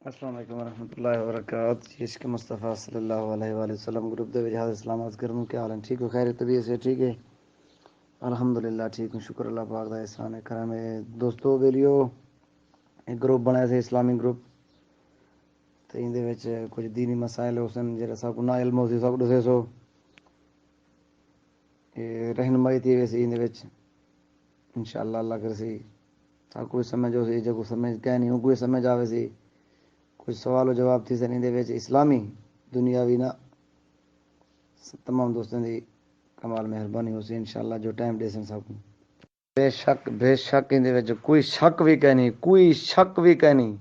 السلام علیکم ورحمۃ اللہ وبرکاتہ عشق مصطفیٰ صلی اللہ علیہ وآلہ وسلم گروپ دے وجہ اسلام عرض کروں کیا حال ہے؟ ٹھیک ہو؟ خیر طبیعت سے ٹھیک ہے؟ الحمدللہ ٹھیک ہوں، شکر اللہ پاک دا احسان ہے کرم ہے۔ دوستو ویلیو ایک گروپ بنایا سے اسلامی گروپ تے ان دے وچ کچھ دینی مسائل ہوسن جڑا سب کو نہ علم ہو سی سب دسے سو رہنمائی تھی ویسے ان دے وچ انشاءاللہ اللہ کر سی سب کوئی سمجھ ہو سی جو کو سمجھ کہ نہیں ہو کوئی سمجھ آوے سی کچھ سوال و جواب تھی سن دے وچ اسلامی دنیاوی نہ تمام دوستوں دی کمال مہربانی ہو سی انشاءاللہ جو ٹائم دے سن سب کو بے شک ان دے وچ کوئی شک بھی کہ نہیں کوئی شک بھی کہ نہیں۔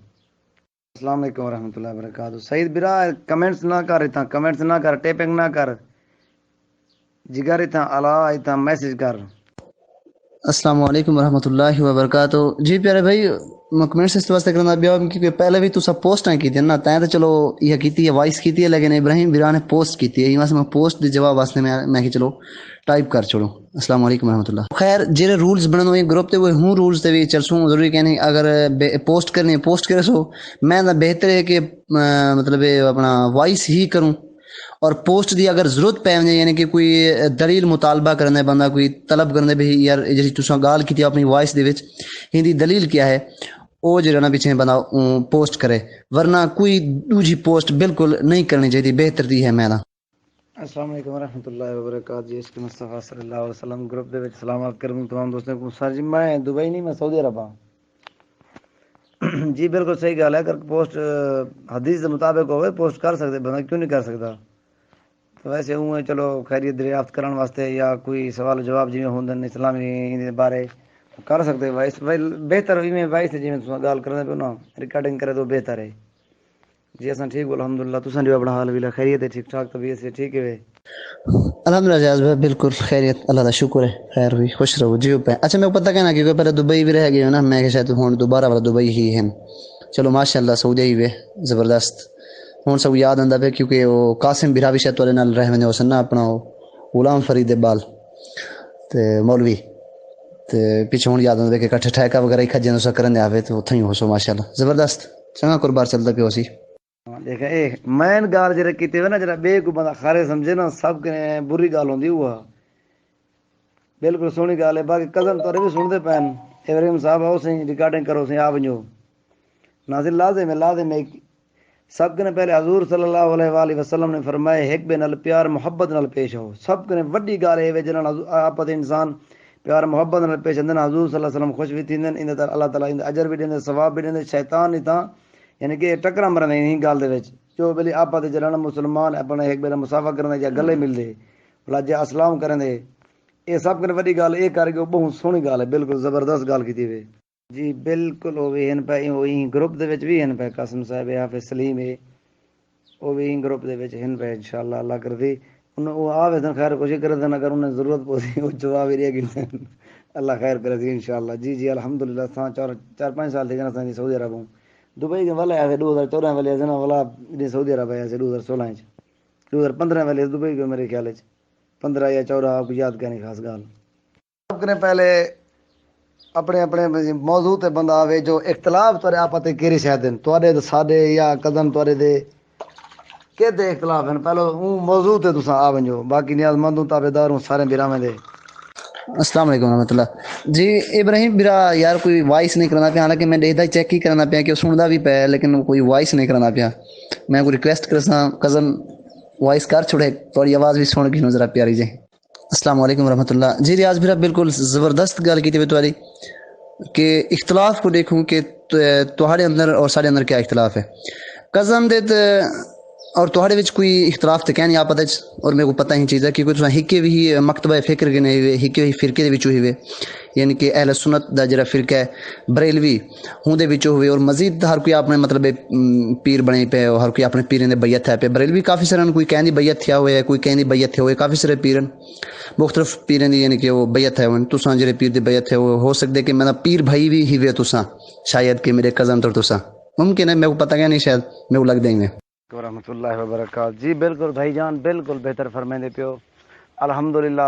السلام علیکم ورحمۃ اللہ وبرکاتہ۔ سعید برا کمنٹس نہ کر اتنا کمنٹس نہ کر ٹیپنگ نہ کر جگر اتنا الا اتنا میسج کر۔ السلام علیکم ورحمۃ اللہ وبرکاتہ۔ جی پیارے بھائی میں کمنٹس اس واسطے کرنا پیا کیونکہ پہلے بھی تسا پوسٹاں کی نا تائیں تو چلو یہ کیتی ہے وائس کیتی ہے لیکن ابراہیم برا نے پوسٹ کیتی ہے یہ واسطے میں پوسٹ دی جواب واسطے میں کہ چلو ٹائپ کر چھوڑوں۔ السلام علیکم ورحمۃ اللہ۔ خیر جڑے رولز بنن ہوئے گروپ تے وہ ہوں رولز تے بھی چلسوں ضروری کہ نہیں اگر پوسٹ کرنی پوسٹ کرے سو میں بہتر ہے کہ مطلب اپنا وائس ہی کروں اور پوسٹ دی اگر ضرورت پے وے یعنی کہ کوئی دلیل مطالبہ کرنا بندہ کوئی طلب کرنا بھی یار جی تساں گال کی اپنی وائس دے وچ ہندی دلیل کیا ہے وہ جو نا پیچھے بندہ پوسٹ کرے ورنہ کوئی دوجی پوسٹ بالکل نہیں کرنی چاہیے بہتر دی ہے میں السلام علیکم ورحمۃ اللہ وبرکاتہ جی عشق مصطفیٰ صلی اللہ علیہ وسلم گروپ دے وچ سلامات کروں تمام دوستوں کو۔ سر جی میں دبئی نہیں میں سعودی عرب ہاں۔ جی بالکل صحیح گل ہے اگر پوسٹ حدیث کے مطابق ہوئے پوسٹ کر سکتے بندہ کیوں نہیں کر سکتا؟ تو ویسے ہوں چلو خیریت دریافت کرنے واسطے یا کوئی سوال جواب جی ہوندن اسلامی بارے کر سکتے وائس بہتر میں وائس جی گال کرنے پہ نا ریکارڈنگ کرے تو بہتر ہے۔ جی اساں ٹھیک الحمدللہ تساں جو اپنا حال ویلا خیریت ہے ٹھیک ٹھاک طبیعت سے ٹھیک ہے؟ الحمدللہ جاز بھائی بالکل خیریت اللہ کا شکر ہے خیر ہوئی خوش رہو جیو پہ۔ اچھا میں پتہ کہنا کہ پہلے دبئی بھی رہ گئی نا میں کہ شاید ہوں دوبارہ والا دبئی ہی ہیں چلو ماشاءاللہ سعودی ہی وے زبردست ہوں سب یاد آندا پہ کیونکہ وہ قاسم برا بھی شاید تھوڑے نال رہ ونے ہوسن نا اپنا غلام فرید بال تے مولوی تے پیچھے ہوں یاد آندا کہ کٹھے ٹھیکا وغیرہ ہی کھجے نو کرنے آوے تو اتھوں ہی ہو سو ماشاءاللہ زبردست چنگا قربار چلتا پیا سی۔ دیکھا اے مین گال جڑا کیتے ہوئے نا جڑا بے کو بندہ خارے سمجھے نا سب کے بری گال ہوندی ہوا بالکل سونی گال ہے۔ باقی کزن تورے بھی سن دے پین ابراہیم صاحب آؤ سی ریکارڈنگ کرو سی آ ونجو ناظر لازم ہے سب کے پہلے حضور صلی اللہ علیہ وآلہ وسلم نے فرمایا ایک بے نال پیار محبت نال پیش ہو سب کے وڈی گال ہے جنہاں آپت انسان پیار محبت نال پیش اندن حضور صلی اللہ علیہ وسلم خوش بھی تھیندن ان اللہ تعالی ان اجر بھی دیندے ثواب بھی دیندے شیطان نہیں تاں یعنی کہ ٹکرا مرن نہیں گال دے وچ جو بلی آپت جنہاں مسلمان اپنے ایک بے مصافہ کرنے یا گلے مل دے بلا جے اسلام کرن دے یہ سب کے وڈی گال یہ کر کے بہت سونی گال ہے بالکل زبردست گال کیتی ہوئے جی بالکل وہ بھی ہن پہ وہی گروپ دے وچ بھی ہن پہ قاسم صاحب حافظ سلیم ہے وہ بھی گروپ دے وچ ہن پہ انشاءاللہ اللہ کر دی انہوں وہ آوے تن خیر کوشش کرے تن اگر انہیں ضرورت پوسی وہ جواب ہی رہے گی اللہ خیر کرے دی انشاءاللہ۔ جی الحمدللہ ساں چار پانچ سال تھی جنا ساں سعودی عرب ہوں دبئی کے والے آئے 2014 والے جنا والا سعودی عرب آیا 2016 2015 والے دبئی کے میرے خیال 15 یا 14 آپ کو یاد کرنے خاص گال سب نے پہلے اپنے اپنے موضوع تے بندہ آوے جو اختلاف تورے آپت کیری شاید ہیں تورے ساڈے یا قدم تورے دے کہ دے اختلاف ہیں پہلو موضوع تے تساں آ ونجو باقی نیاز مندوں تابعدار ہوں سارے بیراویں دے۔ السلام علیکم ورحمۃ اللہ۔ جی ابراہیم برا یار کوئی وائس نہیں کرنا پیا حالانکہ میں دیکھتا چیک ہی کرنا پیا کہ سندا بھی پیا لیکن کوئی وائس نہیں کرنا پیا میں کوئی ریکویسٹ کرساں کزن وائس کر چھوڑے تھوڑی آواز بھی سن گئی ذرا پیاری جی۔ السلام علیکم ورحمۃ اللہ۔ جی ریاض برا بالکل زبردست گل کی تھی تاری کہ اختلاف کو دیکھوں کہ تہاڑے اندر اور سارے اندر کیا اختلاف ہے کزن دے اور تہاڑے وچ کوئی اختلاف تو کہہ نہیں آپت اور میرے کو پتہ ہی چیز ہے کہ تساں ہکے بھی مکتبہ فکر کے نہیں ہوئے ہکے بھی فرقے دے وچوں ہی ہوئے یعنی کہ اہل سنت دا جڑا فرقہ ہے بریلوی ہوں دے وچوں ہوئے اور مزید ہر کوئی اپنے مطلب پیر بنے پے ہر کوئی اپنے پیریں دے بیعت ہے پہ بریلوی کافی سارے کوئی کہیں دی بیعت تھیا ہوئے ہے کوئی کہیں دی بیعت تھیا ہوئے کافی سارے پیرن مختلف پیریں دی یعنی کہ وہ بیعت ہے تساں جڑے پیر دی بیعت ہے وہ ہو سکتے کہ میرا پیر بھائی بھی ہی ہوئے تساں شاید کہ میرے کزن تو تساں ممکن ہے میرے کو پتہ کیا نہیں شاید میرے کو لگ دیں گے ورحمۃ اللہ وبرکاتہ۔ جی بالکل بھائی جان بالکل بہتر فرمائیں پیو الحمدللہ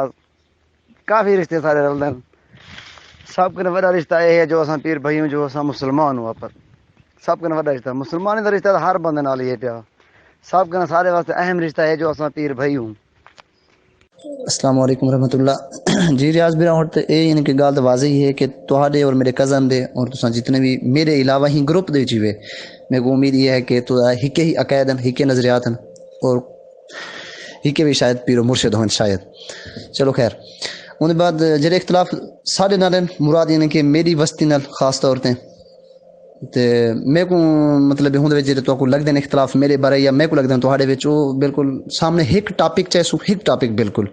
کافی رشتے سارے رلدن سب کے بڑا رشتہ یہ ہے جو اساں پیر بھائیوں جو اساں مسلمان ہوا پر سب کنے وڈا رشتہ مسلمانی دا رشتہ ہر بندے نال ہی ہے پیا سب کنے سارے واسطے اہم رشتہ ہے جو اساں پیر بھائی ہوں السلام علیکم ورحمۃ اللہ جی ریاض میرا ہوتے اے یعنی کہ گال تو واضح ہی ہے کہ تہاڈے اور میرے کزن دے اور تساں جتنے بھی میرے علاوہ ہی گروپ دے چیوے میں کو امید یہ ہے کہ تو ہکے ہی عقائد ہیں ہکے نظریات ہیں اور ہکے بھی شاید پیر و مرشد ہوں شاید چلو خیر ان بعد جڑے اختلاف سارے نال مراد یعنی کہ میری بستی نال خاص طور تے تے میں کو مطلب ہوں جڑے تو کو لگدے اختلاف میرے بارے یا میں کو لگدے تہاڈے وچ او بالکل سامنے ایک ٹاپک چاہے سو ایک ٹاپک بالکل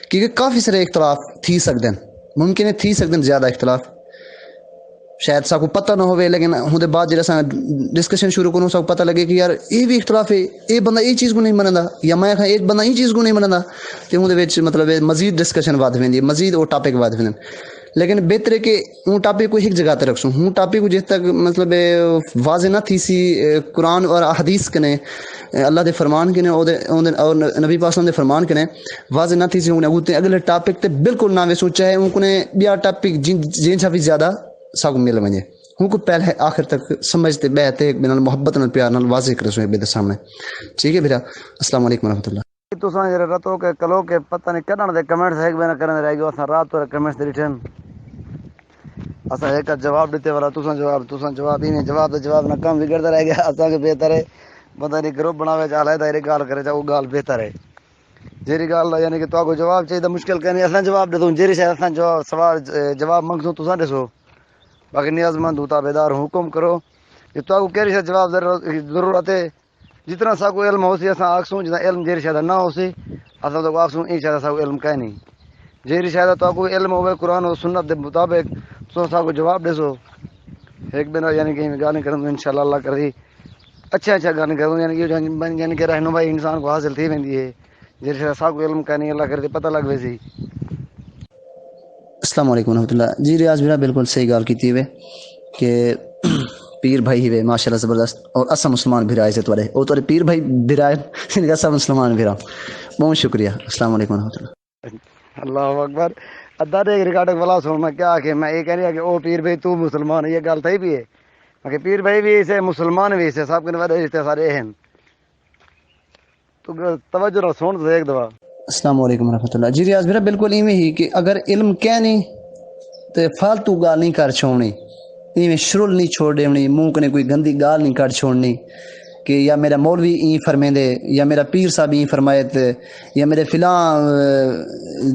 کیونکہ کافی سارے اختلاف تھی سکدے ممکن ہے تھی سکدے زیادہ اختلاف شاید سا کو پتہ نہ ہوئے لیکن ہوں بعد جب اصل ڈسکشن شروع کروں سا کو پتہ لگے کہ یار یہ بھی اختلاف ہے یہ بندہ یہ چیز کو نہیں منتا یا میں ایک بندہ یہ چیز کو نہیں منتا تو ہوں مطلب مزید ڈسکشن ود وی مزید وہ ٹاپک ود و لیکن بہتر ہے کہ ہوں ٹاپک کو ایک جگہ تے رکھسوں ہوں ٹاپک کو جس تک مطلب واضح نہ تھی سی قرآن اور احادیث کنے اللہ دے فرمان کنے اور نبی پاک دے فرمان کنے واضح نہ تھی سی ہوں اگلے ٹاپک تے بالکل نہ ویسوں چاہے ان کو بیا ٹاپک جن سا بھی زیادہ ساگو مل ونجے ہوں کو پہلے آخر تک سمجھتے بہتے بنا محبت نال پیار نال واضح کرے سو بے سامنے ٹھیک ہے بھیا السلام علیکم ورحمۃ اللہ تساں جڑے رتو کے کلو کے پتہ نہیں کڈن دے کمنٹس ایک بنا کرن رہ گئے اساں رات تو کمنٹس ریٹرن اساں ایک جواب دیتے والا تساں جواب ہی نہیں جواب تو جواب نہ کم بگڑتا رہ گیا اساں کے بہتر ہے بندہ نہیں گروپ بناوے چاہے دائرے گال کرے چاہے وہ گال بہتر ہے جیری گال یعنی کہ تو کو جواب چاہیے مشکل کہیں اساں جواب دے دوں جیری شاید اساں جواب سوال جواب منگسوں تساں دسو باقی نیاز مند ہوتا بیدار حکم کرو کہ تو کو کیری شاید جواب ضرورت ہے جتنا سا کو علم ہو سی اساں آکسوں جتنا علم جیری شاید نہ ہو سی اساں تو آکسوں این شاید سا کو علم کہیں نہیں جیری شاید تو کو علم ہوئے قرآن و سنت دے مطابق تو سا کو جواب دے سو ایک بنا یعنی کہ گانے کروں انشاءاللہ اللہ کری اچھا گانے کروں یعنی کہ رہنمائی انسان کو حاصل تھی ویندی ہے جیری شاید سا کو علم کہیں نہیں اللہ کرے پتہ لگ ویسی السلام علیکم ورحمۃ اللہ جی ریاض میرا بالکل صحیح گال کیتی ہوئے کہ پیر بھائی ہوئے ماشاء اللہ زبردست اور اسا مسلمان بھرائے سے تورے اور تورے پیر بھائی بھرائے اسا مسلمان بھرا بہت شکریہ السلام علیکم ورحمۃ اللہ اللہ اکبر ادھا ایک ریکارڈنگ والا سن میں کیا کہ میں یہ کہہ رہا کہ او پیر بھائی تو مسلمان ہے یہ گل تھی بھی ہے کہ پیر بھائی بھی اسے مسلمان بھی اسے سب کے بڑے رشتے سارے ہیں تو توجہ رہو سن تو ایک دفعہ السلام علیکم ورحمۃ اللہ جی ریاض میرا بالکل ایویں ہی کہ اگر علم کہہ نہیں تو فالتو گال نہیں کر چھوڑنی ایویں شرل نہیں چھوڑ دینی منہ کنے کوئی گندی گال نہیں کر چھوڑنی کہ یا میرا مولوی این فرمے دے یا میرا پیر صاحب این فرمائے تے یا میرے فلاں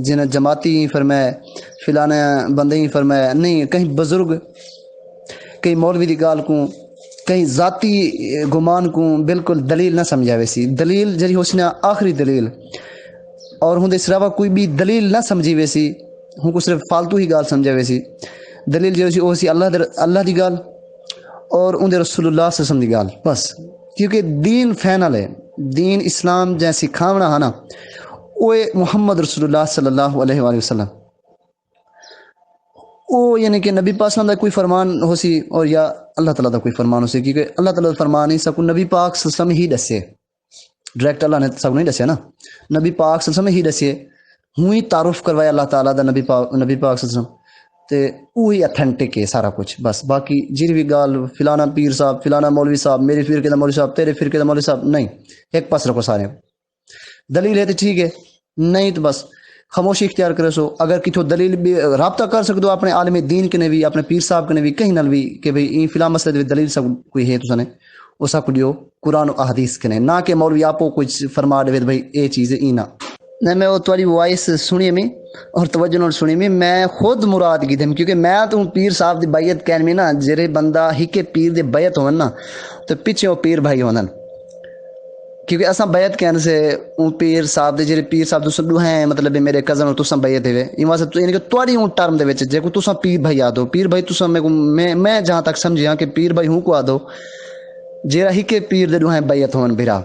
جن جماعتی این فرمائے فلاں بندے این فرمائے نہیں کہیں بزرگ کہیں مولوی دی گال کو کہیں ذاتی گمان کو بالکل دلیل نہ سمجھا ویسی دلیل جی ہو سنا آخری دلیل اور ہوں اس علاوہ کوئی بھی دلیل نہ سمجھی ویسی ہوں کو صرف فالتو ہی گال سمجھا ویسی دلیل جو وہ سی اللہ دی گال اور اندر رسول اللہ صلی اللہ علیہ وسلم دی گال بس کیونکہ دین فائنل ہے دین اسلام جیسی کھاونا ہے نا وہ محمد رسول اللہ صلی اللہ علیہ وآلہ وسلم وہ یعنی کہ نبی پاک صلی اللہ علیہ وسلم دا کوئی فرمان ہو سی اور یا اللہ تعالیٰ دا کوئی فرمان ہو سی کیونکہ اللہ تعالیٰ دا فرمان ہی سب کو نبی پاک صلی اللہ علیہ وسلم ہی دسے ڈائریکٹ اللہ نے سب کو نہیں دسیا نا نبی پاک صلی اللہ علیہ وسلم ہی دسے ہوں ہی تعارف کروایا اللہ تعالیٰ دا نبی پاک صلی اللہ علیہ وسلم تے وہی اتھینٹک ہے سارا کچھ بس باقی جی بھی گال فلانا پیر صاحب فلانا مولوی صاحب میرے فرقے دا مولوی صاحب تیرے فرقے دا مولوی صاحب نہیں ایک پاس رکھو سارے دلیل ہے تو ٹھیک ہے نہیں تو بس خاموشی اختیار کرے سو اگر کتوں دلیل بھی رابطہ کر سکتے ہو اپنے عالم دین کے نے بھی اپنے پیر صاحب کے نے بھی کہیں نال بھی کہ بھئی این فلاں مسئلے دی دلیل سب کوئی ہے تو سنے وہ سب کو دیو قرآن و احادیث کے نے نہ کہ مولوی آپ کو کچھ فرما دے بھئی اے چیز ای نہ میں وہ تھوڑی وائس سنی میں اور توجہ نال سنی میں خود مراد کی تھم کیونکہ میں تو پیر صاحب دی بیعت کہن میں نا جڑے بندہ ہی کے پیر دے بیعت ہون نا تو پیچھے وہ پیر بھائی ہونن کیونکہ اساں بیعت کہنے سے اون پیر صاحب دے جڑے پیر صاحب دوسرے ہیں مطلب میرے کزن اور تساں بیعت ہوئے این واسطے یعنی کہ تواڈی اون ٹرم دے وچ جے کو تساں پیر بھائی آدو پیر بھائی تساں میں جہاں تک سمجھیا کہ پیر بھائی ہوں کو آدو جیرا ہی کے پیر دے ہیں بیعت ہون بھرا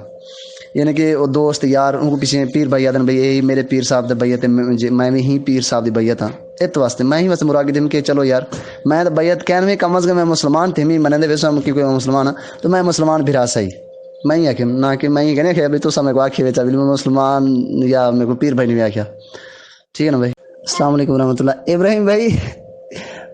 یعنی کہ وہ دوست یار ان کو پیچھے پیر بھائی آدن بھائی یہی میرے پیر صاحب دے بیعت ہے میں بھی ہی پیر صاحب دی بیعت ہاں اس واسطے میں ہی واسطے مراد دم کہ چلو یار میں تو بیعت کہنے میں کم از کم میں مسلمان تھے میں نے ویسے ہم کیونکہ مسلمان ہاں تو میں مسلمان بھرا صحیح میں ہی آخیا نہ کہ میں ہی کہنے کہ ابھی تو سب کو آخی ویچا میں مسلمان یا میرے کو پیر بھائی نے بھی آخیا ٹھیک ہے نا بھائی السلام علیکم ورحمۃ اللہ ابراہیم بھائی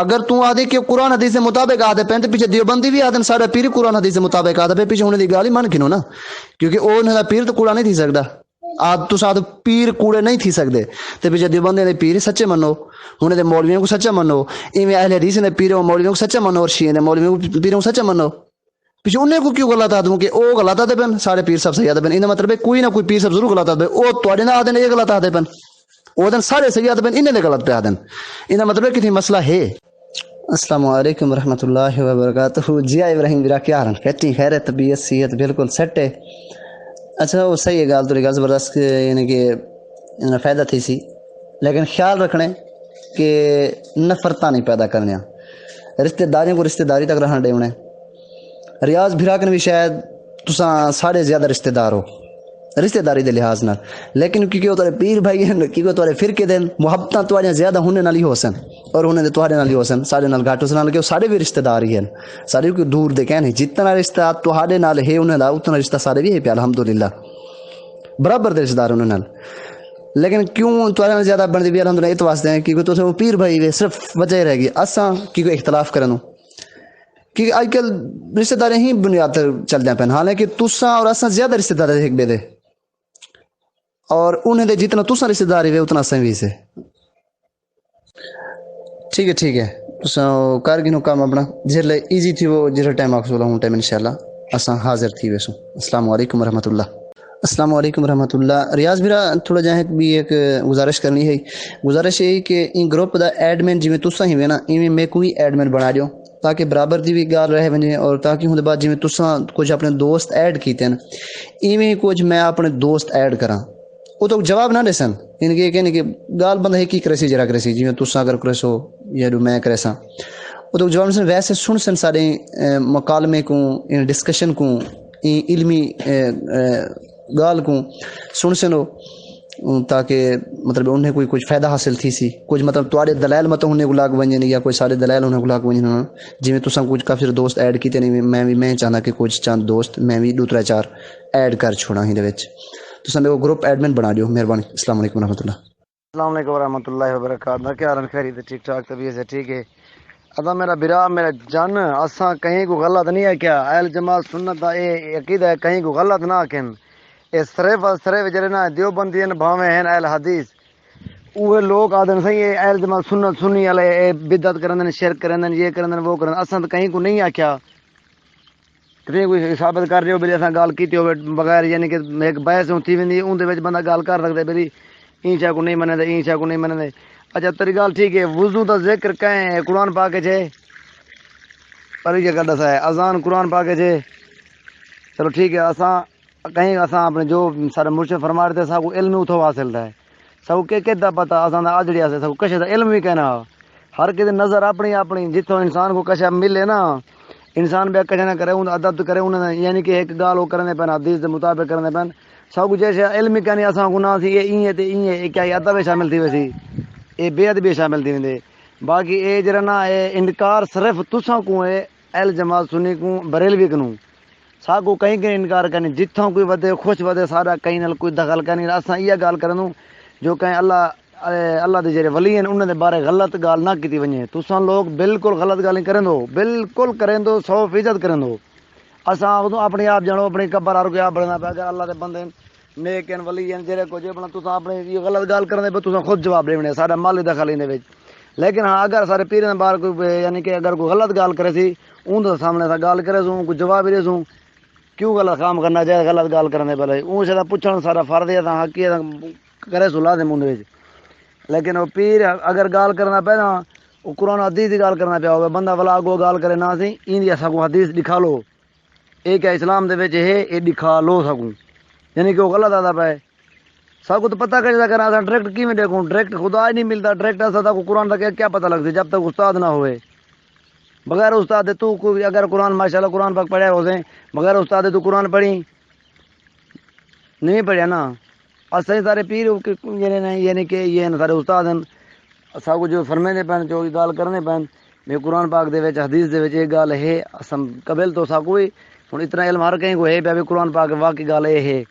اگر تو آدھے کہ قرآن حدیث کے مطابق آدھے پہن تو پیچھے دیوبندی بھی آدھے سارا پیر قرآن حدیث کے مطابق آدھے پہ پیچھے انہیں دی گالی من کنو نا، کیونکہ وہ انہیں دا پیر تو کوڑا نہیں تھی سکتا، آد تو ساتھ پیر کوڑے نہیں تھی سکتے، تو پیچھے دیوبندی دے پیر سچے منو، انہیں دے مولویوں کو سچا منو، ایویں اہل حدیث دے پیر و مولویوں کو سچا منو، اور شیعہ دے مولویوں کو پیروں کو سچا منو، پیچھے انہیں کو کیوں غلط آدھوں کہ او غلط آدھے پن سارے پیر سب صحیح آدھے پن، انہیں مطلب ہے کوئی نہ کوئی پیر سب ضرور غلط آدھے پن، او توڑے نہ آدھے یہ غلط آدھے پن، او دن سارے صحیح آدھے پن، انہیں دے غلط پہ آدھن، انہیں مطلب ہے کتنی مسئلہ ہے۔ السلام علیکم ورحمۃ اللہ وبرکاتہ۔ جی ابراہیم برا کیا حال کہتی خیر ہے، طبیعت صحت بالکل سیٹ ہے؟ اچھا وہ صحیح ہے گال تو گال زبردست یعنی کہ فائدہ تھی سی، لیکن خیال رکھنے کہ نفرتاں نہیں پیدا کرنے، رشتہ داریوں کو رشتہ داری تک رہنا ڈیونے۔ ریاض بھراکن بھی شاید تساں ساڑھے زیادہ رشتہ دار ہو رشتہ داری دے لحاظ نال، لیکن کیونکہ وہ تارے پیر بھائی ہیں، کیونکہ تارے فرقے دین محبتاں تواریاں زیادہ ہونے نال ہی ہو سن، اور ہونے دے تواڈے نال ہی ہو سن، ساڈے نال گھٹ ہو سن، کہ سارے بھی رشتہ دار ہی ہیں، سارے کوئی دور دے کہنے جتنا رشتہ تواڈے نال ہے انہاں دا اتنا رشتہ سارے بھی ہے پیا الحمدللہ، برابر دے رشتہ دار انہاں نال، لیکن کیوں تواڈے نال زیادہ بندے بھی الحمدللہ اس واسطے ہیں کیونکہ تساں پیر بھائی وے صرف وجہ رہ گئی اساں کیونکہ اختلاف کرنوں، کیونکہ آج کل رشتہ دار ہی بنیاد چل دیں پہن، حالانکہ تساں اور اساں زیادہ رشتہ دار ایک بے دے، اور انہیں دے جتنا تساں رشتہ داری وے اتنا اساں بھی سے۔ ٹھیک ہے تساں کر گنو کام اپنا جھلے ایزی تھی وہ جڑا ٹائم اکسولا ہوں ٹائم انشاءاللہ اساں حاضر تھی ویسو۔ السلام علیکم ورحمۃ اللہ۔ السلام علیکم ورحمۃ اللہ۔ ریاض میرا تھوڑا جہاں بھی ایک گزارش کرنی ہے، گزارش یہ کہ ان گروپ دا ایڈمن جی میں تساں ہی نا ایویں میں کوئی ایڈمن بنا دیو تاکہ برابر دی بھی گال رہے ونجے، اور تاکہ ہوں بعد جی میں تساں کچھ اپنے دوست ایڈ کیتے ہیں ایویں کچھ میں اپنے دوست ایڈ کراں، وہ تو جواب نہ دے سن ان کے کہنے کہ گال بندہ ہے کی کرے سی جرا کرے سی جی میں تساں اگر کرے سو یا میں کرے سا، وہ تو جواب سن ویسے سن سن سارے مکالمے کو ڈسکشن کو علمی گال کو سن سنو تاکہ مطلب انہیں کوئی کچھ فائدہ حاصل تھی سی، کچھ مطلب تواڈے دلائل مت انہیں کو لاگ ونجن یا کوئی سارے دلائل انہیں کو لاگ ونجن، جی میں تساں کچھ کافی دوست ایڈ کیتے نہیں، میں چاہنا کہ کچھ چند دوست میں بھی 2-3-4 ایڈ کر چھوڑا ہی دے وچ، تساں میرے کو گروپ ایڈمن بنا دیو مہربانی۔ السلام علیکم ورحمۃ اللہ۔ السلام علیکم ورحمۃ اللہ وبرکاتہ۔ کیا حال خیریت ہے؟ ٹھیک ٹھاک طبیعت سے ٹھیک ہے؟ ادا میرا برا میرا جان اساں کہیں کو غلط نہیں ہے کیا اہل جماعت سنت دا اے عقیدہ ہے کہیں کو غلط نہ کہن، اے صرف جڑے نا دیوبندی ہیں بھاویں ہیں اہل حدیث اوے لوگ آدن صحیح ہے اہل جماعت سنت سنی والے اے بدعت کرندن شرک کرندن یہ کرندن وہ کرندن، اساں تو کہیں کو نہیں آکھیا کہیں کوئی ثابت کر رہے ہو بلی اساں گال کیتی ہوے بغیر یعنی کہ ایک بحث تھی ویندی اون دے وچ بندہ گال کر سکدا بلی این شاہ کو نہیں منے دے این شاہ کو نہیں منے دے۔ اچھا تیری گال ٹھیک ہے، وضو دا ذکر کہیں قرآن پاک ہے پر یہ گل دسا ہے اذان قرآن پاک ہے، چلو ٹھیک ہے اساں کہیں اساں اپنے جو سارے مرشد فرما رہے تھے سب کو علم اتھو حاصل ہے، سب کے کدا پتہ اساں دا اجڑیا سے سب کچھ دا علم بھی کہنا، ہر کسی نظر اپنی اپنی جتوں انسان کو کچھ ملے نا انسان بے کچھ نہ کرے ان ادب کرے ان یعنی کہ ایک گال وہ کرنے پن حدیث دے مطابق کرنے پن سب کچھ جیسے علم کہنے اساں کو نہ سی یہ این تے این کیا ادب میں شامل تھی ویسی اے بے ادبی شامل تھی ویندے، باقی اے جڑا نا اے انکار صرف تساں کو ہے اہل جماعت سنی کو بریلوی کنوں سا کو کہیں کہ انکار کرنے جتھوں کوئی ودے خوش ودے سارا کہیں نال کوئی دخل کرنی اساں یہ گال کرنوں جو کہیں اللہ دے جڑے ولی ہیں انہاں دے بارے غلط گال نہ کیتی ونجے، تساں لوگ بالکل غلط گال نہیں کرن دو، بالکل کرن دو 100% کرن دو، اساں اپنے آپ جانو اپنی قبر ہر کوئی آپ بڑھنا پیا اگر اللہ دے بندے نیک ہیں ولی ہیں جڑے کچھ اپنا تساں اپنے یہ غلط گال کرن دے تساں خود جواب دیونے سارا مال دخل ایندے وچ، لیکن ہاں اگر سارے پیریں دے بار کوئی یعنی کہ اگر کوئی غلط گال کرے سی اون دے سامنے تا گال کرے سوں کوئی جواب دے سوں کیوں غلط کام کرنا چاہے غلط گال کرنے پہلے اون سے پوچھن سارا فرض ہے تا حق ہے کرے سو لازم اون وچ، لیکن وہ پیر اگر گال کرنا پے نا وہ قرآن حدیث کی گال کرنا پیا ہوگا بندہ ولا کو گال کرے نہ سی این دی اساں کو حدیث دکھا لو ایک ہے اسلام دے وچ ہے اے دکھا لو سکوں یعنی کہ وہ غلط آتا پے سب کو تو پتہ کیسا کرنا اساں ڈائریکٹ کیویں دیکھوں ڈائریکٹ خدا ہی نہیں ملتا ڈائریکٹ اساں کو قرآن کا کیا پتہ لگتا جب تک استاد نہ ہوئے، بغیر استاد دے تو کوئی اگر قرآن ماشاءاللہ قرآن پاک پڑھیا ہو سے بغیر استاد دے تو قرآن پڑھی نہیں پڑھیا نا، اساں سارے پیر یعنی کہ یہ سارے استاد ہیں سب کو جو فرمیندے پن جو گال کرنے پن میں قرآن پاک دے وچ حدیث دے وچ یہ گال ہے اساں قبل تو سب کوئی ہن اتنا علم ہر کہیں کو ہے پیا قرآن پاک واقعی گال ہے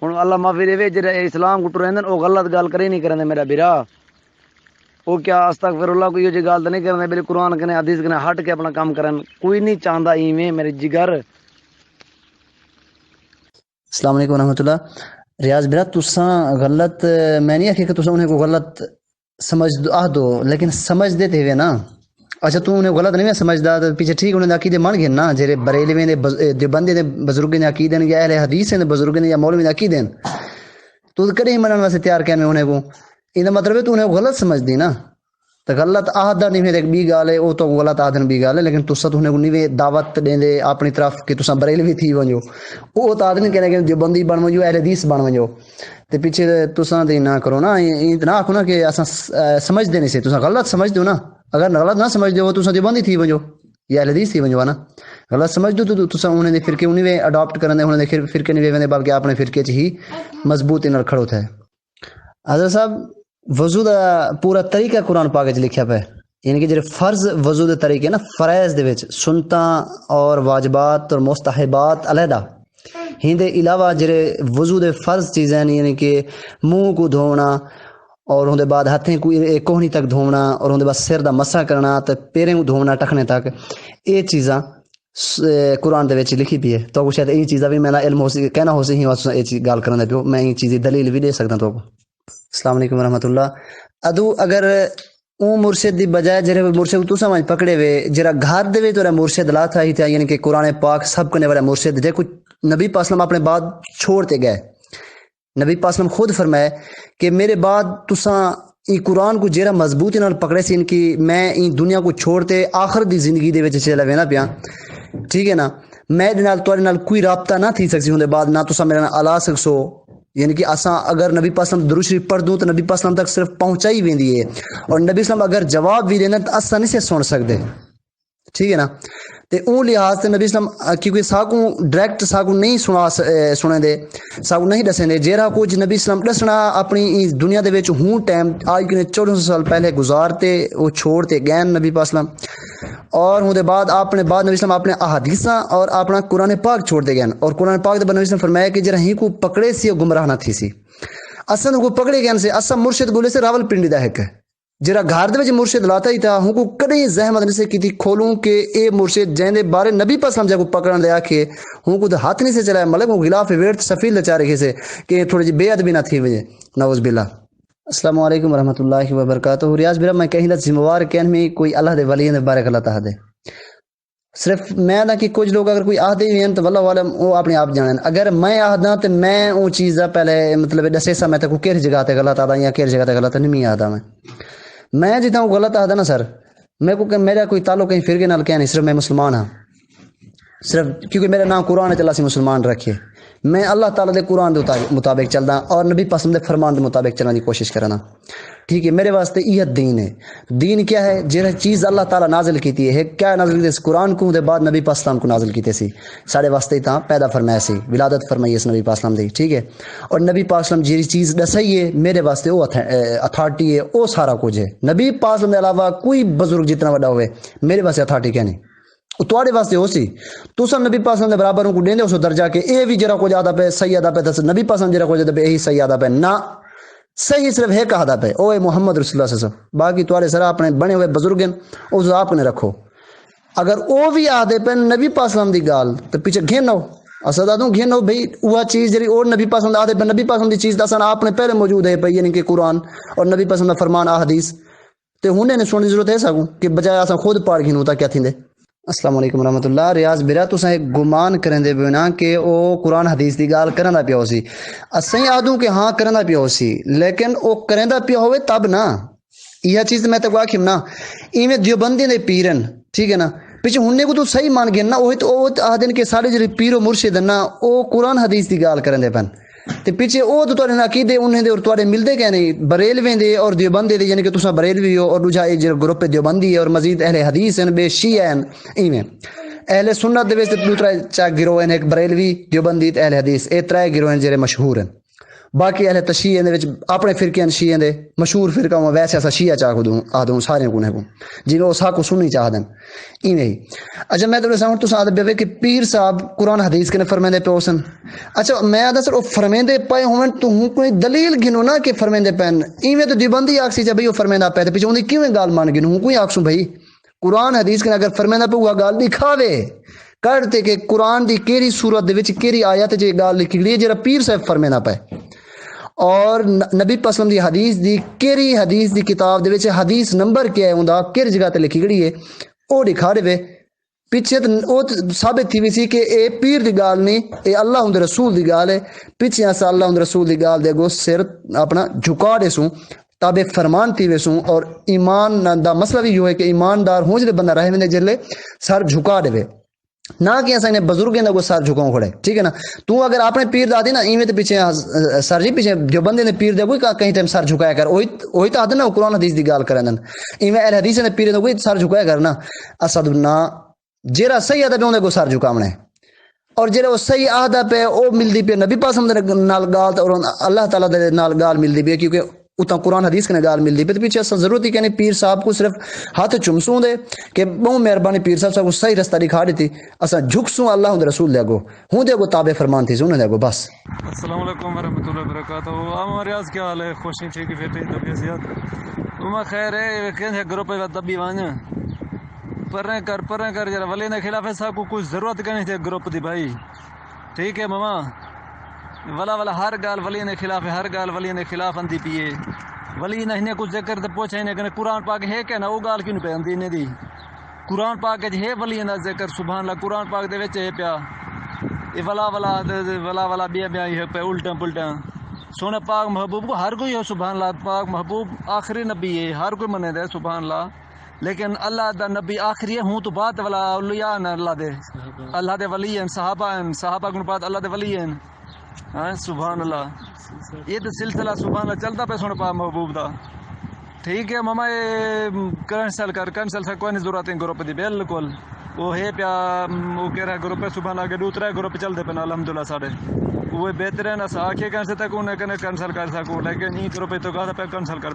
ہن اللہ معافی دے جڑے اسلام کو ٹرندن او غلط گال کرے نہیں کرندے میرا برا وہ کیا استغفر اللہ کو یہ جو گل نہیں کرنے میرے قرآن کنے حدیث کنے ہٹ کے اپنا کام کرن کوئی نہیں چاہتا ایویں میرے جگر السلام علیکم ورحمۃ اللہ. ریاض برا تساں غلط میں نہیں آخی کہ تساں انہیں کو غلط سمجھ دو لیکن سمجھ دیتے ہوئے نا اچھا تو انہیں غلط نہیں سمجھدا تو پیچھے ٹھیک انہیں عقیدے من گئے نا جڑے بریلوی دے دیوبندی دے بزرگوں دے عقیدے یا اہل حدیث دے بزرگوں دے یا مولوی دے عقیدے تو کدی منن واسطے تیار کیا میں انہیں کو یہ مطلب ہے تو انہیں غلط سمجھ دی نا تو غلط آہدا نہیں ہے بی گال ہے وہ تو غلط آہدن بی گال ہے لیکن تسا تو انہیں کو نہیں دعوت دیں دے اپنی طرف کہ تسا بریلوی تھی ونجو وہ تو آدمی کہنے کہ دیوبندی بن ونجو اہل حدیث بن ونجو تے پیچھے تسا دی نہ کرو نا اتنا آکھو نا کہ اساں سمجھ دے نہیں سے تسا غلط سمجھ دو نا اگر غلط نہ سمجھ دو تسا دیوبندی تھی ونجو یا اہل حدیث تھی ونجو نا غلط سمجھ دو تو تسا انہیں دے فرقے انہیں اڈاپٹ کرنے انہیں دے فرقے نہیں ویندے بلکہ اپنے فرقے چ ہی مضبوطی نال کھڑو تھے. حضرت صاحب وضو دا پورا طریقہ قرآن پاک وچ لکھیا پیا یعنی کہ جڑے فرض وضو دے طریقے نا فرائض دے وچ سنتاں اور واجبات اور مستحبات علیحدہ ہندے علاوہ جڑے وضو دے فرض چیزیں یعنی کہ منہ کو دھونا اور اون دے بعد ہتھیں کو کوہنی تک دھونا اور اون دے بعد سر دا مسح کرنا تے پیریں کو دھونا ٹکنے تک یہ چیزاں قرآن دے وچ لکھی پئی ہے تو کو شاید یہ چیزاں بھی میرا علم ہو سی کہنا ہو سی ہی واسطے یہ چیز گل کرن دے پیو میں یہ چیز دلیل بھی دے سکدا تو کو. السلام علیکم ورحمۃ اللہ. ادو اگر او مرشد دی بجائے جڑے مرشد تو سمجھ پکڑے وے جڑا گھر دے وچ تو مرشد لا تھا ہی تھا یعنی کہ قرآن پاک سب کو نے والا مرشد جے کوئی نبی پاک اسلام اپنے بعد چھوڑتے گئے نبی پاک اسلام خود فرمائے کہ میرے بعد تساں ای قرآن کو جیرا مضبوطی نال پکڑے سی ان کی میں این دنیا کو چھوڑتے آخر دی زندگی دے وچ چلا وینا پیا ٹھیک ہے نا میں دے نال تواڈے نال کوئی رابطہ نہ تھی سکسی ہون دے بعد نہ تساں میرے نال الا سکسو یعنی کہ اساں اگر نبی پاک اسلام درود شریف پڑھ دوں تو نبی پاک اسلام تک صرف پہنچائی ویندی ہے اور نبی اسلام اگر جواب بھی دینا تو اساں نہیں سے سن سکدے ٹھیک ہے نا تے اون لحاظ سے نبی اسلام کیونکہ ساکوں ڈائریکٹ ساکوں نہیں سنے دے ساکوں نہیں دسیں دے جیرا کچھ نبی اسلام دسنا اپنی دنیا دے وچ ہوں ٹائم آج کے 1400 سال پہلے گزارتے وہ چھوڑتے گئے نبی پاک اسلام اور ہوں دے بعد اپنے بعد نبی اسلام اپنے احادیثاں اور اپنا قرآن پاک چھوڑ دے گئے اور قرآن پاک دے نبی اسلام فرمایا کہ جرا ہی کو پکڑے سی گمراہ نہ تھی سی اساں کو پکڑے گئے سے اساں مرشد گولے سے راول پنڈی دا ہے جرا گھر دے وچ مرشد لاتا ہی تھا ہوں کو کدی زحمت نہیں سے کیتی کھولوں کہ اے مرشد جیندے بارے نبی پاک اسلام جا کو پکڑن دے آکھے ہوں کو ہاتھ نہیں سے چلایا ملک کو غلاف ویرت سفیل لچا رکھے سے کہ تھوڑی جی بے ادبی نہ تھی وجے نعوذ باللہ. السلام علیکم ورحمۃ اللہ وبرکاتہ. ریاض برا میں کہیں ذمہ وار کہن میں کوئی اللہ دے ولی دے بارے غلط آ دے صرف میں نہ کہ کچھ لوگ اگر کوئی آدھے ہوئے ہیں تو واللہ عالم وہ اپنے آپ جانن اگر میں آدھا تو میں وہ چیز پہلے مطلب دسے سا میں تو کہڑی جگہ تے غلط آدھا یا کہڑی جگہ تے غلط نہیں آدھا میں جتنا وہ غلط آدھا نا سر میں کو کہ میرا کوئی تعلق کہیں فرقے نال کیا نہیں صرف میں مسلمان ہاں صرف کیونکہ میرا نام قرآن چلا سی مسلمان رکھے میں اللہ تعالیٰ دے قرآن دے مطابق چلدا اور نبی پسند دے فرمان دے مطابق چلنے کی کوشش کرنا ٹھیک ہے میرے واسطے یہ دین ہے. دین کیا ہے جہاں چیز اللہ تعالیٰ نازل کیتی ہے کیا نازل کیتے قرآن کو دے بعد نبی پاک اسلام کو نازل کیتے سی سارے واسطے تاں پیدا فرمایا سی ولادت فرمائی اس نبی پاک اسلام دی ٹھیک ہے اور نبی پاک اسلام جی چیز دسائی ہے میرے واسطے وہ اتھارٹی ہے وہ سارا کچھ ہے. نبی پاک اسلام دے علاوہ کوئی بزرگ جتنا بڑا ہوئے میرے واسطے اتھارٹی کیا نہیں تواڈے واسطے ہو سی تساں نبی پاک صلی اللہ علیہ وسلم کو دیندے اس درجہ کہ اے بھی جڑا کچھ آدا پے صحیح آدا پے تے نبی پاک صلی اللہ علیہ وسلم جڑا کچھ یہی صحیح آدا پے نہ صحیح صرف ہے کہا دا پے او اے محمد رسول اللہ صلی اللہ علیہ وسلم باقی تواڈے سارا اپنے بنے ہوئے بزرگ ہیں اس آپ نے رکھو اگر او بھی آدے پے نبی پاک صلی اللہ علیہ وسلم دی گال تے پیچھے گھنو اسدا تو گھنو بھئی وہ چیز جڑی اور نبی پاک صلی اللہ علیہ وسلم آدے پے نبی پاک صلی اللہ علیہ وسلم دی چیز دسن آپ نے پہلے موجود ہے پئی یعنی کہ قرآن اور نبی پاک صلی اللہ علیہ وسلم فرمان احادیث تے ہنے نے سننے دی ضرورت ہے ساگوں کہ بجائے اساں خود پڑھ گھنو تا کیا تھیندے. السلام علیکم ورحمۃ اللہ. ریاض برا تساں ایک گمان کرندے پے نا کہ او قرآن حدیث دی گال کرندا پیا ہوسی اساں آدوں کہ ہاں کرندا پیا ہوسی لیکن او کرندا پیا ہوئے تب نا یہ چیز میں تے آکھم نا ایویں دیوبندی دے پیرن ٹھیک ہے نا پیچھے ہننے کو تو صحیح مان گئے نا وہ آدھن کہ سارے جڑے پیر و مرشد نا او قرآن حدیث دی گال کرندے پن تے پیچھے او تو تواڈے عقیدے انہیں دے اور تواڈے ملدے کہ نہیں بریلویں دے اور دیوبندی دے یعنی کہ تساں بریلوی ہو اور دوجا اے جڑا گروپ دیوبندی ہے اور مزید اہل حدیث ہیں بے شیعہ ہیں ایویں اہل سنت دے وچ دوسرا چا گروہ ہیں ایک بریلوی دیوبندی تے اہل حدیث اے ترے گروہ ہیں جڑے مشہور ہیں باقی اہل تشیع دے وچ اپنے فرقے شیعہ دے مشہور فرقہ ویسے اسا شیعہ چاہ دوں آدوں سارے کو نے کو جی وہ سا کو سننی چاہ دیں ایویں ہی اچھا میں تو سامنے تو ساتھ بے کہ پیر صاحب قرآن حدیث کے فرمیندے پے ہوسن اچھا میں آدا سر او فرمیندے پے ہون تو ہوں کوئی دلیل گنو نا کہ فرمیندے پین ایویں تو دیوبندی آکسی چ بھئی او فرمیندا پے تے پیچھے اون دی کیویں گال مان گنو ہوں کوئی آکسوں بھئی قرآن حدیث کے اگر فرمیندا پے وہ گال دکھاوے کرتے کہ قرآن دی کیڑی سورت دے وچ کیڑی آیت چ گال لکھی گئی ہے جڑا پیر صاحب فرمیندا پے اور نبی پسلم دی حدیث دی کیری حدیث دی کتاب دے وچ حدیث نمبر کیا ہے ہوندا کیڑی جگہ تے لکھی گئی ہے او دکھا دے پیچھے او ثابت تھی وی سی کہ اے پیر دی گال نہیں اے اللہ ہوں دے رسول دی گال ہے پیچھے اسا اللہ ہوں دے رسول دی گال دے گو سر اپنا جھکا دے سوں تابع فرمان تھی ویسوں اور ایمان دا مسئلہ بھی یہ ہے کہ ایماندار ہوں جلے بندہ رہے میں جلے سر جھکا دے نہ کہ ایسا انہیں بزرگیں نہ کو سر جھکاؤں کھڑے ٹھیک ہے نا تو اگر اپنے پیر دادی نا ایویں تے پیچھے سر جی پیچھے جو بندے نے پیر دے کوئی کہیں ٹائم سر جھکایا کر وہی تو آدھے نا قرآن حدیث دی گال کرن ایویں اہل حدیث نے پیر دے کوئی سر جھکایا کرنا اسد نہ جیرا صحیح آدھا پہ انہیں کو سر جھکاونے اور جیرا وہ صحیح آدھا پہ او ملدی پہ نبی پاس ہم دے نال گال اور اللہ تعالیٰ دے نال گال ملدی پہ کیونکہ اتنا قرآن حدیث کے گال ملتی پہ پیچھے اصل ضرورت ہی کہ پیر صاحب کو صرف ہاتھ چمسوں دے کہ بہت مہربانی پیر صاحب کو صحیح رستہ دکھا دیتی اصل جھکسوں اللہ ہوں رسول دے گو ہوں دے گو تابع فرمان تھی سننے دے گو بس السلام علیکم ورحمۃ اللہ وبرکاتہ عام ریاض کیا حال ہے خوشی ٹھیک ہے پھر طبیعت صحت اما خیر ہے کہ گروپ پہ دبی وانیا پریں کر جرا ولی نے خلاف صاحب کو کچھ ضرورت کرنی تھی گروپ دی بھائی ٹھیک ہے ماما ولا ہر گال ولی نے خلاف ہے ہر گال ولی نے خلاف اندی پیے ولی نہ ہنے کچھ ذکر تے پوچھے نے کہ قرآن پاک ہے کہ نہ او گال کیوں پہ اندی نے دی قرآن پاک ہے ولی نہ ذکر سبحان اللہ قرآن پاک دے وچ ہے پیا اے ولا بیا ہے پہ الٹا پلٹا سونے پاک محبوب کو ہر کوئی ہے سبحان اللہ پاک محبوب آخری نبی ہے ہر کوئی منے دے سبحان اللہ لیکن اللہ دا نبی آخری ہے ہوں تو بات والا اولیاء نے اللہ دے ولی ہیں صحابہ کو بات اللہ دے ولی ہیں ہاں سبحان اللہ یہ تو سلسلہ سبحان اللہ چلتا پہ سونے پا محبوب دا ٹھیک ہے ماما یہ کینسل سے کوئی نہیں ضرورت ہے گروپ دی بالکل وہ ہے پیا وہ کہہ رہا گروپ سبحان اللہ کے دوسرا گروپ چلتے پہ الحمدللہ ساڑھے وہ بہتر ہے نا آخر کینسل تک انہیں کہنے کینسل کر سکوں لیکن یہ گروپ تو کہا پہ کینسل کر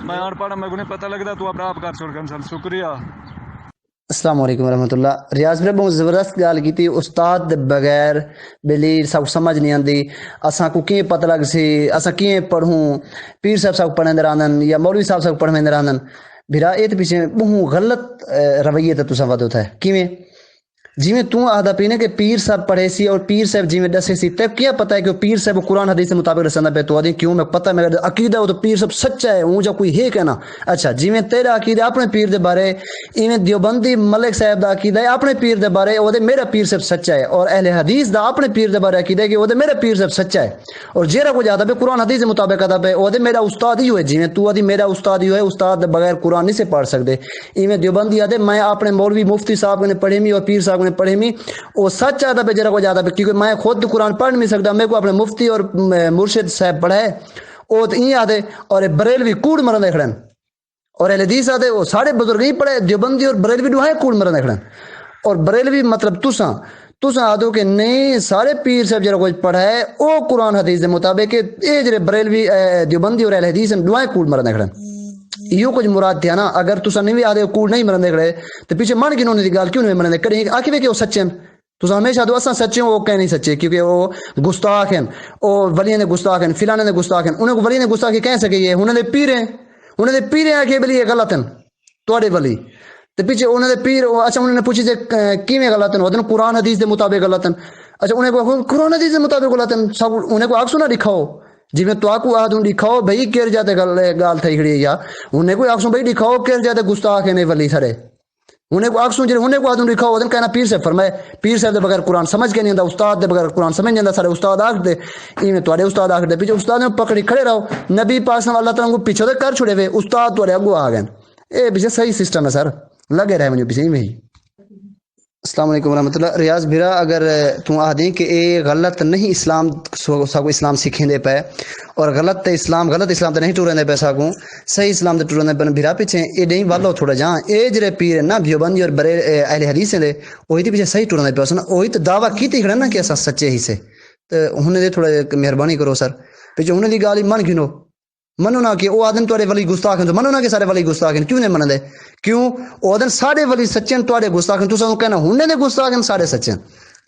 میں اور پڑھا میں کو نہیں پتہ لگتا تو آپ کر چھوڑ کینسل شکریہ السلام علیکم ورحمۃ اللہ ریاض میں بہت زبردست گال کی تھی استاد دے بغیر بلیل سب سمجھ نہیں آتی اساں کو کیے پتہ لگ سی اساں کیے پڑھوں پیر صاحب سب پڑھیں درانن یا مولوی صاحب سب پڑھیں درانن بھرا یہ تو پیچھے بہت غلط رویے تے تساں ود ہوتا ہے کیویں جی تو آدھا پینے کہ پیر صاحب پڑھے سی اور پیر صاحب جی میں دسے سی تب کیا پتہ ہے کہ پیر صاحب قرآن حدیث کے مطابق رسندہ پہ تو آدھی کیوں میں پتہ میں عقیدہ ہو تو پیر صاحب سچا ہے اون جا کوئی ہے کہنا اچھا جی میں تیرا عقیدہ اپنے پیر دے بارے ایویں دیوبندی ملک صاحب دا عقیدہ ہے اپنے پیر دے بارے وہ میرا پیر صاحب سچا ہے اور اہل حدیث دا اپنے پیر دے بارے عقیدہ ہے کہ وہ میرا پیر صاحب سچا ہے اور جیرا کو جاتا پہ قرآن حدیث کے مطابق آتا پہ وہ میرا استاد ہی ہوئے جی میں تو آدھی میرا استاد ہی ہوئے استاد دے بغیر قرآن نہیں سے پڑھ سکتے ایویں دیوبندی آتے میں اپنے مولوی مفتی صاحب نے پڑھے می اور پیر صاحب نے پڑھے می وہ سچ آتا پہ جرا کو جاتا پہ کیونکہ میں خود قرآن پڑھ نہیں سکتا میں کو اپنے مفتی اور مرشد صاحب پڑھا ہے وہ تو این آتے اور بریلوی کوڑ مرن دے کھڑن اور اہل حدیث آتے وہ سارے بزرگ ہی پڑھے دیوبندی اور بریلوی دوہائے کوڑ مرن دے کھڑن اور بریلوی مطلب تساں آدھو کہ نہیں سارے پیر صاحب جرا کچھ پڑھا ہے وہ قرآن حدیث دے مطابق اے جرے بریلوی دیوبندی اور اہل حدیث دوہائے کوڑ مرن دے کھڑن یہ کچھ مراد تھا نا اگر تساں نہیں آدھے کوڑ نہیں مرن دے کھڑے تو پیچھے من گنوں دی گال کیوں نہیں مرن دے کھڑے آکھے وے کہ وہ سچے ہیں تو ہمیشہ دو اساں سچے وہ کہہ نہیں سچے کیونکہ وہ گستاخ ہیں وہ ولیاں دے گستاخ ہیں فلانے دے گستاخ ہیں انہیں کو ولیاں دے گستاخی کہہ سکے یہ انہیں دے پیر ہیں کہ بلی یہ غلط ہیں تواڈے ولی تے پیچھے انہیں دے پیر اچھا انہوں نے پوچھی تے کیویں غلط ہیں وہ قرآن حدیث دے مطابق غلط ہیں اچھا انہیں کو قرآن حدیث دے مطابق غلط ہیں سب انہیں کو آگ سنا دکھاؤ جی میں تو آکو آدھوں دکھاؤ بھئی کیر جاتے گال تھئی کھڑی ہے یا انہیں کو آگ سن بھئی دکھاؤ کیر جاتے گستاخ ہیں ولی سارے انہیں کو آکسوں جڑے انہیں کو آدھوں لکھا ہو کہنا پیر صاحب فرمائے پیر صاحب دے بغیر قرآن سمجھ کے نہیں آتا استاد دے بغیر قرآن سمجھ نہیں آتا سارے استاد آکھ دے ایویں تواڈے استاد آکھ دے پیچھے استاد نے پکڑی کھڑے رہو نبی پاک صلی اللہ تعالیٰ کو پیچھے دے کر چھڑے ہوئے استاد تواڈے اگوں آ گئے اے پیچھے صحیح سسٹم ہے سر لگے رہے مجھے پیچھے ایویں ہی السلام علیکم ورحمۃ اللہ ریاض بھیرا اگر تو آدھیں کہ اے غلط نہیں اسلام ساکو اسلام سکھیں دے پہ اور غلط اسلام تے نہیں ٹوریں دے پہ ساکوں صحیح اسلام تے ٹوریں دے پہ بھیرا پیچھے اے نہیں والو تھوڑا جہاں اے جرے پیر نا دیوبندی اور بڑے اہل حدیث دے وہی تے پیچھے صحیح ٹوریں دے پہ وہی تو دعویٰ کیتی کھڑے نا کہ ایسا سچے ہی سے تے ہن دے تھوڑا مہربانی کرو سر پچھے ہن دی گال ہی من گنو منو نہ کہ او آدن تواڈے ولی گستاخ ہیں تو منو نہ کہ سارے ولی گستاخ ہیں کیوں نہیں منندے کیوں او آدن ساڈے ولی سچے ہیں تواڈے گستاخ ہیں تساں کہنا ہن دے گستاخ ہیں ساڈے سچے ہیں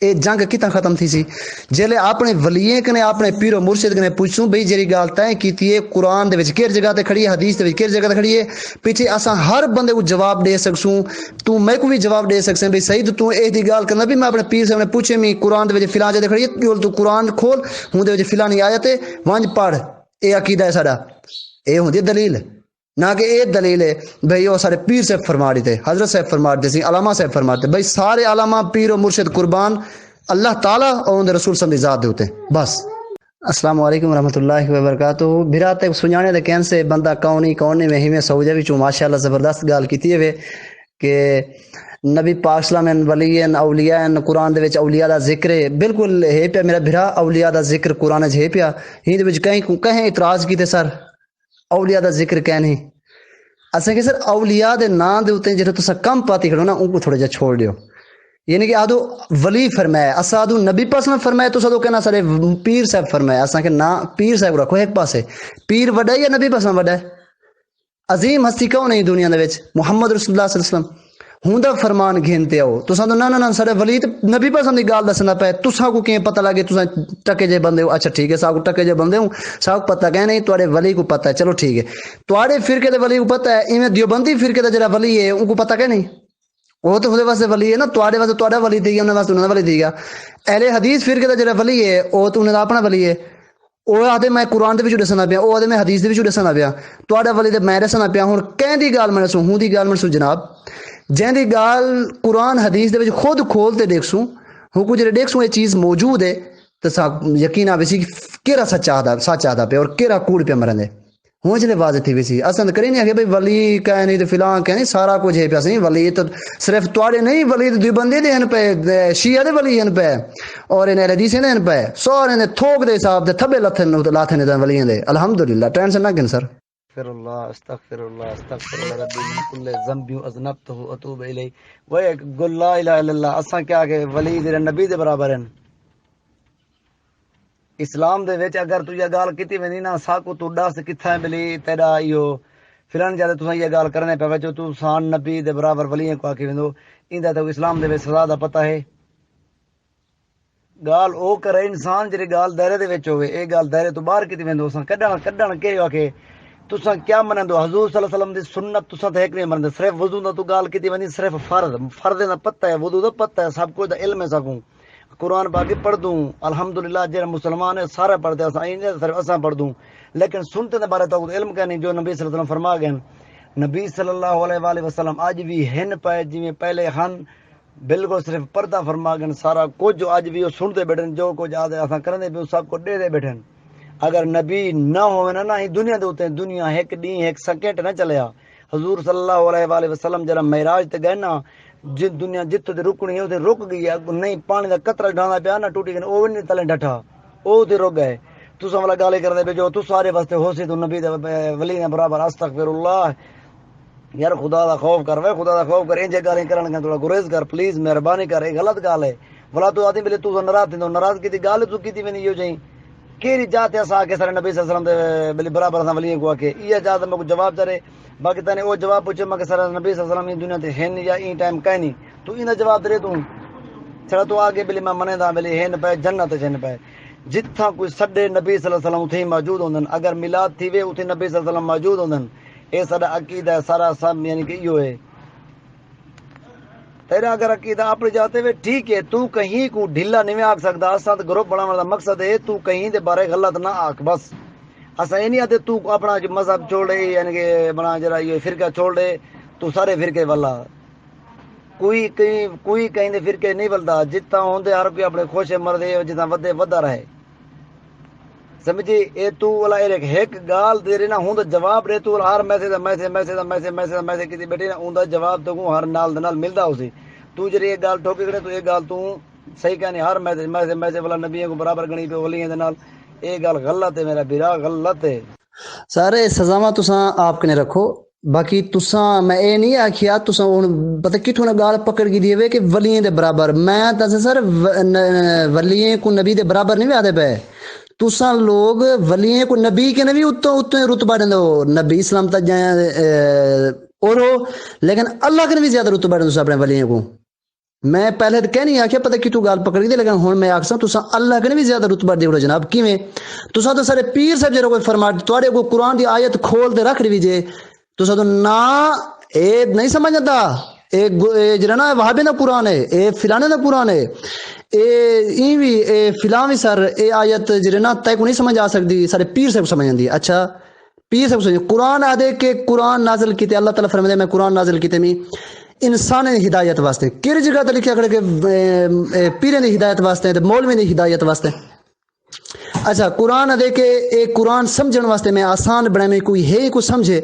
اے جنگ کتنا ختم تھی سی جیلے اپنے ولیے کنے اپنے پیر و مرشد کنے پوچھوں بھئی جیری گال تائیں کیتی ہے قرآن دے وچ کہڑی جگہ تے کھڑی ہے حدیث دے وچ کہڑی جگہ تے کھڑی ہے پیچھے اساں ہر بندے کو جواب دے سکسوں تو میں کو بھی جواب دے سکسیں بھئی سعید تو اے دی گال کرنا بھی میں اپنے پیر سے میں پوچھے میں قرآن دے وچ فلاں جگہ کھڑی ہے تو قرآن کھول ہوں دے وچ فلانی آیت ہے وانج پڑھ اے عقیدہ ہے ساڈا اے ہوندی دلیل نہ کہ اے دلیل ہے بھئی وہ سارے پیر صاحب فرما دیتے حضرت صاحب فرما دیتے سی علامہ صاحب فرما دیتے بھئی سارے علامہ پیر و مرشد قربان اللہ تعالیٰ اور ان رسول صلی ذات ہوتے بس السلام علیکم ورحمۃ اللہ وبرکاتہ بھرا تے سنجانے دے کہن سے بندہ کون نہیں میں ہی میں سعودیہ وچوں ماشاءاللہ زبردست گال کیتی ہے کہ نبی پاک صلی اللہ علیہ وسلم ولی ہیں اولیاء ہیں قرآن دے وچ اولیاء دا ذکر ہے بالکل ہے پیا میرا بھرا اولیاء دا ذکر قرآن وچ ہے پیا ہی دے وچ کہیں اعتراض کیتے سر اولیاء دا ذکر کہنے اساں کہ سر اولیاء دے نام دے اوتے جڑے تساں کم پاتی کھڑو نا ان کو تھوڑا جا چھوڑ دیو یعنی کہ آدھو ولی فرمایا اسا آدھو نبی پاس میں فرمایا تو سادو کہنا سارے پیر صاحب فرمایا اساں کہ نا پیر صاحب رکھو ایک پاسے پیر وڈا ہے یا نبی پاس میں وڈا ہے عظیم ہستی کون ہے دنیا دے وچ محمد رسول اللہ صلی اللہ علیہ وسلم ہوندا فرمان گھنتے آؤ تساں تو نہ سارے ولی نبی پاس دی گال دسنا پے تساں کو کیں پتہ لگے تساں ٹکے جے بندے ہو اچھا ٹھیک ہے ساکو ٹکے جے بندے ہوں ساکو پتہ کہ نہیں تواڈے ولی کو پتہ ہے چلو ٹھیک ہے تواڈے فرقے دے ولی کو پتہ ہے ایویں دیوبندی فرقے دا جڑا ولی ہے ان کو پتہ کہ نہیں وہ تو خود واسطے ولی ہے نا تواڈے واسطے تواڈا ولی تھی گیا انہاں واسطے انہاں دا ولی تھی گیا اہل حدیث فرقے دا جڑا ولی ہے وہ تو انہاں دا اپنا ولی ہے وہ آدھے میں قرآن دے وچ دسنا پیا وہ آدھے میں حدیث دے وچ دسنا پیا تواڈا ولی تے میں دسنا پیا ہن کہیں دی گال میں دسوں ہوں دی گال میں دسوں جناب جہاں دی گال قرآن حدیث دے وچ خود کھول تے دیکھسوں ہوں کو جڑے دیکھسوں یہ چیز موجود ہے تو یقین آوے سی کیڑا سچ آدا پیا اور کیڑا کوڑ پیا مرن دے ہوں جلے واضح تھی ویسی اصل کریں نہیں آگے بھئی ولی کہہ نہیں تو فلاں کہہ نہیں سارا کچھ ہے پیا سی ولی تو صرف تواڈے نہیں ولی تو دوی بندے دے ہن پے شیعہ دے ولی ہن پے اور انہیں حدیث نے ہن پے سارے نے تھوک دے حساب دے تھبے لاتھے نے ولیاں دے الحمدللہ ٹینشن نہ گن سر استغفر اللہ ربی من کل ذنب اذنبته واتوب الیہ وہ گل لا الہ الا اللہ اساں کیا کہ ولی دے نبی دے برابر ہیں اسلام دے وچ اگر تو یہ گال کیتی ویندی نا ساکو تو دس کتھا ہے بلی تیرا ایو فلان جادے تساں یہ گال کرنے پے وچ تو سان نبی دے برابر ولی کو آکھی ویندو ایندا تو اسلام دے وچ سزا دا پتہ ہے گال او کرے انسان جڑی گال دائرے دے وچ ہوے اے گال دائرے تو باہر کیتی ویندو اساں کڈن کہ آکھے تساں کیا منندو حضور صلی اللہ علیہ وسلم دی سنت تساں تے ایک نہیں منندے صرف وضو دا تو گال کیتی ویندی صرف فرض دا پتہ ہے وضو دا پتہ ہے سب کچھ دا علم ہے سکوں قرآن پاک پڑھ دوں الحمدللہ جڑے مسلمان ہیں سارے پڑھتے ہیں اساں صرف اساں پڑھ دوں لیکن سنتے دے بارے تو علم کا نہیں جو نبی صلی اللہ علیہ وسلم فرما گئے نبی صلی اللہ علیہ وآلہ وسلم اج بھی ہن پے جویں پہلے ہن بالکل صرف پردہ فرما گئے سارا کچھ جو اج بھی وہ سنتے بیٹھن جو کچھ آدھے اساں کرنے بھی سب کو دے دے بیٹھن اگر نبی نہ ہوئے نا ہی دنیا دے ہوتے دنیا ایک دن ایک سیکنڈ نہ چلیا حضور صلی اللہ علیہ وآلہ وسلم جڑا معراج تے گئے نا جن دنیا جت تے رکنی ہے تے رک گئی نہیں پانی دا قطرہ ڈھانا پیا نہ ٹوٹی گئی او نہیں تلے ڈٹھا او تے رک گئے تساں والا گالے کردے پے جو تو سارے واسطے ہو سی تو نبی دے ولی نے برابر استغفر اللہ یار خدا دا خوف کر وے خدا دا خوف کر انج گالیں کرن گے تھوڑا گریز کر پلیز مہربانی کر اے غلط گال ہے بلا تو آدمی بلے تو ناراض کیتی گال تو کیتی وی نہیں یو جئی کیری جات ایسا کہ سر نبی صلی اللہ علیہ وسلم دے بلی برابر اساں ولیاں کو کہ یہ جات میں کو جواب دے باقی تنے او جواب پوچھے میں کہ سر نبی صلی اللہ علیہ وسلم دنیا تے ہیں یا این ٹائم کہیں نہیں تو ایندا جواب دے تو چڑا تو آگے بلی میں منے دا بلی ہیں پے جنت جن پے جتھاں کوئی سڈے نبی صلی اللہ علیہ وسلم تھی موجود ہوندن اگر میلاد تھی وے اوتھے نبی صلی اللہ علیہ وسلم موجود ہوندن اے سارا عقیدہ ہے سارا سب یعنی کہ ایو ہے تیرا اگر عقیدہ اپنے جاتے ہوئے ٹھیک ہے تو کہیں کو ڈھیلا نہیں آکھ سکتا اساں تے گروپ بناون دا مقصد ہے تو کہیں دے بارے غلط نہ آکھ بس اساں یہ نہیں آتے تو اپنا مذہب چھوڑ دے یعنی کہ بنا جرا یہ فرقہ چھوڑ دے تو سارے فرقے والا کوئی کہیں دے فرقے نہیں بلدا جتنا ہوندے ہر کوئی اپنے خوش مردے جتنا ودے ودا رہے سمجھی اے تو والا ایک گال دے رہنا ہوں جواب دے تو ہر میسج کیتی بیٹھے نا اوندا جواب تو ہر نال دے نال ملدا ہوسی تو جڑی ایک گال ٹھوکی کھڑے تو ایک گال تو صحیح کہنی ہر میسج والا نبیوں کو برابر گنی پہ ولیاں دے نال اے گال غلط ہے میرا بیرا غلط ہے سارے سزاواں تساں آپ کنے رکھو باقی تساں میں اے نہیں آکھیا تساں ہن پتہ کتھوں نہ گال پکڑ کی دیوے کہ ولییں دے برابر میں تساں سر ولییں کو نبی دے برابر نہیں آدے پے تساں لوگ ولییں کو نبی کے نبی اتوں رتبہ دندو نبی اسلام تک جائیں اور لیکن اللہ کے بھی زیادہ رتبہ دندو اپنے ولییں کو میں پہلے تو کہہ نہیں آکھیا پتہ کتھوں گال پکڑ کی دے لیکن ہن میں آکھساں تساں اللہ کے بھی زیادہ رتبہ دیو جناب کیویں تساں تو سارے پیر صاحب جڑا کوئی فرما تواڈے کو قرآن دی آیت کھول تے رکھ دی جے تو تو نا اے نہیں سمجھتا اے جڑا نا وہابی دا قرآن ہے اے فلانے دا قرآن ہے اے بھی اے فلاں بھی سر اے آیت جڑے نا تے کو نہیں سمجھ آ سکتی سارے پیر سے سمجھ آندی اچھا پیر سے سمجھ قرآن آدے کہ قرآن نازل کیتے اللہ تعالی فرماتے میں قرآن نازل کیتے میں انسان دی ہدایت واسطے کہڑی جگہ تے لکھیا کھڑے کہ پیریں دی ہدایت واسطے تے مولوی دی ہدایت واسطے اچھا قرآن آدے کہ اے قرآن سمجھن واسطے میں آسان بنا میں کوئی ہے کوئی سمجھے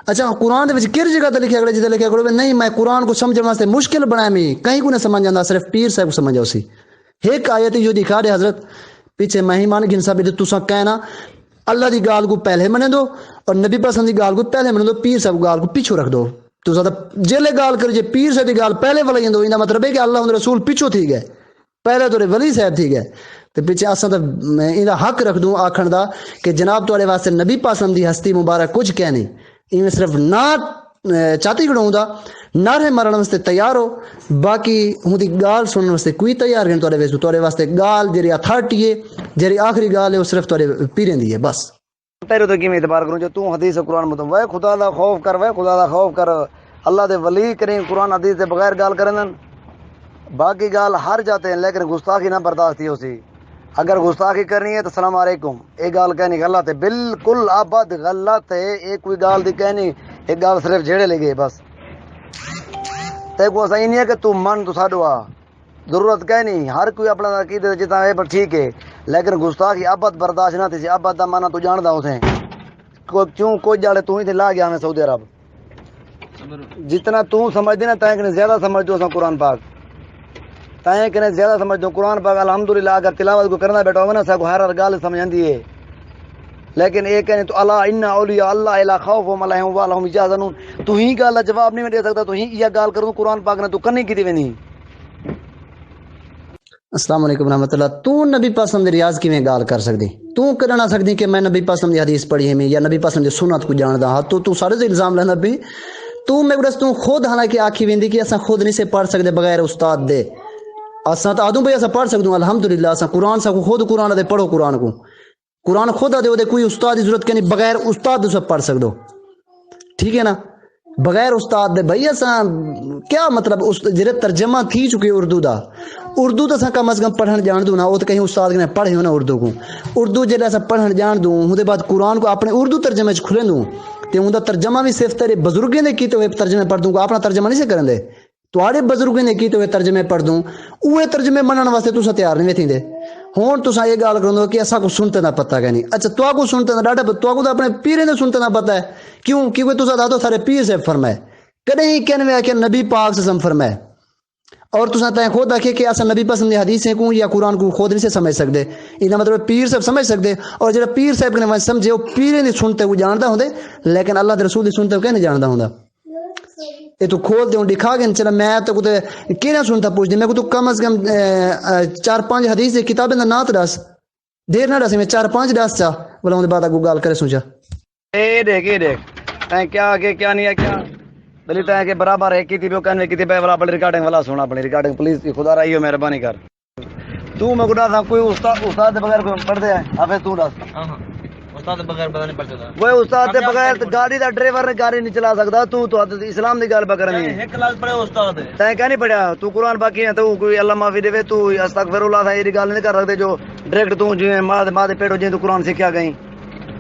اچھا قرآن دے وچ کہڑی جگہ تے لکھیا گیا جتے لکھیا گیا نہیں میں قرآن کو سمجھن واسطے مشکل بنایا میں کہیں کو نہ سمجھ آندا صرف پیر صاحب کو سمجھ آوسی ایک آیت جو دکھا دے حضرت پیچھے مہمان گن صاحب تساں کہنا اللہ دی گال کو پہلے منے دو اور نبی پسند دی گال کو پہلے منے دو پیر صاحب گال کو پیچھے رکھ دو تو زیادہ جیلے گال کر جے پیر صاحب دی گال پہلے ولا جندو ایندا مطلب ہے کہ اللہ اور رسول پیچھے تھی گئے پہلے تو ولی صاحب تھی گئے تے پیچھے اساں تے ایندا حق رکھ دوں آکھن دا کہ جناب تواڈے واسطے نبی پسند دی ہستی مبارک کچھ کہنے ایویں صرف نہ چاتی گڑاؤں دا نعرے مارن واسطے تیار ہو باقی ہوں دی گال سنن واسطے کوئی تیار نہیں تواڈے واسطے گال جڑی اتھارٹی ہے جڑی آخری گال ہے وہ صرف تواڈے پیریں دی ہے بس تیرے تو کیویں اعتبار کروں جو تو حدیث قرآن مطابق وے خدا دا خوف کر وے خدا دا خوف کر اللہ دے ولی کریں قرآن حدیث دے بغیر گال کرن باقی گال ہر جاتے ہیں لیکن گستاخی نہ برداشت ہو سی اگر گستاخی کرنی ہے تو السلام علیکم ایک گال کہنی غلط ہے بالکل آباد غلط ہے ایک کوئی گال دی کہنی ایک گال صرف جھیڑے لے گئے بس تے کو صحیح نہیں ہے کہ تو من تو ساڈو آ ضرورت کہ نہیں ہر کوئی اپنا عقیدہ جتا ہے پر ٹھیک ہے لیکن گستاخی آباد برداشت نہ تھی آباد دا مانا تو جاندا اسے کیوں کوئی جاڑے تو ہی تے لا گیا میں سعودی عرب جتنا تو سمجھ دینا تائیں کہ زیادہ سمجھ دو قرآن پاک تائیں کہ زیادہ سمجھ دو قرآن پاک الحمدللہ اگر تلاوت کو کرنا بیٹھا ہوگا نا سب ہر گال سمجھ آندی ہے لیکن ایک کہنے تو اللہ ان اولیاء اللہ لا خوف علیہم ولا هم یحزنون تو ہی گال دا جواب نہیں دے سکتا تو ہی یہ گال کروں قرآن پاک نے تو کرنی کیتی وینی السلام علیکم ورحمۃ اللہ تو نبی پسند ریاض کیویں گال کر سکدی تو کرنا سکدی کہ میں نبی پسند دی حدیث پڑھی ہے یا نبی پسند دی سنت کو جاندا ہاں تو سارے تے الزام لینا بھی تو میں گڑس تو خود حالانکہ آکھی ویندی کہ اساں خود نہیں سے پڑھ سکدے بغیر استاد دے اساں تا آدوں بھئی اساں پڑھ سکدوں الحمدللہ اساں قرآن سا خود قرآن دے پڑھو قرآن خود دے کوئی استاد دی ضرورت نہیں بغیر استاد دے سب پڑھ سکدو ٹھیک ہے نا بغیر استاد دے بھئی اساں کیا مطلب جڑے ترجمہ تھی چکے اردو تو اساں کم از کم پڑھن جان دوں نا او تے کہیں استاد نے پڑھے ہو نا اردو جڑا اساں پڑھن جان دوں اودے بعد قرآن کو اپنے اردو ترجمے وچ کھلے دوں تے اوندا ترجمہ بھی صرف تیرے بزرگوں نے کیتے ہوئے ترجمے پڑھ دوں اپنا ترجمہ نہیں سے کرن دے تواڈے بزرگوں نے کیتے ہوئے ترجمے پڑھ دوں اوے ترجمے منن واسطے تساں تیار نہیں تھیندے ہن تساں یہ گل کرندو کہ اساں کو سنتے نہ پتہ کہ نہیں اچھا تو کو سنتے نہ ڈاڈا تو کو اپنے پیرے نے سنتے نہ پتہ ہے کیوں کیونکہ تساں دادو سارے پیر سے فرمائے کدی کہنے کہ نبی پاک سے فرمائے اور تساں تے خود آکھے کہ اساں نبی پسند حدیثیں کو یا قرآن کو خود نہیں سے سمجھ سکدے انہاں مطلب پیر صاحب سمجھ سکدے اور جڑا پیر صاحب نے سمجھے وہ پیرے دی سنتے وہ جاندا ہوندے لیکن اللہ دے رسول دی سنتے کہ نہیں جاندا ہوندا یہ تو کھول دے دکھا گے چلا میں تو کوئی کیڑا سنتا پوچھ دے میں کو تو کم از کم 4-5 حدیث دی کتابیں دا نات دس دیر نہ دس میں 4-5 دس چا بولا اون دے بعد اگو گل کرے سوچا اے دیکھ تے کیا کہ کیا نہیں ہے کیا بلی تے کہ برابر ہے کیتی بیو کنے کیتی بے والا اپنی ریکارڈنگ والا سونا اپنی ریکارڈنگ پلیز خدا رائیو مہربانی کر تو میں گڈا تھا کوئی استاد دے بغیر کوئی پڑھ دے ابے تو دس ہاں استاد دے بغیر پتہ نہیں پڑھ سکدا وہ استاد دے بغیر گاڑی دا ڈرائیور نے گاڑی نہیں چلا سکدا تو اسلام دی گل کرنی ہے ایک کلاس پڑھے استاد تے کہ نہیں پڑھیا تو قرآن باقی ہے تو کوئی اللہ معافی دے تو استغفر اللہ تھا یہ گل نہیں کر سکتے جو ڈائریکٹ تو جو ماں دے پیٹو جے تو قرآن سیکھیا گئی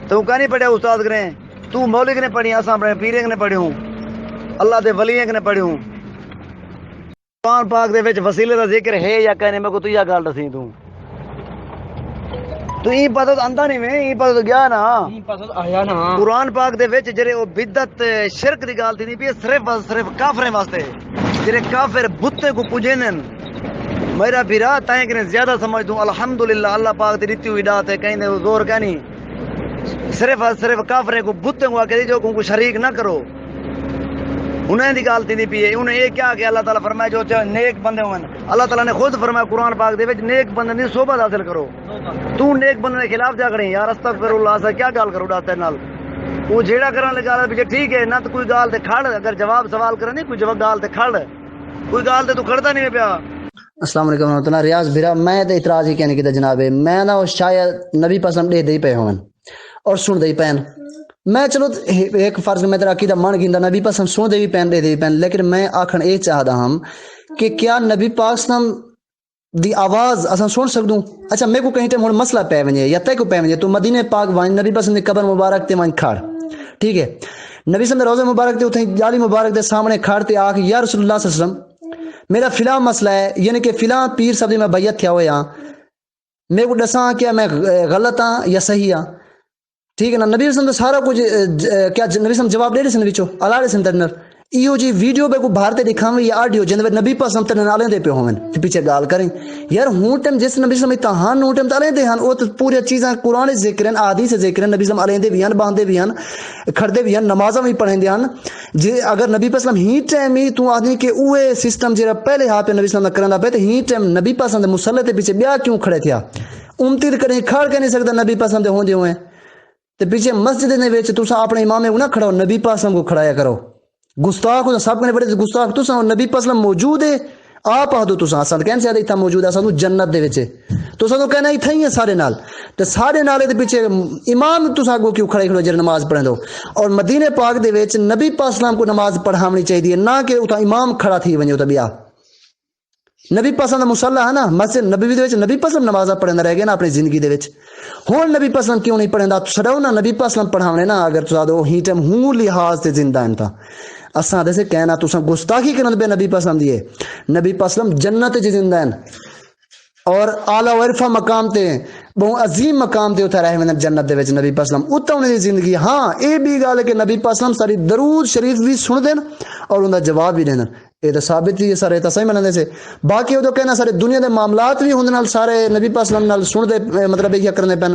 تو کہ نہیں پڑھیا استاد کرے تو مولوی نے پڑھی اساں اپنے پیرے نے پڑھی ہوں اللہ دے ولیاں نے پڑھی ہوں قرآن پاک دے وچ وسیلے دا ذکر ہے یا کہنے میں کو تو یہ گل دسی تو این پتہ تو آندا نہیں میں این پتہ تو گیا نا این پتہ تو آیا نا قرآن پاک دے وچ جڑے او بدعت شرک دی گل تھی نہیں پی صرف کافریں واسطے جڑے کافر بتیں کو پوجینن میرا بھرا تائیں کہ زیادہ سمجھ دوں الحمدللہ اللہ پاک دی دتی ہوئی دات ہے کہیں زور کا نہیں صرف کافریں کو بتیں کو کہ جو کو شریک نہ کرو انہیں دی گل تھی پی ہے انہیں یہ کیا کہ اللہ تعالیٰ فرمایا جو چاہے نیک بندے ہوئے اللہ تعالیٰ نے خود فرمایا قرآن پاک دے وچ نیک بندے دی صحبت حاصل کرو تو نیک بندے کے خلاف جا کری یار استغفر اللہ سے کیا گل کرو ڈاکٹر نال وہ جیڑا کرن لگا پیچھے ٹھیک ہے نہ تو کوئی گال تے کھڑ اگر جواب سوال کرنے کوئی جواب گال تے کھڑ کوئی گال تے تو کھڑتا نہیں پیا السلام علیکم ورحمۃ اللہ ریاض بھیرا میں تو اعتراض ہی کہنے کی جناب میں نہ شاید نبی پسند دے پے ہون اور سن دے پین میں چلو ایک فرض میں تیرا عقیدہ مان گیندا نبی پسند سن دے بھی پین دے پین لیکن میں آکھن اے چاہدا ہم کہ کیا نبی پاک سلام دی آواز اساں سن سکدوں اچھا میں کو کہیں تے ہن مسئلہ پے ونجے یا تے کو پے ونجے تو مدینے پاک وان نبی پسند دی قبر مبارک تے وان کھڑ ٹھیک ہے نبی صلی اللہ روزے مبارک تے اوتھے جالی مبارک دے سامنے کھڑ تے آکھ یا رسول اللہ صلی اللہ علیہ وسلم میرا فلاں مسئلہ ہے یعنی کہ فلاں پیر صاحب دی میں بیعت تھیا ہویا میں کو دساں کیا میں غلط ہاں یا صحیح ہاں ٹھیک ہے نا نبی وسلم سارا کچھ کیا نبی وسلم جواب دے سن وچوں اللہ دے سن ایو جی ویڈیو بے کو باہر تے دکھاویں یا آڈیو جن نبی پسند تے نالے دے پہ ہوون تے پیچھے گال کریں یار ہوں ٹائم جس نبی وسلم تہان ہوں ٹائم تالے دے ہن او تے پوری چیزاں قرآن ذکر ہیں احادیث ذکر ہیں نبی وسلم علیہ دے بیان باندے بیان کھڑدے بیان نمازاں وی پڑھیں دیان جے اگر نبی وسلم ہی ٹائم ہی تو آدمی کہ اوے سسٹم جڑا پہلے ہا پہ نبی وسلم دا کرندا پے تے ہی ٹائم نبی پسند مصلی تے پیچھے بیا کیوں کھڑے تھیا امتی کریں کھڑ کے نہیں سکدا نبی پسند ہوندے ہوئے تے پیچھے مسجد دے وچ تساں اپنے امام کو نہ کھڑاؤ نبی پاسم کو کھڑایا کرو گستاخ ہو سب نے بڑے گستاخ تساں نبی پاسم موجود ہے آپ آدو تساں اساں کہن سے ایتھا موجود ہے اساں جنت دے وچ تساں تو کہنا ایتھا ہی ہے سارے نال تے سارے نالے دے پیچھے امام تساں کو کیوں کھڑے کھڑو جے نماز پڑھن دو اور مدینے پاک دے وچ نبی پاک سلام کو نماز پڑھاونی چاہیے نہ کہ اتھا امام کھڑا تھی ونجو تے بیا نبی پسند مصلی ہے نا مسجد نبی دے وچ نبی پسند نماز پڑھندا رہ گیا نا اپنی زندگی دے وچ ہن نبی پسند کیوں نہیں پڑھندا چھڑاؤ نا نبی پسند پڑھاونے نا اگر تساں دو ہی ٹائم ہوں لحاظ تے زندہ ہیں تا اساں دے سے کہنا تساں گستاخی کرن بے نبی پسند دیے نبی پسند جنت وچ زندہ ہیں اور اعلی و عرفہ مقام تے بہت عظیم مقام تے اتھا رہے ہیں جنت دے وچ نبی پسند اتھا انہاں دی زندگی ہاں اے بھی گل ہے کہ نبی پسند ساری درود شریف بھی سن دین اور انہاں دا جواب بھی دین یہ تو ثابت ہی ہے سارے تو صحیح مننے سے باقی وہ تو کہنا سارے دنیا دے معاملات بھی ہوندے نال سارے نبی پاک صلی اللہ علیہ وسلم نال سن دے مطلب یہ کرنے پن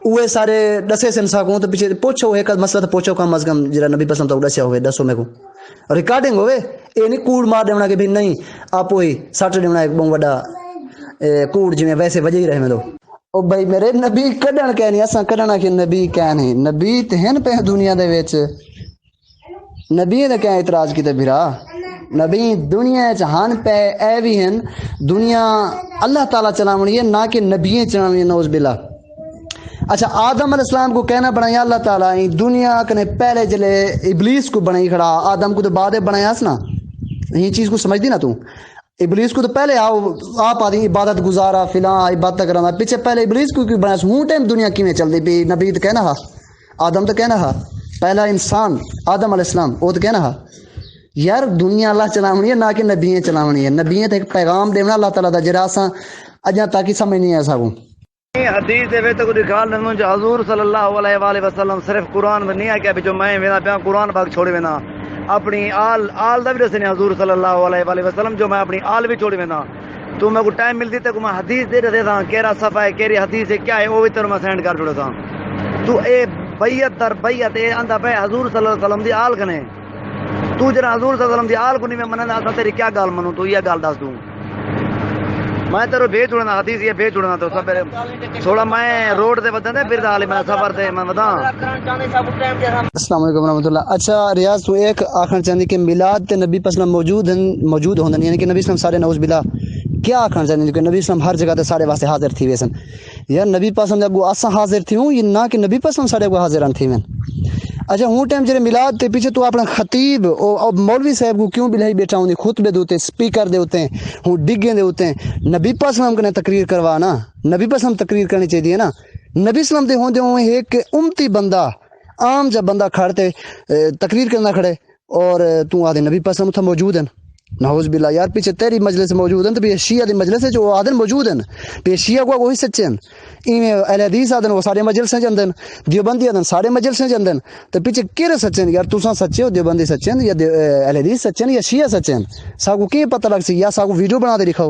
اوے سارے دسے سن ساکوں تو پیچھے پوچھو ایک مسئلہ تو پوچھو کم از کم جڑا نبی پسند تو دسیا ہوے دسو میرے کو ریکارڈنگ ہوے اے نہیں کوڑ مار دینا کہ بھی نہیں آپ وہی سٹ دینا ایک بہت بڑا کوڑ جویں ویسے وجہ ہی رہے میں دو او بھائی میرے نبی کڈن کہ نہیں اساں کڈنا کہ نبی کہ نہیں نبی تے ہیں پہ دنیا دے وچ نبی نے کیا اعتراض کیتے بھرا نبی دنیا جہان پہ اے بھی ہیں دنیا اللہ تعالیٰ چلاونی ہے نہ کہ نبی چلاونی ہے نعوذ باللہ اچھا آدم علیہ السلام کو کہنا بنایا اللہ تعالیٰ دنیا کنے پہلے جلے ابلیس کو بنائی کھڑا آدم کو تو بعد بنایا نا یہ چیز کو سمجھ دی نا تو ابلیس کو تو پہلے آپ آدمی عبادت گزارا فلاں عبادت کرانا پیچھے پہلے ابلیس کو کیوں بنایا ہوں ٹائم دنیا کیویں چل دی پی نبی تو کہنا ہا آدم تو کہنا ہا پہلا انسان آدم علیہ السلام وہ تو کہنا ہا یار دنیا اللہ چلاونی ہے نہ کہ نبییں چلاونی ہے نبییں تے ایک پیغام دینا اللہ تعالیٰ دا جڑا اساں اجاں تاکہ سمجھ نہیں آ سکوں حدیث دے وچ کو دکھال نوں جو حضور صلی اللہ علیہ والہ وسلم صرف قرآن میں نہیں ہے کہ جو میں وینا پیا قرآن پاک چھوڑے وینا اپنی آل دا بھی دسنے حضور صلی اللہ علیہ والہ وسلم جو میں اپنی آل بھی چھوڑے وینا تو میں کو ٹائم ملتی تے کو میں حدیث دے دے تھا کیڑا صفحہ ہے کیڑی حدیث ہے کیا ہے وہ بھی تر میں سینڈ کر چھوڑے تھا تو اے بیعت در بیعت اے اندا پے حضور صلی اللہ علیہ وسلم دی آل کنے تو جرا حضور صلی اللہ علیہ وسلم دی آل کو نہیں میں مننا اسا تیری کیا گل منوں تو یہ گل دس دوں میں تیرے بھیج چھوڑنا حدیث یہ بھیج چھوڑنا تو سب تھوڑا میں روڈ تے بدن تے پھر حال میں سفر تے میں بتا السلام علیکم ورحمۃ اللہ اچھا ریاض تو ایک آخر چاہندی کہ میلاد تے نبی پسلم موجود ہوندن یعنی کہ نبی اسلام سارے نعوذ باللہ کیا آخر چاہندی کہ نبی اسلام ہر جگہ تے سارے واسطے حاضر تھی ویسن یار نبی پسند اگو اساں حاضر تھی ہوں یہ نہ کہ نبی پسند سارے کو حاضر تھی وین اچھا ہوں ٹائم جڑے میلاد تے پیچھے تو اپنا خطیب اور مولوی صاحب کو کیوں بلائی بیٹھا ہوندی خطبے دوتے سپیکر دے ہوتے ہیں ہوں ڈگیں دے ہوتے ہیں نبی پاک صلی اللہ علیہ وسلم نے تقریر کروانا نبی پاک صلی اللہ علیہ وسلم تقریر کرنی چاہیے نا نبی صلی اللہ علیہ وسلم دے ہوندے ہوں ایک امتی بندہ عام جب بندہ کھڑتے تقریر کرنا کھڑے اور تو آدھے نبی پاک صلی اللہ علیہ وسلم موجود ہیں نعوذ باللہ یار پیچھے تیری مجلس موجود ہیں تو بھی شیعہ دی مجلس ہے جو آدھن موجود ہیں بھی شیعہ کو وہی سچے ہیں ایویں اہل حدیث آدھن وہ سارے مجلس ہیں جندن دیوبندی آدھن سارے مجلس ہیں جندن تو پیچھے کیرے سچے ہیں یار تساں سچے ہو دیوبندی سچے ہیں یا اہل حدیث سچے ہیں یا شیعہ سچے ہیں ساکو کی پتہ لگ سی یا ساکو ویڈیو بنا دے دکھاؤ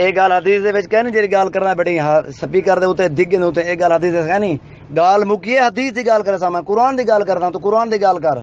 ਇਹ ਗੱਲ ਹਦੀਸ ਦੇ ਵਿੱਚ ਕਹਿੰਦੀ ਜਿਹੜੀ ਗੱਲ ਕਰਨਾ ਬੜੀ ਸਪੀਕਰ ਦੇ ਉੱਤੇ ਡਿੱਗੇ ਦੇ ਉੱਤੇ ਇਹ ਗੱਲ ਹਦੀਸ ਦੇ ਕਹਿੰਦੀ ਗੱਲ ਮੁੱਕੀ ਹਦੀਸ ਦੀ ਗੱਲ ਕਰੇ ਸਾਂ ਮੈਂ ਕੁਰਾਨ ਦੀ ਗੱਲ ਕਰਦਾ ਤੂੰ ਕੁਰਾਨ ਦੀ ਗੱਲ ਕਰ।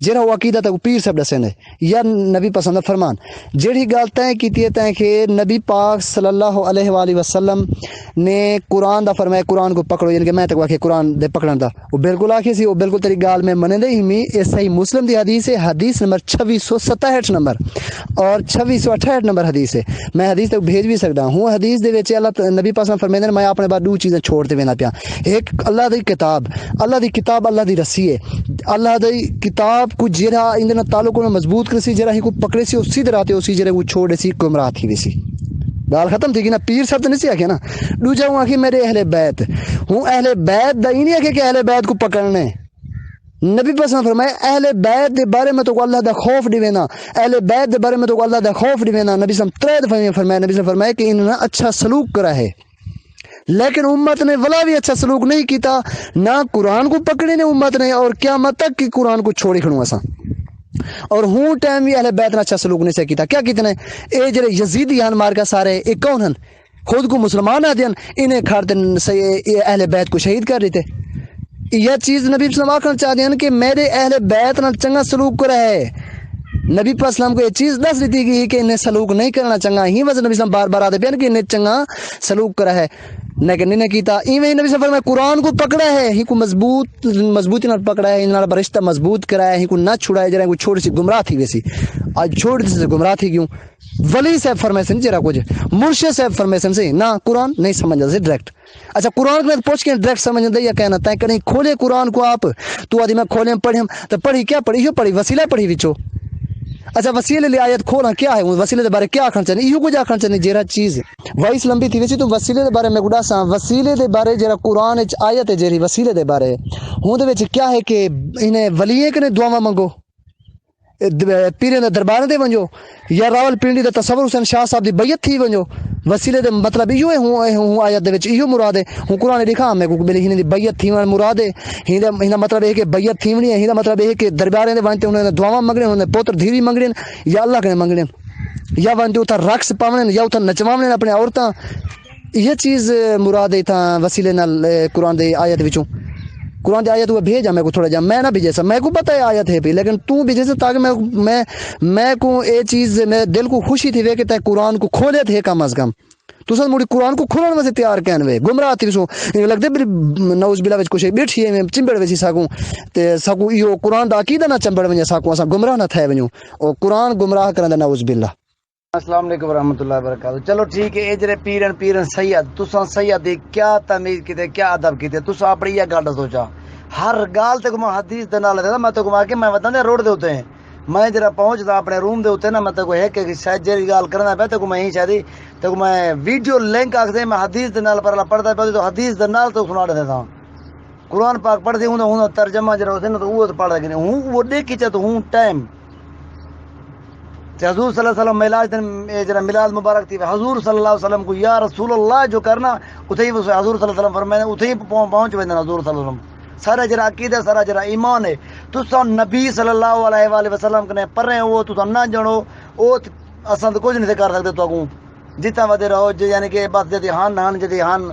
جہاں وہ عقیدت ہے وہ پیر صاحب دسے نے یا نبی پسند فرمان جہی گل طے کی ہے کہ نبی پاک صلی اللہ علیہ وآلہ وسلم نے قرآن دا فرمایا قرآن کو پکڑو، یعنی کہ میں تک آخیا قرآن دے پکڑن دا وہ بالکل آخی سی، وہ بالکل تیری گال میں منے دے ہی می یہ صحیح مسلم دی حدیث ہے، حدیث نمبر 2667 نمبر اور 2668 نمبر حدیث ہے، میں حدیث تک بھیج بھی سکتا ہوں۔ حدیث دے وچ اللہ نبی پاک فرمیندے نے میں اپنے بعد دو چیزیں چھوڑ تے وینا پیا، ایک اللہ دی کتاب اللہ دی رسی ہے، اللہ دی کتاب کو جہاں اندر تعلق کو مضبوط کرسی جہاں ہی کو پکڑے سی اسی طرح تے اسی جہاں وہ چھوڑے سی گمراہ تھی ویسی گال ختم تھی کہ نا پیر صاحب تو نہیں سی آخیا نا دوجا ہوں آخی میرے اہل بیت ہوں، اہل بیت دا ہی نہیں آخیا کہ اہل بیت کو پکڑنے، نبی پسند فرمائے اہل بیت دے بارے میں تو اللہ دا خوف دیوینا، اہل بیت دے بارے میں تو اللہ دا خوف دیوینا، نبی صلی اللہ علیہ وسلم فرمایا نبی صلی اللہ علیہ وسلم فرمایا کہ انہوں نے اچھا سلوک کرا ہے، لیکن امت نے ولا بھی اچھا سلوک نہیں کیتا، نہ قرآن کو پکڑے نے امت نے اور قیامت تک کہ قرآن کو چھوڑی کھڑوں اساں، اور ہوں ٹائم بھی اہل بیت نے اچھا سلوک نہیں سے کیتا، کیا کیتے نے اے جڑے یزیدی ہن مار کا سارے اے کون ہن خود کو مسلمان آ دین انہیں کھڑتے اہل بیت کو شہید کر دیتے، یہ چیز نبی صلی اللہ علیہ وسلم چاہتے ہیں کہ میرے اہل بیت نال چنگا سلوک کرا ہے، نبی پاک اسلام کو یہ چیز دس دیتی گئی کہ انہیں سلوک نہیں کرنا چنگا، ہی وجہ نبی اسلام بار بار آتے پہ کہ انہیں چنگا سلوک کرا ہے لیکن انہیں کیتا ایویں نبی صلی اللہ علیہ وسلم قرآن کو پکڑا ہے، ہی کو مضبوطی نال پکڑا ہے، ان نال رشتہ مضبوط کرایا ہے، ہی کو نہ چھڑایا جرا کو چھوڑ سی گمراہ تھی ویسی آج چھوڑ سے گمراہ تھی کیوں ولی صاحب فرمیسن جرا کچھ مرشد صاحب فرمیسن سے نہ قرآن نہیں سمجھا سے ڈائریکٹ، اچھا قرآن کو پوچھ کے ڈائریکٹ سمجھ دے یا کہنا تائیں کہیں کھولے قرآن کو آپ تو آدھی میں کھولے پڑھیں تو پڑھی کیا پڑھی یہ پڑھی وسیلہ پڑھی وچو، اچھا وسیلے لے آیت کھولا کیا ہے وسیلے دے بارے کیا آکھنا چاہیے یہ کچھ آکھنا چاہیے جہاں چیز وائس لمبی تھی ویسی تو وسیلے دے بارے میں گڈا سا وسیلے دے بارے جہاں قرآن آیت ہے جہی وسیلے دے بارے ہوں دے وچ کیا ہے کہ انہیں ولیے کہ دعاواں منگو پیریں دے دربار دے ونجو یا راول پنڈی دے تصور حسین شاہ صاحب دی بیعت تھی ونجو وسیلے دے مطلب ایو ہے ہوں آیت دے وچ ایو مراد ہے ہوں قرآن لکھا میں کو ملی ہن دی بیعت تھی مراد ہے ہن مطلب ہے کہ بیعت تھی ونی ہے ہن مطلب ہے کہ درباریں دے وانتے انہاں نے دعاواں منگنے انہاں نے پوتر دھیری منگنے یا اللہ کنے منگنے یا وانتے اوتھا رقص پاونے یا اوتھا نچواونے اپنے عورتاں یہ چیز مراد ہے تھا وسیلے نال قرآن دے آیت وچوں قرآن دی آیت وہ بھیجا میں کو تھوڑا جا میں نہ بھیجے سا میں کو پتہ ہے آیت ہے بھی لیکن تو بھیجے سا تاکہ میں کو اے چیز میرے دل کو خوشی تھی وے کہ تے قرآن کو کھولے تھے کم از کم تو سن مڑی قرآن کو کھولن واسطے تیار کہن وے گمراہ تھی سو لگدے نوز بلا وچ کچھ بیٹھی ہے میں چمبڑ ویسی ساکوں تے ساکوں ایو قرآن دا عقیدہ نہ چمبڑ ونجا ساکوں اساں گمراہ نہ تھے ونجو او قرآن گمراہ کرن دا نوز باللہ۔ السلام علیکم ورحمۃ اللہ وبرکاتہ۔ چلو ٹھیک ہے اجرے پیرن سید تساں سید دی کیا تمیز کیتے کیا ادب کیتے تساں اپنی یہ گل سوچا ہر گال تے کو حدیث دے نال دے میں تو کو کہ میں وداں دے روڈ دے اوتے ہیں میں جڑا پہنچدا اپنے روم دے اوتے نا میں تے کو ہے کہ شاید جڑی گل کرنا پے تے کو میں ہی شاید تے کو میں ویڈیو لنک آکھ دے میں حدیث دے نال پر پڑھدا پے تو حدیث دے نال تو سنا دیندا قرآن پاک پڑھ دے ہوں ترجمہ جڑا ہوندے نا تو وہ پڑھ دے ہوں وہ دیکھی تے تو ہوں ٹائم حضور صلی اللہ علیہ وسلم میلاد جڑا میلاد مبارک تھی حضور صلی اللہ علیہ وسلم کو یا رسول اللہ جو کرنا اتھے ہی حضور صلی اللہ علیہ وسلم فرمائے اتھے ہی پہنچ ویندے حضور صلی اللہ علیہ وسلم سارا جڑا عقیدہ سارا جڑا ایمان ہے تساں نبی صلی اللہ علیہ وآلہ وسلم کنے پڑھے ہو تساں نہ جانو او اساں تو کچھ نہیں کر سکتے تو اگوں جتنا ودے رہو یعنی کہ بس جدی ہن جدی ہن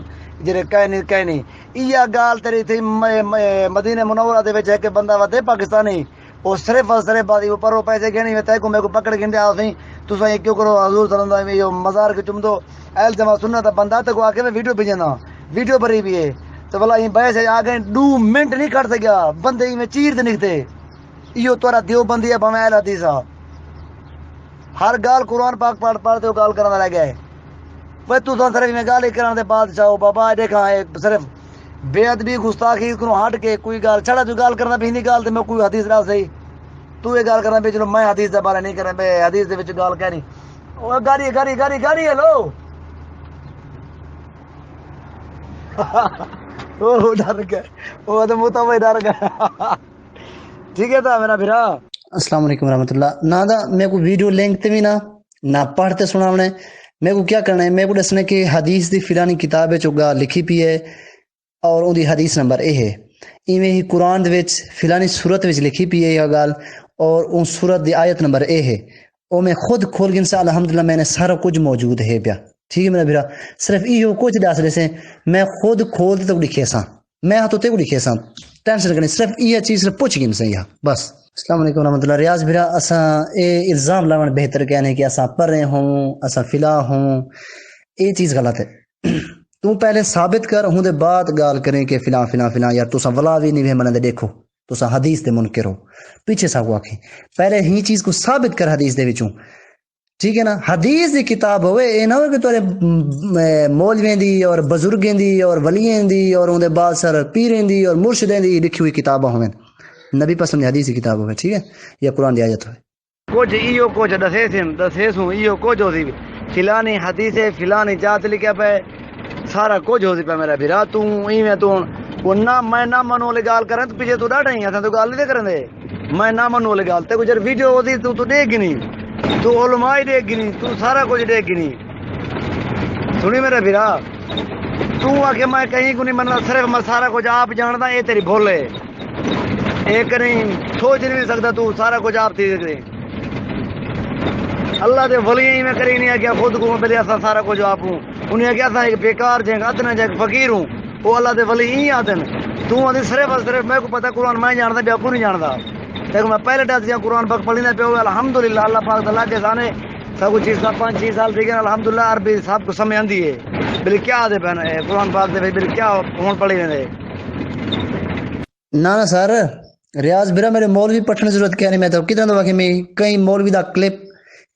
جڑے کہنی یہ گال تیری تھی مدینہ منورہ دے وچ ہے کہ بندہ ودے پاکستانی وہ صرف بادی اوپر پیسے گھنی تے کو میں کو پکڑ گھنڈے آسیں تساں یہ کیوں کرو حضور صلی اللہ علیہ وسلم یہ مزار کے چم دو اہل جمع سنت بندہ تے کو آ کے میں ویڈیو بھیجنا ویڈیو بھری بھی ہے تو بلا یہ بحث آ گئے 2 منٹ نہیں کٹ سکیا بندے میں چیر تے نکتے ایو تورا دیو بندی ہے بھویں اہل حدیث ہر گال قرآن پاک پڑھ تے گال کرنا رہ گیا ہے وہ تساں صرف میں گال کرن دے بعد چاہو بابا دیکھا صرف بے ادبی گستاخی کو ہٹ کے کوئی گال چھڑا جو گال کرنا بھی نہیں گال تے میں کوئی حدیث نہ صحیح تو یہ گال کرنا بھی چلو میں حدیث دے بارے نہیں کرنا میں حدیث دے وچ گال کہنی او گاڑی ہلو او ڈر گئے او تے متوے ڈر گئے ٹھیک ہے تا میرا بھرا السلام علیکم ورحمۃ اللہ نہ دا میں کو ویڈیو لنک تے بھی نہ پڑھتے سناونے میں کو کیا کرنا ہے میں کو دسنے کہ حدیث دی فلانی کتاب ہے جو گال لکھی پی ہے اور ان دی حدیث نمبر اے ہے ایویں ہی قرآن دے وچ فلانی سورت وچ لکھی پی ہے یہ گال اور ان سورت دی آیت نمبر اے ہے او میں خود کھول کے انسان الحمدللہ میں نے سارا کچھ موجود ہے پیا ٹھیک ہے میرا بھرا صرف ایو کچھ دس دے سے میں خود کھول تے لکھے سا میں ہاتھوں تے کو لکھے سا ٹینشن کرنی صرف یہ چیز صرف پوچھ گئی سے بس السلام علیکم ورحمۃ اللہ. ریاض بھرا اساں اے الزام لاون بہتر کہنے کہ اساں پڑھ رہے ہوں اساں فلا ہوں، یہ چیز غلط ہے. تو پہلے ثابت کر ہوں دے بعد گال کریں کہ فلاں فلاں فلاں یار تساں ولا بھی نہیں من دے دیکھو تساں حدیث دے منکر ہو، پیچھے سا کو آکھیں پہلے ہی چیز کو ثابت کر حدیث دے وچوں. ٹھیک ہے نا، حدیث دی کتاب ہوئے اے نہ ہوئے کہ تورے مولویاں دی اور بزرگیں دی اور ولیاں دی اور اون دے بعد سر پیریں دی اور مرشدیں دی لکھی ہوئی کتاباں ہوئیں، نبی پسند حدیث کی کتاب ہوئے، ٹھیک ہے، یا قرآن دی آیت ہوئے. کچھ ایو کچھ دسیسوں ایو کچھ ہو سی فلانی حدیث فلانی جات لکھا پہ سارا کچھ ہو سی پہ میرا بھرا تو ایویں تو وہ نہ میں نہ منو والی گال کریں تو پیچھے تو ڈاٹا ہی اساں تو گال نہیں کریں دے میں نہ منو والی گال تے کچھ ویڈیو ہوتی تو دیکھ گی نہیں، تو علماء ہی دیکھ گی نہیں، تو سارا کچھ دیکھ گی نہیں. سنی میرا بھرا تو آ کے میں کہیں کو نہیں مننا، صرف میں سارا کچھ آپ جاندا اے تیری بھول ہے، ایک نہیں سوچ نہیں سکتا تو سارا کچھ آپ تھی دے. اللہ دے ولی میں کری نہیں ہے کہ خود کو پہلے اساں سارا کچھ آپ ہوں انہیں کہ اساں ایک بیکار جے ادنا جے فقیر ہوں، وہ اللہ دے ولی ہی آدن. تو آدھی صرف میں کو پتہ قرآن میں جاندا پیا کو نہیں جاندا، لیکن میں پہلے ٹائم سے قرآن پاک پڑھنا پیا الحمدللہ اللہ پاک اللہ کے سانے سب کچھ چیز 5-6 سال تھی گئے الحمدللہ عربی سب کو سمجھ آندی ہے بل کیا دے پہنا ہے قرآن پاک دے بل کیا ہون پڑھی نے. نہ سر ریاض بھرا میرے مولوی پٹھنے ضرورت کیا نہیں، میں تو کتنا دفعہ کہ میں کئی مولوی دا کلپ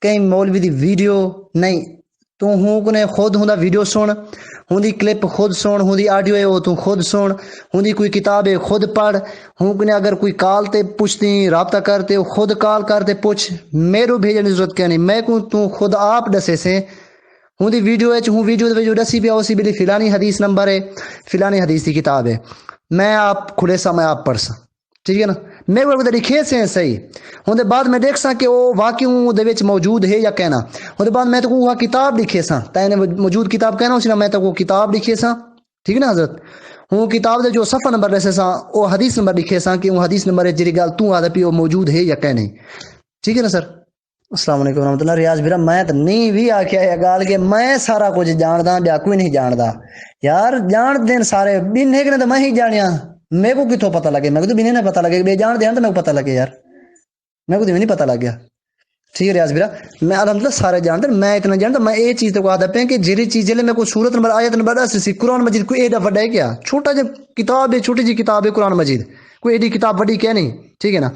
کئی مولوی دی ویڈیو نہیں تو ہوں کنے خود ہوں دا ویڈیو سن ہوں دی کلپ خود سن ہوں دی آڈیو ہے وہ تو خود سن ہوں دی کوئی کتاب ہے خود پڑھ ہوں کنے اگر کوئی کال تے پوچھتی رابطہ کرتے خود کال کرتے پوچھ میرو بھیجنے کی ضرورت کیا نہیں، میں کو تو خود آپ دسے سے ہوں دی ویڈیو ہے ہوں ویڈیو دے ویڈیو دسی پیا اسی بلی فلانی حدیث نمبر ہے فلانی حدیث کی کتاب ہے میں آپ کھلے سا میں آپ پڑھ سا، ٹھیک ہے نا، میرے کو لکھے سے ہیں صحیح ہوں دے بعد میں دیکھ سا کہ وہ واقعی دے وچ موجود ہے یا کہنا ہوں دے بعد میں تو وہ کتاب لکھے سا تینے موجود کتاب کہنا اسی نا میں تو وہ کتاب لکھے سا، ٹھیک ہے نا حضرت، ہوں کتاب دے جو صفحہ نمبر رسے سا وہ حدیث نمبر لکھے سا کہ وہ حدیث نمبر ہے جری گال تو آدھا پی وہ موجود ہے یا کہ نہیں، ٹھیک ہے نا سر. السلام علیکم ورحمۃ اللہ. ریاض بھرا میں تو نہیں بھی آخیا ہے گال کہ میں سارا کچھ جاندا بیا کوئی نہیں جاندا یار جان دین سارے بن ہے کہ نہیں تو میں ہی جانیا میرے کو کتوں پتہ لگے میں کو تو بھی نہیں پتہ لگے بے جان دیا تو میرے کو پتہ لگے یار میرے کو تو نہیں پتہ لگ گیا، ٹھیک ہے ریاض بھرا میں الحمدللہ سارے جانتے میں اتنا جانتا میں یہ چیز تو آدھا پہ کہ جی چیز جلے میں کوئی صورت نمبر آیت نمبر 10 سی قرآن مجید کوئی ایڈا وڈا ہے کیا چھوٹا جا کتاب ہے چھوٹی جی کتاب ہے قرآن مجید کوئی ایڈی کتاب وڈی کیا نہیں، ٹھیک ہے نا،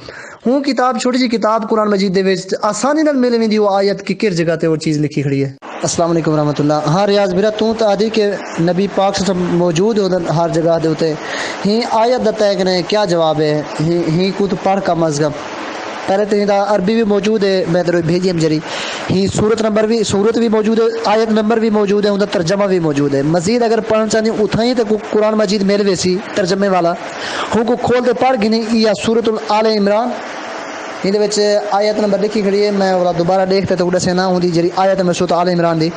ہوں کتاب چھوٹی جی کتاب قرآن مجید دے وچ آسانی نال مل ویندی وہ آیت کی کس جگہ تے وہ چیز لکھی کھڑی ہے. السلام علیکم ورحمۃ اللہ. ہاں ریاض بھرا تو آدھی کہ نبی پاک سے موجود ہو ہر جگہ دے ہوتے ہی آیت دتا ہے کہ کیا جواب ہے ہی کو تو پڑھ کا مذہب پہلے تو عربی بھی موجود ہے میں تو بھیجی ہم جری ہی صورت بھی موجود ہے آیت نمبر بھی موجود ہے ان کا ترجمہ بھی موجود ہے. مزید اگر پڑھنا چاہتے اتنا ہی تو قرآن مجید میل ویسی ترجمے والا ہوں کو کھول دے پڑھ گنی یا سورت آل عمران یہ آیت نمبر لکھی کھڑی ہے میں دوبارہ دیکھتے تو دسے نہ ہوں جی آیت نمبر سورت آل عمران دی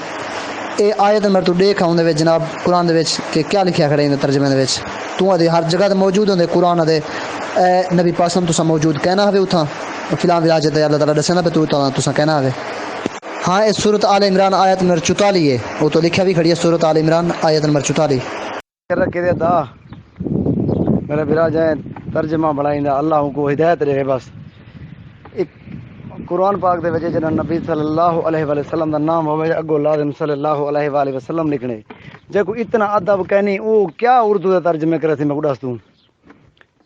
اے آیت نمبر تو دیکھ آؤں جناب قرآن دے وچ کہ کیا لکھیا کھڑے ہیں ترجمے دے وچ تو ہر جگہ تے موجود ہوندے قرآن دے نبی پاک صلی اللہ موجود کہنا ہوے اتھاں فلاں ولاجت اللہ تعالیٰ دسنا پہ تو کہنا ہوے. ہاں اس سورت آل عمران آیت نمبر 44 ہے وہ تو لکھا بھی کھڑی ہے سورت آل عمران آیت نمبر 44 میرا بھرا جائے ترجمہ بڑھائیں اللہ کو ہدایت رہے بس. ایک قرآن پاک دے وجہ جنہاں نبی صلی اللہ علیہ وآلہ وسلم دا نام ہوئے اگو لازم صلی اللہ علیہ وآلہ وسلم لکھنے جے کو اتنا ادب کہنی او کیا اردو دے ترجمے کرے تھی میں کو دس دوں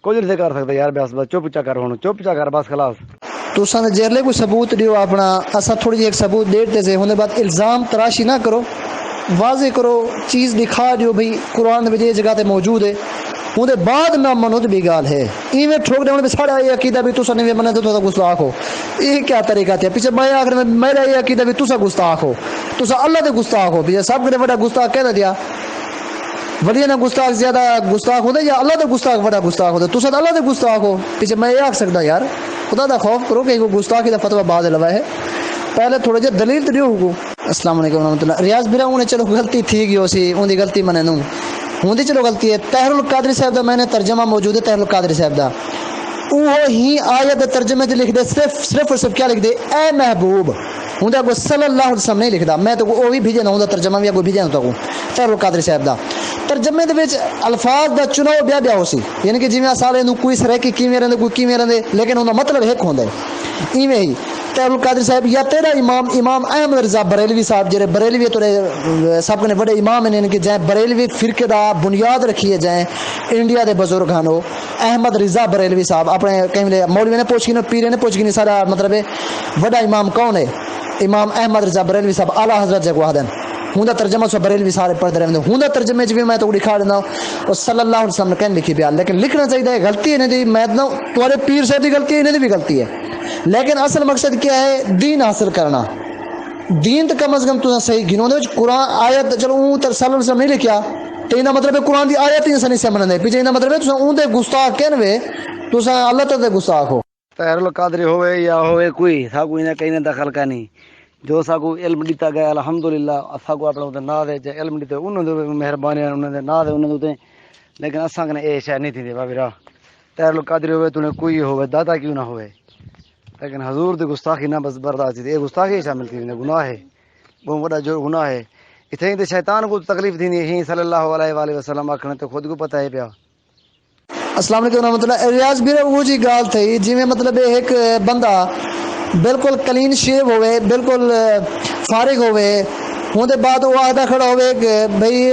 کچھ نہیں کر سکتا یار بس چپ چا کر ہونا چپ چا کر بس خلاص. تو سن جیرلے کوئی ثبوت دیو اپنا اسا تھوڑی جی ایک ثبوت دیتے سے ہونے بعد الزام تراشی نہ کرو واضح کرو چیز دکھا دیو بھئی قرآن وجہ جگہ تے موجود ہے ہوں دے بعد میں منود بھی گال ہے ایویں ٹھوک دے سارا یہ عقیدہ بھی تسا نہیں منے تو گستاخ ہو یہ کیا طریقہ تھا پیچھے میں آخر میں میرا یہ عقیدہ بھی تسا گستاخ ہو تسا اللہ دے گستاخ ہو پیچھے سب نے بڑا گستاخ کہہ دیا ولی نہ گستاخ زیادہ گستاخ ہوتا یا اللہ دے گستاخ بڑا گستاخ ہوتا تسا اللہ دے گستاخ ہو پیچھے میں یہ آکھ سکتا یار خدا دا خوف کرو کہ گستاخی دا فتویٰ بعد لوا ہے پہلے تھوڑا جہا دلیل تو دیو ہوگو. السلام علیکم ورحمۃ اللہ. ریاض بھرا انہیں چلو غلطی تھی گئی سی ان دی غلطی منے نوں ہوں چلو غلطی ہے طاہر القادری صاحب دا میں نے ترجمہ موجود ہے طاہر القادری صاحب دا وہ ہی آیت ترجمے چ لکھ دے صرف اور صرف کیا لکھ دے اے محبوب ہوں کو صلی اللہ علیہ وسلم نہیں لکھدا میں تو وہ بھی بھیجے نہ ہوں ترجمہ بھی کو بھیجا تو طاہر القادری صاحب دا ترجمے دے وچ الفاظ دا چناؤ بیا ہو سی، یعنی کہ جویں سارے نو کوئی سرکی کیویں رہندے کوئی کیویں رہندے، لیکن اندا مطلب ایک ہوندا ہے۔ ایویں ہی تے عبد القادر صاحب یا تیرا امام احمد رضا بریلوی صاحب جڑے بریلوی تو سب نے بڑے امام ہیں، کہ جائیں بریلوی فرقے دا بنیاد رکھی ہے، جائیں انڈیا دے بزرگ ہنو احمد رضا بریلوی صاحب اپنے کہیں مولوی نے پوچھ گئی پیرے نے پوچھ گئی سارا مطلب ہے بڑا امام کون ہے؟ امام احمد رضا بریلوی صاحب اعلی حضرت جگہ دین ہوں ترجمہ سو بریلوی سارے پڑھتے رہتے ہوں ترجمے بھی میں تو دکھا دینا اور صلی اللہ علیہ وسلم نے کہیں لکھی پیا، لیکن لکھنا چاہیے غلطی انہیں دی، میں تمہارے پیر صاحب کی غلطی ہے، انہیں دی بھی غلطی ہے، لیکن اصل مقصد کیا ہے؟ دین حاصل کرنا۔ دین تو کم از کم تو صحیح گنو دے قرآن آیت چلو اون صلی اللہ علیہ وسلم نہیں لکھیا تو انہاں مطلب ہے قرآن دی آیت ہی نہیں سمجھن دے پیچھے انہاں مطلب ہے تساں اون دے گستاخ کہنوے تساں اللہ تعالی دے گستاخ ہو۔ طاہر القادری ہوئے یا ہوئے کوئی ساکو انہیں کہیں دخل کا نہیں، جو ساکو علم دیتا گیا الحمدللہ ساکو اپنا تے نا دے جے علم دیتے انہاں دے مہربانی انہاں دے نا دے انہاں دے، لیکن اساں کنے اے شے نہیں تھی بابی راہ طاہر القادری ہوئے تو نے کوئی ہوئے داتا کیوں نہ ہوئے، لیکن حضور دی گستاخی نہ بس برداشت تھی، اے گستاخی شامل تھی، گناہ ہے بہت بڑا جو گناہ ہے۔ اتنے تے شیطان کو تکلیف تھی نہیں صلی اللہ علیہ وآلہ وسلم آکھنے تو خود کو پتہ ہے پیا۔ السلام علیکم ورحمۃ اللہ۔ ریاض بھی وہ جی گال تھی جی میں مطلب ایک بندہ بالکل کلین شیو ہوئے بالکل فارغ ہوئے ہوں دے بعد وہ آدھا کھڑا ہوئے کہ بھئی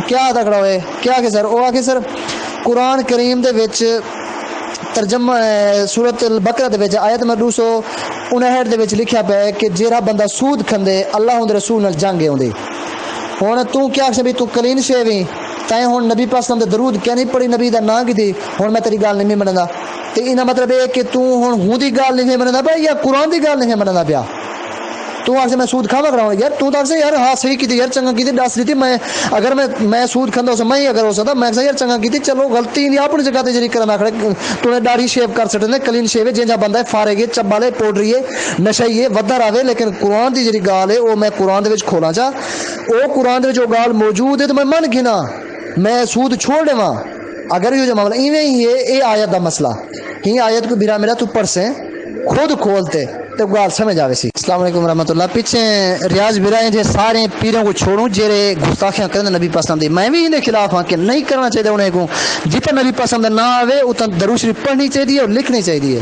کیا آدھا کھڑا ہوئے کیا کہ سر وہ آکے سر قرآن کریم دے وچ ترجمہ سورۃ البقرہ دے وچ آیت نمبر 259 دے وچ لکھیا پیا ہے کہ جیڑا بندہ سود کھندے اللہ دے رسول نال جنگ ہوندی۔ ہن تو کیا آکھے بھی تو کلین شیویں تائیں ہوں نبی پاک صلی اللہ علیہ وسلم دے درود کیا نہیں پڑھی نبی دا نام کی تھی ہوں میں تیری گال نہیں مننا تے انہاں مطلب ہے کہ تو ہوں دی گال نہیں مننا پیا یا قرآن دی گال نہیں مننا پیا۔ تو آکھے میں سود کھاوا کراؤں یار تو آکھے یار ہاں صحیح کیتی یار چنگا کیتی دس دیتی میں اگر میں سود کھندا ہو میں اگر ہو سکتا میں یار چنگا کیتی چلو غلطی نہیں اپنی جگہ تے جڑی کرنا کھڑے تو نے داڑھی شیو کر سٹنے کلین شیو جے جا بندہ ہے فارغ ہے چبالے پوڈری ہے نشئی ہے ودھر آوے لیکن قرآن دی جڑی گال ہے او میں قرآن دے وچ کھولا چا او قرآن دے وچ او گال موجود ہے تو میں من گنا میں سود چھوڑ دیواں اگر یہ جو معاملہ ایویں ہی ہے اے آیت دا مسئلہ ہی آیت کو بھرا میرا تو پڑھ سے خود کھولتے تو گال سمجھ آوے سی۔ السلام علیکم ورحمۃ اللہ۔ پیچھے ریاض برائے جے سارے پیروں کو چھوڑوں جڑے گستاخیاں کرن نبی پسند دی میں بھی ان کے خلاف ہاں کہ نہیں کرنا چاہیے انہیں کو جتنا نبی پسند نہ آوے اتنا درود شریف پڑھنی چاہیے اور لکھنی چاہیے۔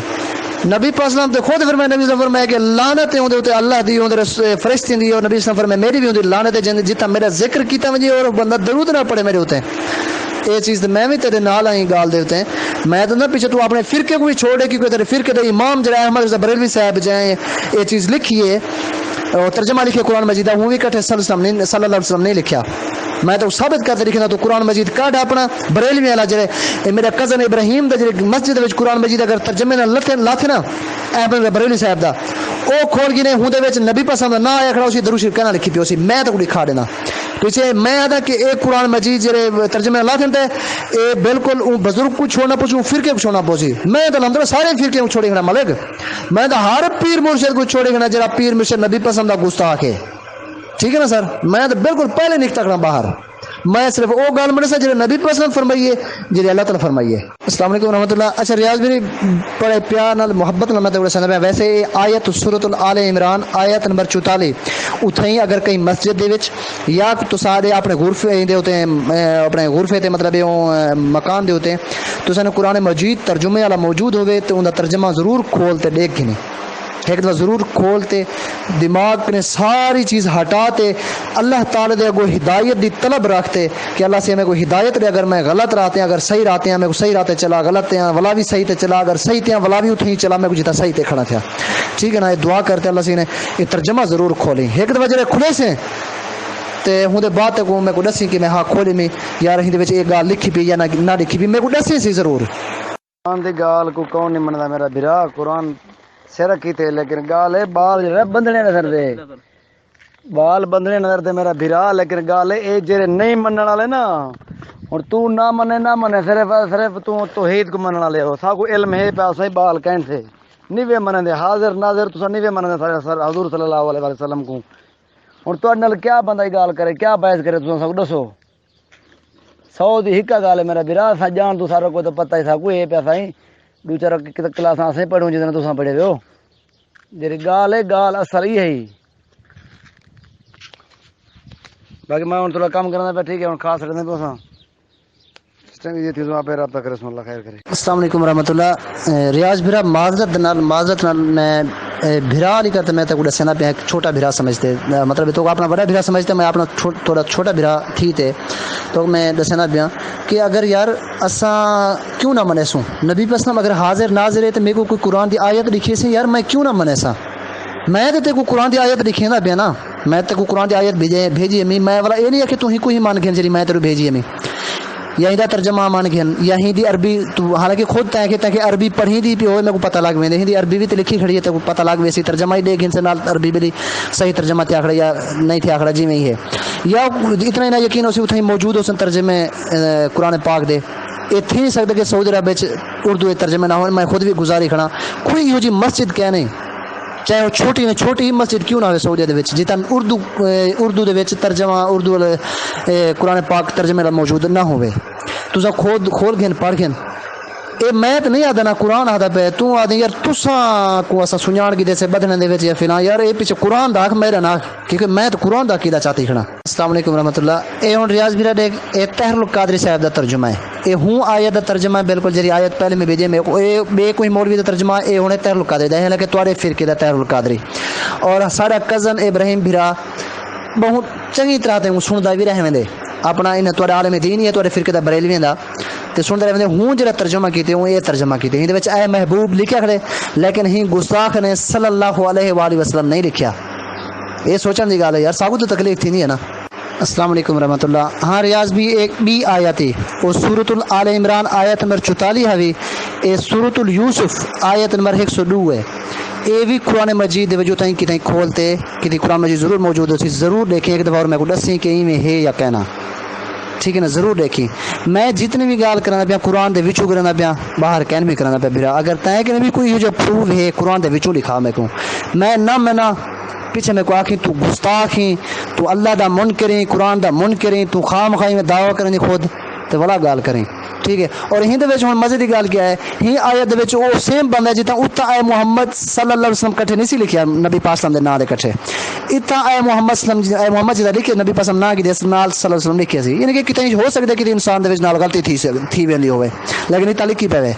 نبی پاک اسلام تے خود فرمایا نبی صلی فرمایا کہ لعنت ہے اون تے اللہ دی اون دے فرشتے دی اور نبی صلی فرمایا میری بھی اون دی لعنت ہے جن جتنا میرا ذکر کیتا وجے اور بندہ درود نہ پڑھے میرے اوتے یہ چیز میں بھی تیرے نال آئی گال دیتے ہیں میں تو نہ پیچھے تو اپنے فرقے کو بھی چھوڑے کیونکہ تیرے فرقے دے امام جڑا احمد رضا بریلوی صاحب جائیں یہ چیز لکھی ہے اور ترجمہ لکھے قرآن مجید وہ بھی کٹھے صلی اللہ علیہ وسلم نہیں لکھیا میں تو ثابت کرتے لکھنا تو قرآن مجید کاٹ اپنا بریلوی والا جڑے میرا کزن ابراہیم دا جڑے مسجد وچ قرآن مجید اگر ترجمے نہ لاتے نا احمد بریلوی صاحب دا او کھول گئے ہوں دے وچ نبی پسند نہ آیا کھڑا اسی درود شریف کہنا لکھی پی اسی میں تو دکھا دینا پیچھے میں آدھا کہ ایک قرآن مجید جڑے ترجمے اللہ دے اے بالکل بزرگ کو چھوڑنا پوچھوں فرقے کو چھوڑنا پوچھی میں تو الحمدللہ سارے فرقے کو چھوڑے گنا ملک میں تو ہر پیر مرشد کو چھوڑے گنا جڑا پیر مرشد نبی پسند دا گستاخ ہے ٹھیک ہے نا سر میں تو بالکل پہلے نکتا کرنا باہر میں صرف وہ گال مرے سے جڑے نبی پسند فرمائیے جڑے اللہ تعالی فرمائیے۔ السلام علیکم ورحمۃ اللہ۔ اچھا ریاض بھی بڑے پیار نال محبت نال میں تے سندا پیا ویسے آیت سورۃ آل عمران آیت نمبر 44 اتھیں اگر کہیں مسجد دے وچ یا تو سارے اپنے غرفے دے ہوتے ہیں اپنے غرفے تے مطلب مکان دے ہوتے ہیں تو سن قرآن مجید ترجمے والا موجود ہوئے تو اوندا ترجمہ ضرور کھول تے دیکھ گھنے ایک دفعہ ضرور کھولتے دماغ نے ساری چیز ہٹاتے اللہ تعالی دے کو ہدایت دی طلب رکھتے کہ اللہ سے ہمیں کوئی ہدایت دے اگر میں غلط راتے ہیں اگر صحیح راتے ہیں میں کو صحیح راتے چلا غلط ہیں ولا بھی صحیح تے چلا اگر صحیح تے ولا بھی اتھیں چلا میں کو جتا صحیح تے کھڑا تھا ٹھیک ہے نا یہ دعا کرتے اللہ سے نے یہ ترجمہ ضرور کھولیں ایک دفعہ جڑے کھلے سے تے ہوں دے بعد تک میں کو دسی کہ میں ہاں کھولے میں یار ہندے وچ ایک گال لکھی پئی یا نہ لکھی پئی میں کو دسی سی ضرور قرآن دی گال کو کون نہیں مندا میرا بھرا قرآن سر کیتے لیکن گال ہے بال جڑا بندنے نظر دے بال بندنے نظر دے میرا بھرا لیکن گال ہے اے جڑے نہیں منن والے نا اور تو نہ منے صرف تو توحید کو منن والے ہو سا کو علم ہے پیا صحیح بال کہن سے نیوے منن دے حاضر ناظر تساں نیوے منن دے حضور صلی اللہ علیہ وسلم کو اور تو نال کیا بندہ گال کرے کیا بحث کرے تساں سب دسو 100 دی ہکا گال ہے میرا بھرا سا جان تو سارا کو تو پتہ ہی سا کو اے پیا سائیں دو چار کلاساں سے پڑھوں جتنا تساں پڑھے ہو جی گال ہے گال اصل ہی ہے باقی میں ہوں تھوڑا کام کرنا پہ ٹھیک ہے ہوں کھا سکتے ہیں تو چنگی جی تھی تو آپ رابطہ کرے سن اللہ خیر کرے. السلام علیکم ورحمۃ اللہ. ریاض بھرا معذرت نال میں بھرا نہیں کرتا, میں تو دسنا پہ چھوٹا بھرا سمجھتے, مطلب تو اپنا بڑا بھرا سمجھتے, میں اپنا تھوڑا چھوٹا بھرا تھی تے تو میں دسنا پیا کہ اگر یار اساں کیوں نہ منے سوں نبی پسلم اگر حاضر ناظر ہے تو میرے کو کوئی قرآن دی آیت لکھی سی یار میں کیوں نہ منے سا. میں تو کو قرآن دی آیت لکھی نا پیا نا, میں تو قرآن دی آیت بھیجی امی, میں والا یہ نہیں ہے کہ تو ہی کوئی مان گھن جی میں تیرے بھیجی امی یا ہی ترجمہ مان گھن یا ہندی عربی تو حالانکہ خود کہ عربی پڑھی دی پی ہوئے میرے کو پتہ لگ وے ہندی عربی بھی تو لکھی کھڑی ہے تو پتہ لگ ویسی ترجمہ ہی دے گھن سے نال عربی بھی صحیح ترجمہ تیا کھڑا یا نہیں تیا کھڑا جی میں ہی ہے, یا اتنا ہی نہ یقین ہو سی اتنا ہی موجود ہو سن ترجمے قرآن پاک دے. یہ تھی نہیں سکتا کہ سعودی عرب اردو ترجمے نہ ہو. میں خود بھی گزاری کھڑا کوئی یہ جی مسجد کیا نہیں, چاہے وہ چھوٹی میں چھوٹی ہی مسجد کیوں نہ ہو سعودی دے جتنا اردو دے ترجمہ اردو قرآن پاک ترجمے موجود نہ ہوئے تو کھول گھن پڑھ گھن. اے میں تو نہیں آتا نا قرآن آتا پہ تو آدھے یار تساں کو اسا سنجان کی دے سے بدنے دے وچ یا فلاں یار اے پیچھے قرآن دا میرا نا کیونکہ میں تو قرآن دا عقیدہ چاہتی کھڑا. السلام علیکم ورحمۃ اللہ. اے ہن ریاض بھیرا دیکھ اے طاہر القادری صاحب دا ترجمہ ہے, اے ہوں آیت دا ترجمہ ہے بالکل جی آیت پہلے میں بھیجے میں اے بے کوئی مولوی دا ترجمہ اے ہن طاہر القادری دا ہے, حالانکہ تواڈے فرقے دا طاہر القادری اور سارا کزن ابراہیم بھیرا بہت چنگی طرح تے سندا بھی رہے ویندے اپنا ان تواڈے عالم دین ہے تواڈے فرقے دا بریلویاں دا تے سندا رہے ہوں جڑا ترجمہ کیتے ہوں یہ ترجمہ کیتے ہندے وچ اے محبوب لکھیا کھڑے لیکن ہی گستاخ نے صلی اللہ علیہ والہ وسلم نہیں لکھیا. یہ سوچن دی گل ہے یار, سب تو تکلیف تھی نہیں ہے نا. السلام علیکم ورحمۃ اللہ. ہاں ریاض بھی ایک بھی آیت ہے وہ سورۃ آل عمران آیت نمبر 44 ہے, اے سورۃ یوسف آیت نمبر 102 ہے. یہ بھی قرآن مجید دے وجہ تائیں کتیں کھولتے کتیں قرآن مجید ضرور موجود ہوتی, ضرور دیکھیں ایک دفعہ اور میں کو دسیں کہ میں ہے یا کہنا ٹھیک ہے نا, ضرور دیکھیں. میں جتنے بھی گال کرنا پیا قرآن دے وچوں کرنا پیا باہر کہن بھی کرنا پیا بھرا, اگر تائیں کہ بھی کوئی جو پروف ہے قرآن دے وچوں لکھا میں کو میں نہ پیچھے میں کو آخیں تو گستاخ ہیں تو اللہ دا منکر ہیں قرآن دا منکر ہیں تو خام خائی میں دعویٰ کریں خود تو والا گال کریں ٹھیک ہے. اور ہند مزے کی گل کیا ہے ہی آیت وہ سیم بندہ جتنا اتنا اے محمد صلی اللہ علیہ وسلم کٹھے نہیں سی لکھیا نبی پاک صلی اللہ علیہ وسلم دے نا دے کٹھے اتنا اے محمد جدا لکھے نبی پاک نام کی دس نال صلی اللہ علیہ وسلم لکھیا سی, یعنی کہ کتنے ہو سکتا ہے کہ انسان دے وچ نال غلطی تھی ویندی ہوے لیکن اتنا لکھی پے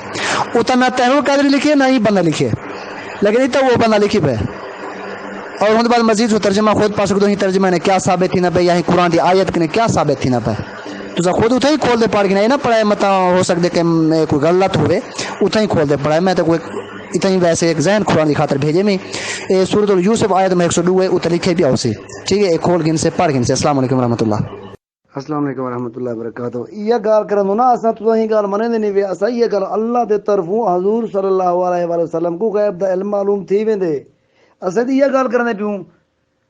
اتنا نہ طاہر القادری لکھے نہ ہی بندہ لکھے لیکن اتنا وہ بندہ لکھی پے. اور ان کے بعد مزید وہ ترجمہ خود پا سکتے ہی ترجمہ نے کیا ثابت تھی نہ پہ یا ہی قرآن دی آیت نے کیا ثابت تھی نہ پہ تو خود اتنا ہی کھول دے پڑھ کے نہ پڑھائے مت ہو سکتے کہ کوئی غلط ہوئے اتنا ہی کھول دے پڑھائے. میں تو کوئی اتنا ہی ویسے ایک ذہن قرآن کی خاطر بھیجے میں سورۃ یوسف آیت میں 102 ہے اتنا لکھے بھی اسی ٹھیک ہے, کھول گن سے پڑھ گن سے. السلام علیکم ورحمۃ اللہ. السلام علیکم ورحمۃ اللہ وبرکاتہ. یہ گال کرن نا اساں تو ہی گال منے نہیں وے اساں یہ گال اللہ دے طرفوں حضور صلی اللہ علیہ وآلہ وسلم کو غیب دا علم معلوم تھی ویندے اساں تے یہ گال کرنے پیوں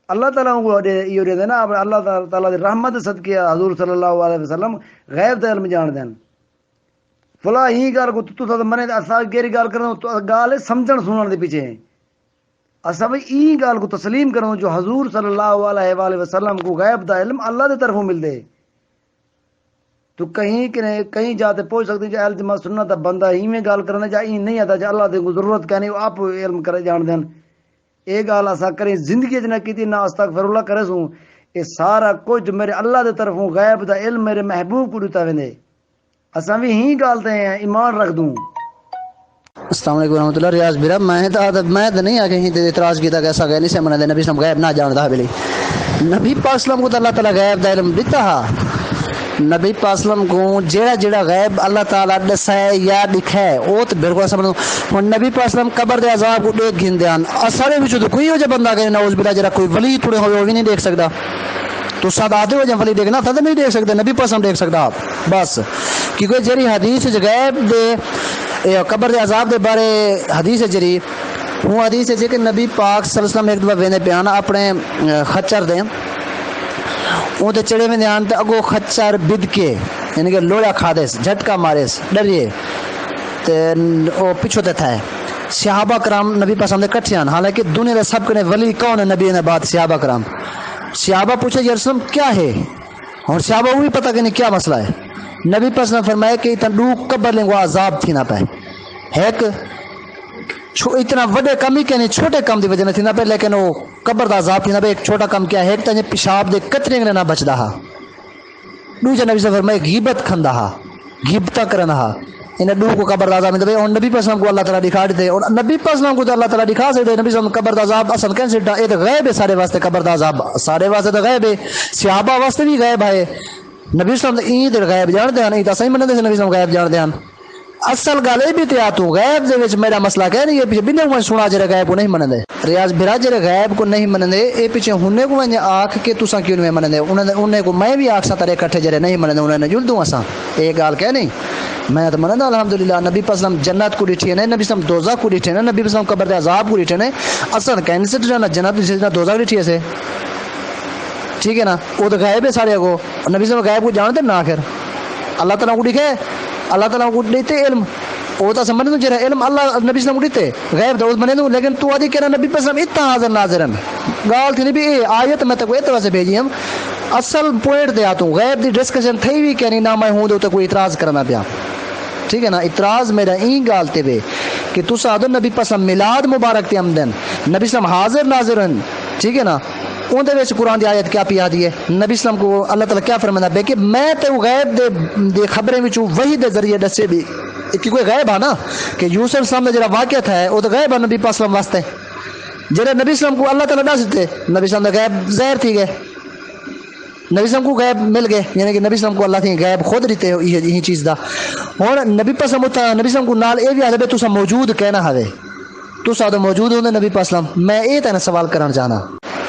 اللہ تعالیٰ کو یہ دے نا اللہ تعالیٰ دی رحمت صدقے حضور صلی اللہ علیہ وسلم غیب دا علم جان دین فلا ہی گال کو تو منے اساں گیری گال کرن گال سمجھن سنن دے پیچھے اساں بھی ای گال کو تسلیم کروں جو حضور صلی اللہ علیہ وآلہ وسلم کو غیب دا علم اللہ دے طرفوں مل دے تو کہیں جاتے پہنچ سکتے جو اہل جماعت سنت بندہ ہی میں گال کرنا جا نہیں آتا جا اللہ دے کو ضرورت کہنے آپ علم کرے جان دین یہ گال ایسا کریں زندگی نہ کی نہ استغفر اللہ کرے سوں یہ سارا کچھ میرے اللہ دے طرفوں غیب دا علم میرے محبوب کو دیتا ویندے اساں بھی ہی گالتے ہیں ایمان رکھ دوں. السلام علیکم ورحمۃ اللہ. ریاض بھیرا میں تو نہیں آگے ہی اعتراض کیتا کہ ایسا غیر نہیں سے منا دے نبی اسلام غیب نہ جاندا ہے بلی نبی پاک اسلام کو تو اللہ تعالیٰ غیب دا علم دیتا ہے. نبی پاک اسلام کو جیڑا غیب اللہ تعالیٰ دسا ہے یا لکھا ہے وہ تو بالکل سمجھو ہوں نبی پاک اسلام قبر دے عذاب کو دیکھ گھن دیان سارے بچوں تو کوئی ہو جا بندہ کہ نعوذ باللہ جڑا کوئی ولی تھوڑے ہوئے وہ بھی نہیں دیکھ سکتا تو ساتھ آتے ہو جب ولی دیکھنا تھا تو نہیں دیکھ سکتے نبی پاک اسلام دیکھ سکتا آپ بس کیونکہ جری حدیث غیب دے قبر دے عذاب دے بارے حدیث جری ہوں حدیث ہے کہ نبی پاک صلی اللہ علیہ وسلم ایک دفعہ ویندے پیانا اپنے خچر دیں وہ تو چڑے میں دھیان تے اگو خچر بد کے یعنی کہ لوڑا کھا دے جھٹکا مارے ڈریے تے وہ پیچھو تے تھا صحابہ کرام نبی پاک صلی کٹھے ہیں حالانکہ دنیا دے سب کنے ولی کون ہے نبی نے بعد صحابہ کرام صحابہ پوچھے یا رسول کیا ہے اور صحابہ وہی پتہ کہ نہیں کیا مسئلہ ہے نبی پاک نے فرمایا کہ تن دو قبر لیں وہ عذاب تھی نہ پائے ایک اتنا وڈے کم ہی کہنے چھوٹے کم دی وجہ نہ تھیندا پہ لیکن وہ قبر دا عذاب تھیندا پہ ایک چھوٹا کم کیا ہے تے پیشاب دے قطرے نہ بچدا ہا دوجا نبی صلی اللہ علیہ وسلم غیبت کھندا ہا غیبت کرنا ہا ان دو کو قبر دا عذاب میں اور نبی پاک کو اللہ تعالی دکھا دے اور نبی پاک کو تو اللہ تعالی دکھا دے نبی صلی قبر دا عذاب اصل کہیں سے اے غیب ہے سارے واسطے قبر دا عذاب سارے واسطے تو غیب ہے صحابہ واسطے بھی غیب ہے نبی صلی اللہ علیہ وسلم غیب جان دے نہیں تا صحیح مننے نبی صلی اللہ علیہ وسلم غیب جان دے اصل گل یہ بھی تے تو غیب دے وچ میرا مسئلہ کہ نہیں یہ پیچھے بنے کو سنا جڑے غیب کو نہیں منن دے ریاض بھرا جڑے غیب کو نہیں منن دے اے پیچھے ہونے کو ونج آکھ کے تساں کیوں نہیں منن دے انہاں کو میں بھی آکھسا ترے اکٹھے جڑے نہیں منن دے انہاں نے جل دوں اساں اے گل کہ نہیں میں تو منن الحمدللہ نبی پاک جنت کو ڈٹھی ہے نبی صلی دوزخ کو ڈٹھی ہے نبی صلی قبر دے عذاب کو ڈٹھی ہے اصل کہیں سے جنت سے دوزخ ڈٹھی ہے سے ٹھیک ہے نا وہ تو غیب ہے سارے کو نبی صلی غیب کو جانتے نا آخر اللہ تعالیٰ کو دکھے اللہ تعالیٰ کو دیتے علم وہ تو سمجھ جرا علم اللہ نبی صلی اللہ دیتے غیب تو بنے دوں لیکن تو آدھی کہنا نبی پاک اتنا حاضر ناظرن گال تھی نہیں بھی آیت میں تو کوئی اعتبار سے بھیجی ہم اصل پوائنٹ دے آتا ہوں غیب دی ڈسکشن تھی بھی کہ نہیں نہ میں ہوں دے تو کوئی اعتراض کرنا پیا ٹھیک ہے نا اعتراض میرا این گال تے بے کہ تو سادو نبی پاک میلاد مبارک تے آمدن نبی صلی حاضر ناظرن ٹھیک ہے نا اون دے وچ قرآن دی آیت کیا پیا دی ہے نبی صلی کو اللہ تعالی کیا فرماتا ہے کہ میں تے غیب دے خبریں وچوں وحی دے ذریعے دسے بھی کہ کوئی غیب ہے نا کہ یوسف صاحب نے جڑا واقعہ تھا وہ تو غیب ہے نبی پاک صلی اللہ واسطے جڑے نبی صلی کو اللہ تعالی دس دیتے نبی صلی اللہ غیب ظاہر تھی گئے نبی صلی کو غیب مل گئے یعنی کہ نبی صلی کو اللہ تھی غیب خود دیتے یہ چیز دا اور نبی پاک نبی صلی کو نال اے بھی آدھے تسا موجود کہنا ہوے تسا تو موجود ہوندے نبی پاک صلی میں اے تے سوال کرنا چاہنا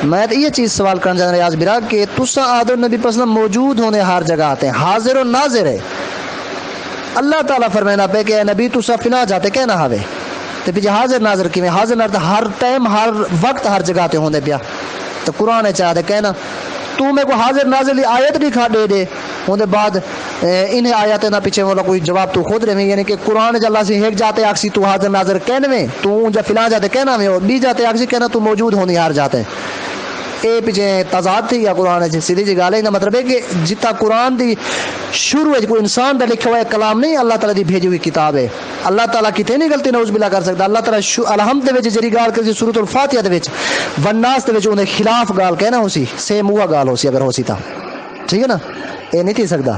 میں تو یہ چیز سوال کرنا چاہنا ریاض برا کہ تسا آدھو نبی پاک موجود ہونے ہر جگہ آتے ہیں حاضر و ناظر ہے اللہ تعالیٰ فرمانا پہ کہ اے نبی تسا فنا جاتے کہنا ہوے تو پیچھے حاضر ناظر کی میں حاضر ناظر ہر ٹائم ہر وقت ہر جگہ تے ہوندے پیا تو قرآن چاہتے کہنا تو میں کو حاضر ناظر لی آیت دکھا دے ہوندے بعد انہیں آیات نہ پیچھے والا کوئی جواب تو خود رہے یعنی کہ قرآن جا اللہ سے ایک جاتے آکسی تو حاضر ناظر کہنے میں تو جا فلاں جاتے کہنا میں اور بی جاتے آکسی کہنا تو موجود ہونی ہار جاتے اے پیچھے تضاد تھی یا قرآن ہے سیدھی جی گالے کا مطلب ہے کہ جتا قرآن دی شروع ہے کوئی انسان دا لکھا ہوا ہے کلام نہیں اللہ تعالیٰ دی بھیجی ہوئی کتاب ہے اللہ تعالیٰ کتے نہیں غلطی نعوذ باللہ کر سکتا اللہ تعالیٰ الحمد دے وچ جڑی گال کرسی سورۃ الفاتحہ دے وچ والناس دے وچ انہیں خلاف گال کہنا ہو سی سیم ہوا گال ہو سی اگر ہو سی تا ٹھیک ہے نا اے نہیں تھی سکتا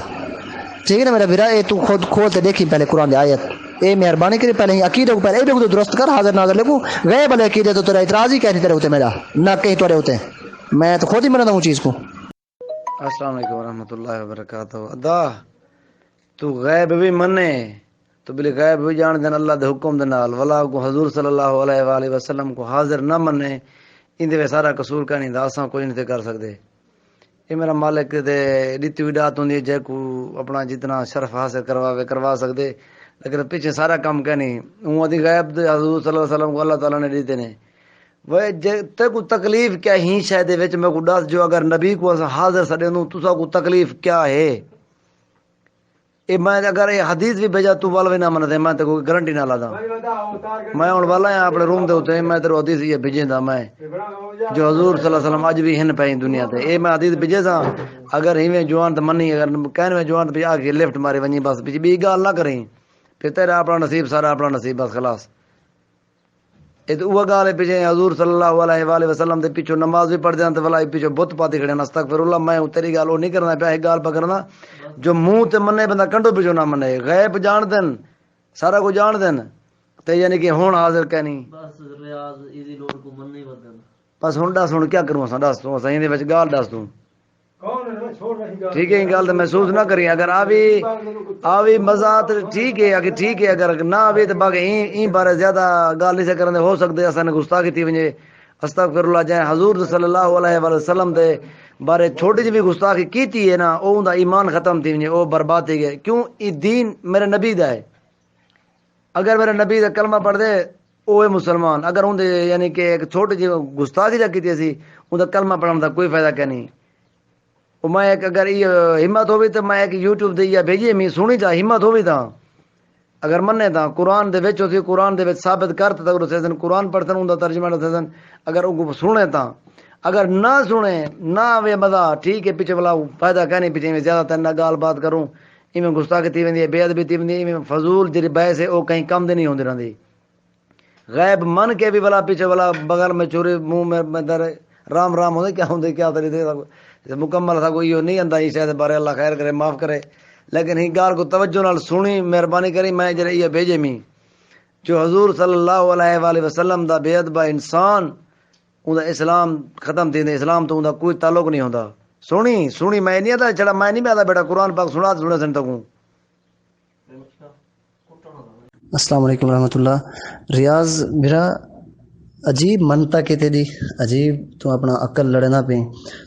ٹھیک ہے نا میرا بھرا اے تو خود کھول تے دیکھی پہلے قرآن دی آیت اے مہربانی کری پہلے ہی عقیدے کو پہلے اے بھی درست کر حاضر ناظر لکھو غیب والے عقیدے تو تیرا اعتراض ہی کہتے تیرے ہوتے میرا نہ کہیں تیرے ہوتے میں تو خود ہی منتا ہوں چیز کو السلام علیکم ورحمۃ اللہ وبرکاتہ ادا تو غیب بھی منے تو بلی غیب بھی جان دین اللہ دے حکم دے نال ولا کو حضور صلی اللہ علیہ وآلہ وسلم کو حاضر نہ منے ان دے سارا قصور کا نہیں داساں کوئی نہیں تے کر سکدے یہ میرا مالک دے دتی ہوئی دات ہوندی ہے جے کو اپنا جتنا شرف حاصل کروا سکدے لیکن پیچھے سارا کام کہ نہیں اون دی غیب دے حضور صلی اللہ علیہ وسلم کو اللہ تعالی نے دیتے نے وہ تے کو تکلیف کیا ہی شاید وچ میں کو دس جو اگر نبی کو حاضر سڈے نو تسا کو تکلیف کیا ہے اے میں اگر یہ حدیث بھی بھیجا تو والوے نہ من دے میں تے کوئی گارنٹی نہ لادا میں ہن والا ہاں اپنے روم دے اوتے میں تے حدیث یہ بھیجیندا میں جو حضور صلی اللہ علیہ وسلم اج بھی ہن پئی دنیا تے اے میں حدیث بھیجے سا اگر ہیویں جوان تے منی اگر کہن میں جوان تے آ کے لیفٹ مارے ونی بس بھی گال نہ کریں پھر تیرا اپنا نصیب سارا اپنا نصیب بس خلاص اے تو وہ گال ہے پیچھے حضور صلی اللہ علیہ وآلہ وسلم دے پیچھے نماز بھی پڑھ دیاں تے ولا پیچھے بت پاتی کھڑے نا استغفر اللہ میں تیری گال او نہیں کرنا پیا ایک گال پکڑنا جو منہ تے منے بندہ کنڈو پیچھے نہ منے غیب جان دین سارا کو جان دین تے یعنی کہ ہن حاضر کہنی بس ریاض ایزی لوڈ کو من نہیں ودن بس ہن دس ہن کیا کروں اساں دس تو اساں دے وچ گال دس دوں ٹھیک ہے گل تو محسوس نہ کری اگر آوی مزہ ٹھیک ہے اگر ٹھیک ہے اگر نہ آوی تو باقی این بارے زیادہ گل نہیں سے کرنے ہو سکتے اساں نے گستاخی تھی ونجے استغفر اللہ جائے حضور صلی اللہ علیہ وسلم دے بارے چھوٹی جی بھی گستاخی کیتی ہے نا او دا ایمان ختم تھی ونجے او برباد تھی گئے کیوں ای دین میرے نبی دا ہے اگر میرے نبی دا کلمہ پڑھ دے او ہے مسلمان اگر اون دے یعنی کہ ایک چھوٹی جی گستاخی جا کیتی سی اون دا کلمہ پڑھن دا کوئی فائدہ کیا نہیں میں ایک اگر یہ ہمت ہوئی تو میں ایک یوٹیوب دے یا بھیجیے میں سنی چاہ ہمت ہوئی تھا اگر منے تھا قرآن دے وچ ہوتی قرآن دے وچ ثابت کرتا تھا سیزن قرآن پڑھتے ان دا ترجمہ سیزن اگر ان کو سنے تھا اگر نہ سنے نہ وے مزہ ٹھیک ہے پیچھے والا فائدہ کہنے پیچھے میں زیادہ تر نہ گال بات کروں ان میں گستاخی تھی ویندی ہے بے ادبی تھی ویندی ہے فضول جڑی بحث ہے او کہیں کم دے نہیں ہوندی رہندی غیب من کے بھی بلا پیچھے بلا بغل میں چوری منہ میں در رام رام ہوندے کیا تری دے مکمل تھا کوئی نہیں آندا ہی شاید بارے اللہ خیر کرے معاف کرے لیکن ہی گال کو توجہ نال سنی مہربانی کری میں جڑے یہ بھیجے می جو حضور صلی اللہ علیہ وآلہ وسلم دا بے ادب انسان اون دا اسلام ختم تھیندے اسلام تو اون دا کوئی تعلق نہیں ہوندا سنی میں نہیں آتا چڑا میں نہیں آتا بیٹا قرآن پاک سنا سن تکوں. السلام علیکم ورحمۃ اللہ. ریاض میرا عجیب منتا کہ تیری عجیب تو اپنا عقل لڑنا پہ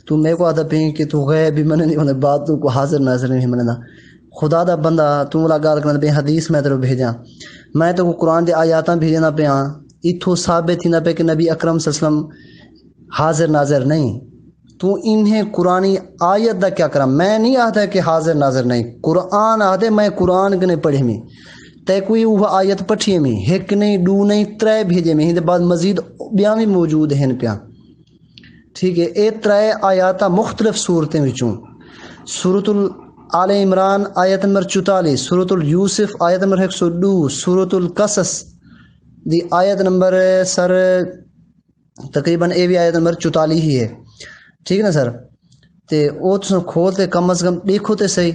تو میرے کو آتا پہ کہ تو غیب بھی مننے نہیں ہونے بات تو کو حاضر ناظر نہیں مننا خدا دا بندہ تو ملاقات کرنا پہ حدیث میں تیرے بھیجا میں تو قرآن دے آیاتاں بھیجنا پہ ہاں اتھو ثابت تھی نہ پہ کہ نبی اکرم صلی اللہ علیہ وسلم حاضر ناظر نہیں تو انہیں قرآنی آیت دا کیا کرا میں نہیں آتا کہ حاضر ناظر نہیں قرآن آتے میں قرآن کے نہیں پڑھے میں تے کوئی وہ آیت پٹھیے میں ایک نہیں دو نہیں ترے بھیجے میں ہندے بعد مزید بیان بھی موجود ہیں پیا ٹھیک ہے اے ترے آیاتاں مختلف صورتیں وچوں سورۃ آل عمران آیت نمبر 44 سورۃ یوسف آیت نمبر 102 سورۃ القصص دی آیت نمبر سر تقریباً اے بھی آیت نمبر 44 ہی ہے ٹھیک ہے نا سر تے او تساں کھولتے کم از کم دیکھو تے صحیح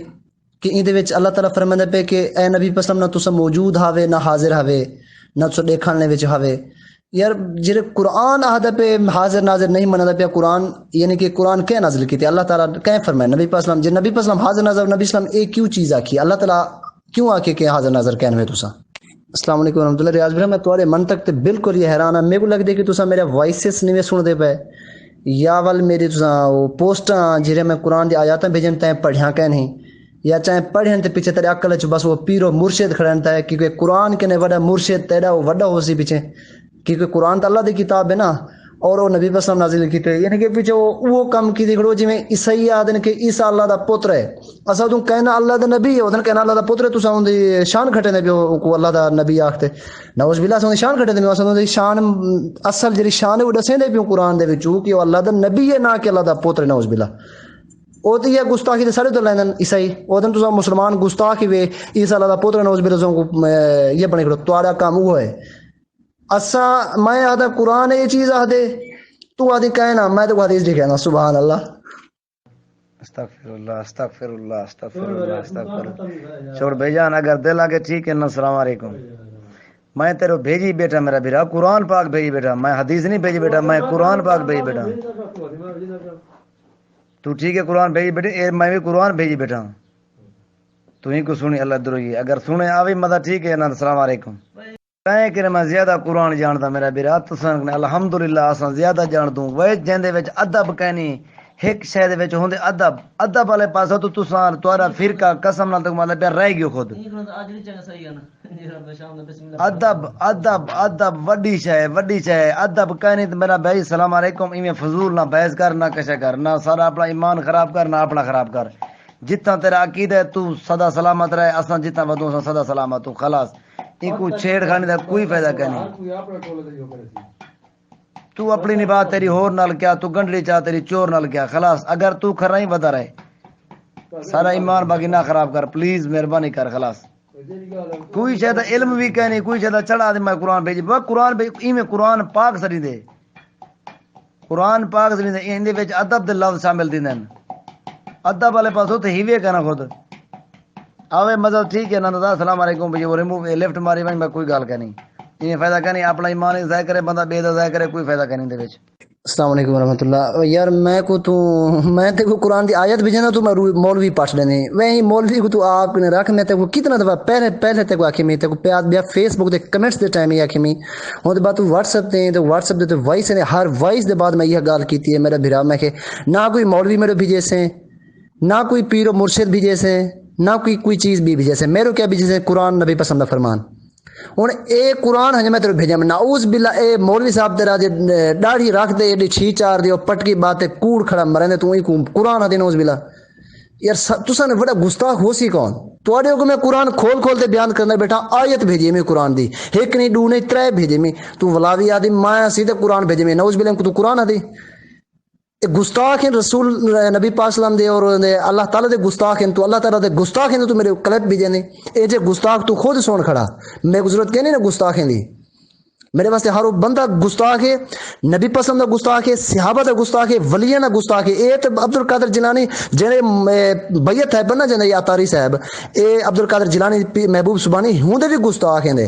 کہ ان دے وچ اللہ تعالیٰ فرماندا پہ کہ اے نبی پسلم نہ تساں موجود ہاوے نہ حاضر ہاوے نہ تساں دیکھنے وچ ہاوے یار جڑے قرآن آہدا پہ حاضر ناظر نہیں مندا پہ قرآن یعنی کہ قرآن کیا نازل کیتے اللہ تعالیٰ کیا فرمایا نبی پسلم جے نبی پسلم حاضر ناظر نبی اسلام اے کیوں چیز آکھی اللہ تعالیٰ کیوں آکھے کہ حاضر ناظر کہنے تساں. السلام علیکم ورحمۃ اللہ. ریاض بھائی میں تھوڑے من تک تے بالکل یہ حیران ہاں میرے کو لگدے کہ تساں میرے وائسز نہیں سن دے پے یا ول میری تساں وہ پوسٹاں جڑے میں قرآن دی آیاتاں بھیجن تے پڑھیاں کہ نہیں یا چاہے پڑھیں تے پیچھے تیرے عقل چ بس وہ پیرو مرشد کھڑنتا ہے کیونکہ قرآن کے نے وڈا مرشد تیرا وہ وڈا ہو سی پیچھے کیونکہ قرآن تو اللہ دی کتاب ہے نا اور وہ نبی وسلم نازل کیتے یعنی کہ پیچھے وہ کم کی دیکھو جی میں عیسائی آدن کہ عیسیٰ اللہ دا پتر ہے اسا تو کہنا اللہ دا نبی ہے ودن کہنا اللہ دا پتر ہے تساں اون دی شان کھٹے نے کو اللہ دا نبی آکھتے نعوذ باللہ سون دی شان کھٹے نے اساں اون دی شان اصل جڑی شان ہے وہ دسیں دے پیو قرآن دے وچ کہ وہ اللہ دا نبی ہے نہ کہ اللہ دا پتر ہے نعوذ باللہ او تے یہ گستاخی تے سارے تو لینن عیسائی ودن تساں مسلمان گستاخی وے عیسیٰ اللہ دا پتر نعوذ باللہ کو یہ بنے کھڑو تواڈا کام وہ ہے اسا میں آدھا قرآن یہ چیز آدھے تو آدھی کہنا میں تو حدیث دی کہنا سبحان اللہ. استغفر اللہ استغفر اللہ استغفر اللہ استغفر اللہ. چھوڑ بھائی جان اگر دل آگے ٹھیک ہے نا السلام علیکم میں تیرے بھیجی بیٹا میرا بھیرا قرآن پاک بھیجی بیٹا میں حدیث نہیں بھیجی بیٹا میں قرآن پاک بھیجی بیٹا تو ٹھیک ہے قرآن بھیجی بیٹے میں بھی قرآن بھیجی بیٹا تو ہی کو سنی اللہ دروئی اگر سنے آوی مدد ٹھیک ہے نا السلام علیکم کہیں کہ میں زیادہ قرآن جانتا میرا بیرا تساں الحمدللہ اساں زیادہ جان دوں وے جندے وچ ادب کہنی ایک شے دے وچ ہوندے ادب والے پاسا تو تساں تہاڈا فرقہ قسم نال تک مطلب رہ گیو خود ادب ادب ادب وڈی شے ادب کہنی تے میرا بھائی السلام علیکم ایویں فضول نہ بحث کر نہ کشا کر نہ سارا اپنا ایمان خراب کر نہ اپنا خراب کر جتنا تیرا عقیدہ ہے تو سدا سلامت رہے اساں جتنا ودوں اساں سدا سلامت تو خلاص کو چھیڑ کھانے دا کوئی فائدہ نہیں تو اپنی نباہ تیری ہور نال کیا تو گنڈڑی چاہ تیری چور نال کیا خلاص اگر تو کھر نہیں ودا رہے سارا ایمان باقی نہ خراب کر پلیز مہربانی کر خلاص کوئی شاید علم بھی کہنی کوئی شاید چڑھا دے میں قرآن بھیجی قرآن ایویں قرآن پاک سری دے قرآن پاک سری دے ان دے وچ ادب دے لفظ شامل دیندن ادب والے پاسوں تے ہیوے کنا خود آوے مطلب ٹھیک ہے نندا السلام علیکم بھائی وہ ریموو لیفٹ ماری میں کوئی گل کرنی یہ فائدہ کرنی اپنا ایمان ضائع کرے بندہ بے ضائع کرے کوئی فائدہ کرنی دے وچ. السلام علیکم ورحمۃ اللہ. یار میں تے کو قرآن دی آیت بھی جانا تو میں مولوی پاٹ لینے وہی مولوی کو تو آپ نے رکھ میں تے کو کتنا دفعہ پہلے تے کو آکھی میں تے کو پیاد بیا فیس بک دے کمنٹس دے ٹائم ہی آکھی میں ہوں دے بعد تو واٹس ایپ تے واٹس ایپ دے وائس نے ہر وائس دے بعد میں یہ گال کیتی ہے میرا بھرا میں کہ نہ کوئی مولوی میرے بھیجے سے نہ کوئی پیر و مرشد بھیجے سے نہ کوئی چیز بھی جیسے میرے کیا بھی جیسے قرآن نبی پسند فرمان ہوں اے قرآن ہجے میں تیرے بھیجا میں نعوذ باللہ اے مولوی صاحب تیرا جے داڑھی رکھ دے ایڈی چھی چار دے پٹکی بات کوڑ کھڑا مرے تو ہی قرآن ہدے نعوذ باللہ یار تساں نے بڑا گستاخ ہو سی کون تواڈے کو میں قرآن کھول دے بیان کرنا بیٹھا آیت بھیجی میں قرآن دی ایک نہیں دو نہیں ترے بھیجے میں تو ولاوی آدی ماں سیدھے قرآن بھیجے میں نعوذ باللہ تو قرآن ہدے گستاخ ہیں رسول نبی پاک صلی اللہ علیہ وسلم دے اور اللہ تعالیٰ دے گستاخ ہیں تو اللہ تعالیٰ دے گستاخ ہیں تو میرے کلپ بھی جانے اے جے گستاخ تو خود سون کھڑا میں ضرورت کہنے نا گستاخ ہیں دی میرے واسطے ہر وہ بندہ گستاخ ہے، نبی پسند دا گستاخ ہے، صحابہ دا گستاخ ہے، ولیاں دا گستاخ ہے۔ اے تے عبد القادر جیلانی جڑے بیعت ہے بننا جنے عطاری صاحب، اے عبد القادر جیلانی محبوب سبحانی ہوں دے بھی گستاخ ہیں دے۔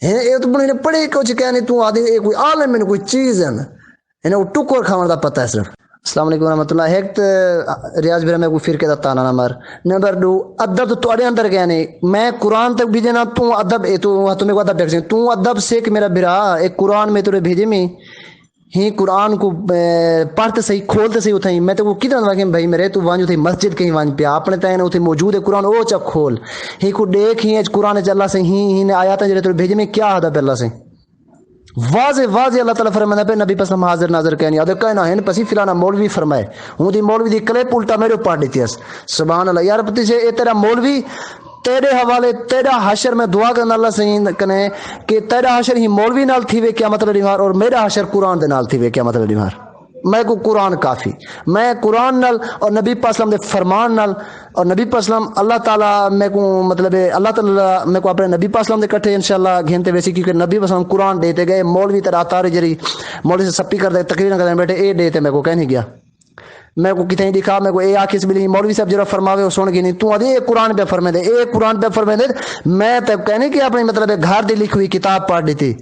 اے تو بنے پڑھے کچھ کہنے تو آدھی اے کوئی عالم میں کوئی چیز ہے انہیں وہ ٹکر کھاون دا پتہ ہے صرف۔ السلام علیکم ورحمۃ اللہ۔ ایک تو ریاض بھرا میں کوئی فرقے دا تانا نہ مار۔ نمبر 2 ادب تو اڑے اندر گیا نہیں، میں قرآن تک بھی دینا تو ادب تو تمہیں کو ادب دیکھ سکتے تو ادب سیکھ میرا بھرا۔ ایک قرآن میں تورے بھیجے میں ہی قرآن کو پڑھتے صحیح کھولتے صحیح اتھائی میں تو وہ کدھر واقعی بھائی میرے تو وانجو تھی مسجد کہیں وانج پیا اپنے تائیں اتھے موجود ہے قرآن او چک کھول ہی کو دیکھ ہی قرآن چ اللہ سے ہی نے آیات جڑے تورے بھیجے میں کیا ادب اللہ سے واضح واضح اللہ تعالیٰ فرمانا پہ نبی پسلم حاضر ناظر کہنی ادھر کہنا ہے پسی فلانا مولوی فرمائے ہوں دی مولوی دی کلپ الٹا میرے پاڑ دیتی ہے سبحان اللہ یار پتی سے اے تیرا مولوی تیرے حوالے تیرا حشر میں دعا کرنا اللہ سے کنے کہ تیرا حشر ہی مولوی نال تھی وے قیامت والے دن اور میرا حشر قرآن دے نال تھی وے قیامت والے دن میں کو قرآن کافی میں قرآن نال اور نبی پاک صلی اللہ علیہ وسلم دے فرمان نال اور نبی پاک صلی اللہ علیہ وسلم اللہ تعالیٰ میں کو مطلب اللہ تعالیٰ میں کو اپنے نبی پاک صلی اللہ علیہ وسلم دے کٹھے انشاءاللہ گھنتے ویسی کیونکہ نبی پاک صلی اللہ علیہ وسلم قرآن دیتے گئے مولوی تیرا تارے جری مولوی سے سپی کر دے تقریر کر دے بیٹھے اے دیتے میں کو کہنے گیا میں کو کتنے دکھا میں کو اے آکھس بلی مولوی صاحب جرا فرماوے وہ سن گی نہیں تو ادے قرآن پہ فرمائے دے اے قرآن پہ فرمائے دے میں تب کہنے کہ اپنی مطلب گھر دی لکھی ہوئی کتاب پڑھ لی تھی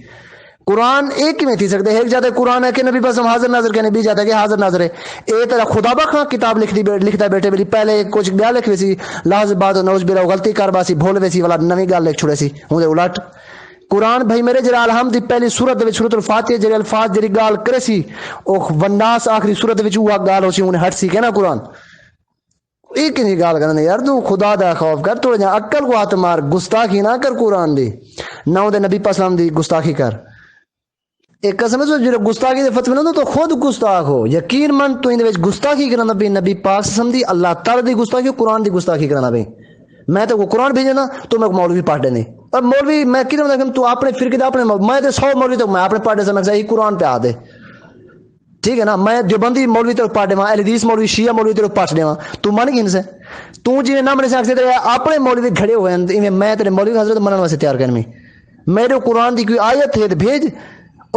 قرآن ایک میں تھی سکتے ایک جاتے قرآن ہے کہ نبی پاک حاضر ناظر کہنے بھی جاتا ہے کہ حاضر ناظر ہے اے تیرا خدا بخواں کتاب لکھتا بیٹھے بلی پہلے کچھ بیا لکھ ویسی لاز بعد نوز بلا غلطی کر باسی بھول ویسی والا نوی گل لکھ چھڑے سی ہوں دے الٹ قرآن بھائی میرے جرا الحمد دی پہلی سورت دے سورت الفاتحہ جڑے الفاظ جڑی گال کرے سی او والناس آخری سورت وچ وہ گال ہو سی ہن ہٹ سی کہنا قرآن ایک نہیں گال کرنا یار تو خدا دا خوف کر تو جا عقل کو ہاتھ مار گستاخی نہ کر قرآن دی نہ دے نبی پاک صلی اللہ علیہ وسلم دی گستاخی کر ایک قسم ہے جو گستاخی دے فتوی نہ تو خود گستاخ ہو یقین من تو ان دے وچ گستاخی کرنا بھی نبی پاک صلی اللہ علیہ وسلم دی اللہ تعالی دی گستاخی قرآن دی گستاخی کرنا بھی میں تو قرآن بھیجنا تو میں مولوی پڑھ دینے اور مولوی میں کدھر کہ تو اپنے فرقے اپنے میں تو 100 مولوی تو میں اپنے پڑھ دے سمجھ ہی قرآن پہ آ دے ٹھیک ہے نا میں دیوبندی مولوی تو پڑھ دے اہل حدیث مولوی شیعہ مولوی تو پڑھ دے تو من گن سے تو جی نہ من سے اپنے مولوی کھڑے ہوئے ہیں میں تیرے مولوی حضرت منن واسطے تیار کرنے میرے قرآن دی کوئی آیت ہے بھیج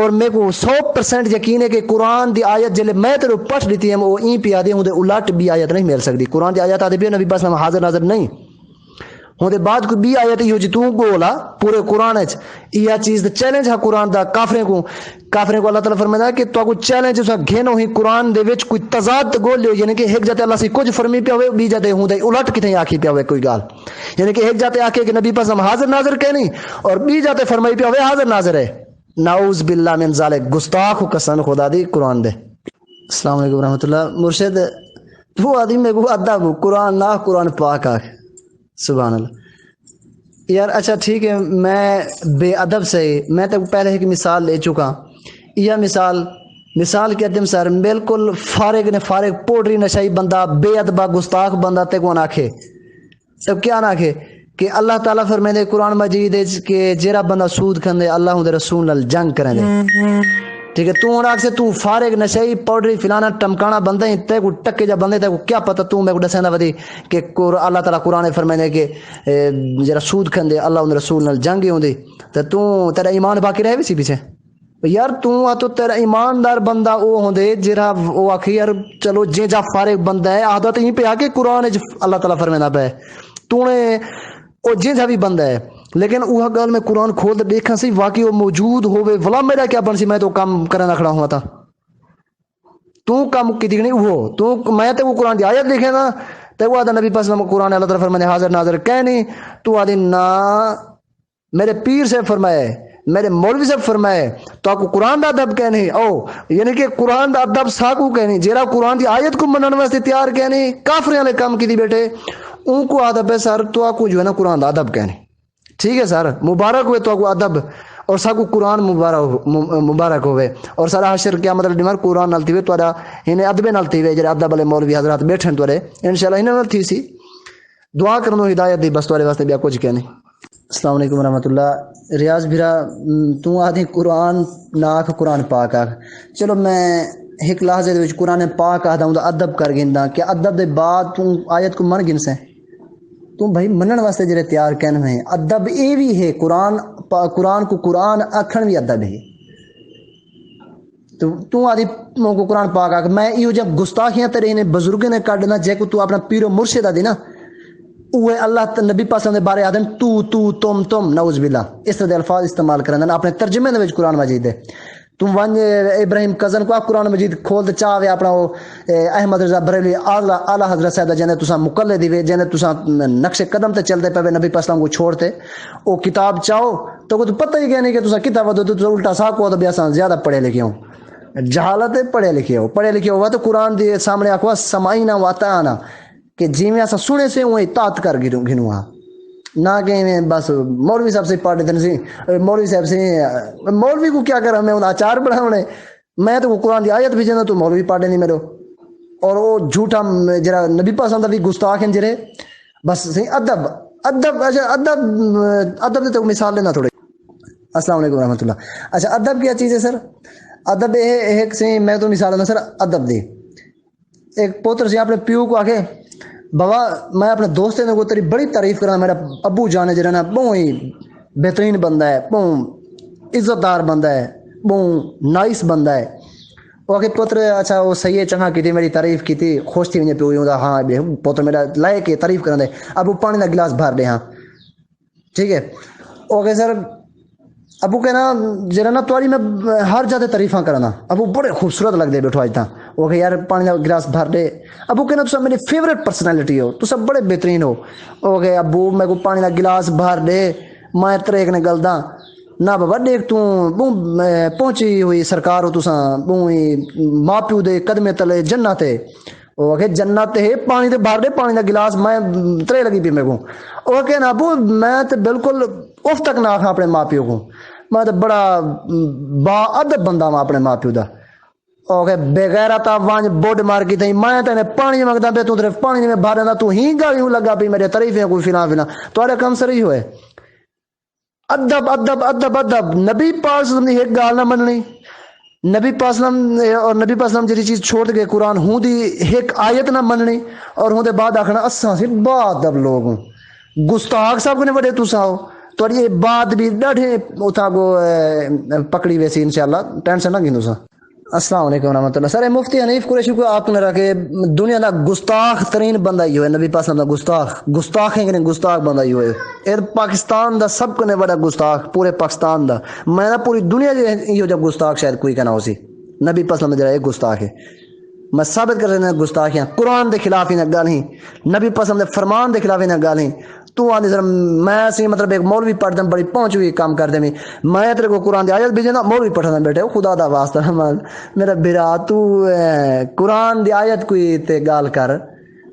اور میرے کو 100% یقین ہے کہ قرآن دی آیت جلے میں تیرے پڑھ لیتی ہے وہ این پہ آدھے ہوں دے الٹ بھی آیت نہیں مل سکتی قرآن دی آیت آدھے بھی نبی پاک حاضر ناظر نہیں ہوں دے بعد کوئی بھی آیت ہی ہو جی تو بولا پورے قرآن اچ یہ چیز دا چیلنج ہے قرآن دا کافریں کو اللہ تعالیٰ فرمائے ہے کہ تو کو چیلنج اسا گھنو ہی قرآن دے وچ کوئی تضاد گول لیو یعنی کہ ایک جاتے اللہ سے کچھ فرمی پہ ہوئے بھی جاتے ہوں دے الٹ کتنے آکھی پہ ہوئے کوئی گال یعنی کہ ایک جاتے آکھے کہ نبی پاک حاضر ناظر کہنی اور بھی جاتے فرمائی پہ ہوئے حاضر ناظر ہے نعوذ باللہ من ذالک گستاخ قسم خدا دی قرآن دے۔ السلام علیکم ورحمۃ اللہ۔ مرشد وہ آدمی میں کو ادب قرآن نہ قرآن پاک آ سبحان اللہ یار اچھا ٹھیک ہے میں بے ادب سے میں تو پہلے ایک مثال لے چکا یہ مثال کہتے ہیں سر بالکل فارغ نے فارغ پوڈری نشائی بندہ بے ادبہ گستاخ بندہ تے کون آکھے اب کیا نہ آکھے کہ اللہ تعالیٰ فرمائے دے قرآن مجید کہ جیرا بندہ سود کھندے اللہ ہوں دے رسول نال جنگ کریں دے ٹھیک ہے تو آکھ سے تو فارغ نشائی پاؤڈری فلانا ٹمکانا بندہ ہی تے کو ٹکے جا بندے تے کو کیا پتہ تو میں کو دسیندا ودی کہ اللہ تعالیٰ قرآن فرمائے دے کہ جیرا سود کھندے اللہ ہوں دے رسول نال جنگ ہوں دی تے تو تیرا ایمان باقی رہے ویسی پیچھے یار تو تیرا ایماندار بندہ او ہوندے جرا او آکھی یار چلو جے جا فارغ بندہ ہے عادت یہیں پہ آ کے قرآن اللہ تعالیٰ فرمائے پہ تو نے او جے جا بھی بندہ ہے لیکن وہ گل میں قرآن کھول دے دیکھا سی واقعی وہ موجود ہوئے ولا میرا کیا بن سی میں تو کام کرنا کھڑا ہوا تھا تو کام کی دیکھنی وہ تو میں تے وہ قرآن دی آیت دیکھے نا تے وہ آدھا نبی پاس قرآن اللہ تعالیٰ فرمائے حاضر ناظر کہنی تو آدھی نا میرے پیر سے فرمائے میرے مولوی سے فرمائے تو آپ کو قرآن دا ادب کہنی او یعنی کہ قرآن دا ادب ساکو کہنی جیرا قرآن دی آیت کو منن واسطے تیار کہنی کافر والے کام کی دی بیٹے ان کو ادب ہے سر تو آپ کو جو ہے نا قرآن دا ادب کہنی ٹھیک ہے سر مبارک ہوئے تو آپ کو ادب اور ساکو قرآن مبارک ہوئے اور سارا حشر کیا مطلب ڈیمار قرآن نال تھیوے تو انہیں ادبے نال تھیوے جڑے ادب والے مولوی حضرات بیٹھن تو انشاءاللہ انہیں نال تھی سی دعا کرنو ہدایت دی بس تو واسطے بیا کچھ کہنے۔ السلام علیکم ورحمۃ اللہ۔ ریاض بھیرا تو آدھی قرآن ناک قرآن پاک آکھ چلو میں ایک لحظے دے وچ قرآن پاک آدھا ہوں ادب کر گندا کہ ادب دے بعد تو آیت کو من گن سے تو بھائی منن واسطے جڑے تیار کہنے ہیں ادب اے بھی ہے قرآن قرآن کو قرآن آکھن بھی ادب ہے تو آدھی کو قرآن پاک آ میں یہ جب گستاخیاں تیرے انہیں بزرگ نے کڈنا جے کو تو اپنا پیرو مرشد دی نا وہ اللہ نبی پاک دے بارے آدم تو تم نعوذ باللہ اس طرح دے الفاظ استعمال کرنا اپنے ترجمے دے قرآن مجید دے تم ون ابراہیم کزن کو قرآن مجید کھول تے چاہے اپنا وہ احمد رضا بریلوی اعلی حضرت صاحب جنے تساں مقلد دیوے جنے تساں نقش قدم تے چلتے پے نبی پاک کو چھوڑتے او کتاب چاہو تو کو پتہ ہی کہ نہیں کہ تساں کتاب دو تو الٹا سا کو تو اساں زیادہ پڑھے لکھے ہوں جہالت پڑھے لکھے ہوا تو قرآن دے سامنے آکھوا سمعینا واطعنا کہ جی میں اساں سنے سے وہ اطاعت کر گنو ہاں نہ کہ بس مولوی صاحب سے پڑھ دیتے سی مولوی صاحب سے مولوی کو کیا کر ہمیں اچار بڑھاونے میں تو قرآن دی آیت بھی جانا تو مولوی پڑھ نہیں میرے اور وہ جھوٹا جرا نبی پاک دا بھی گستاخ ہیں جرے بس سی ادب دے تو مثال لینا تھوڑے السلام علیکم ورحمۃ اللہ اچھا ادب کیا چیز ہے سر ادب ایک سی میں تو مثال لینا سر ادب دی ایک پوتر سے اپنے پیو کو آکے بابا میں اپنے دوست نے کو تیری بڑی تعریف کرنا میرا ابو جانے جرا نا بہت ہی بہترین بندہ ہے بہت عزت دار بندہ ہے بہت نائس بندہ ہے وہ کہ پتر اچھا وہ صحیح ہے چنگا کی تھی میری تعریف کی تھی خوش تھی مجھے پیو ہاں پتر میرا لائے کے تعریف کرنا دے اب وہ پانی کا گلاس بھر دے ہاں ٹھیک ہے اوکے سر ابو کہنا جرا نا تاری میں ہر جاتے تعریفاں کرنا ابو بڑے خوبصورت لگ دے بیٹھو آج تھا وہ کہ یار پانی کا گلاس بھر دے ابو کہنا تو سب میری فیوریٹ پرسنالٹی ہو تو سب بڑے بہترین ہو وہ کہ ابو میں کو پانی کا گلاس بھر دے میں تریک نے گلدا نہ بابا دیکھ تو پہنچی ہوئی سرکار ہو تساں ماں پیو دے قدمے تلے جنت ہے وہ کہ جنت ہے پانی دے بھر دے پانی کا گلاس میں ترے لگی پی میرے کو وہ کہنا ابو میں تو بالکل اف تک نہ آکھاں اپنے ماں پیو کو میں تو بڑا با ادب بندہ ہوں اپنے ماں پیو دا اوکے بغیرتا وانج بوڈ مار کی تھی میں تے پانی منگدا پہ تو صرف پانی میں بھر دینا تو ہی گالیوں لگا پی میرے تعریفیں کوئی فلاں تھوڑے کم صحیح ہوئے ادب ادب ادب ادب نبی پاک صلی اللہ علیہ وسلم نے ایک گال نہ مننی نبی پاک صلی اللہ علیہ وسلم اور نبی پاک صلی اللہ علیہ وسلم جی چیز چھوڑ گئے قرآن ہوں دی ایک آیت نہ مننی اور ہوں دے بعد آکھنا اساں سے با ادب لوگ ہوں گستاخ صاحب نے بڑے تساں ہو تو یہ بات بھی ڈاڑھے اتھا کو پکڑی ویسی انشاءاللہ ٹینشن نہ گھنو سا السلام علیکم ورحمۃ اللہ سر مفتی حنیف قریشی کو آپ نے رکھے دنیا کا گستاخ ترین بندہ ہی ہوئے نبی پاک صلی اللہ علیہ وسلم گستاخ ہیں کہ نہیں گستاخ بندہ ہی ہوئے ایر پاکستان دا سب کو نے بڑا گستاخ پورے پاکستان دا میں نہ پوری دنیا جو جب گستاخ شاید کوئی کہنا ہو سی نبی پاک صلی اللہ علیہ وسلم ایک گستاخ ہے میں ثابت کر رہا گستاخ ہیں قرآن دے خلاف ہی نہ گال ہی نبی پاک صلی اللہ علیہ وسلم دے فرمان دے خلاف ہی نہ گال ہی تو آدھی سر میں سی مطلب ایک مولوی پڑھ دیں بڑی پہنچ ہوئی کام کر دیں میں تیرے کو قرآن دی آیت بھیجنا مولوی پڑھنا بیٹھے خدا دا واسطہ میرا برا تو قرآن دی آیت کوئی تے گال کر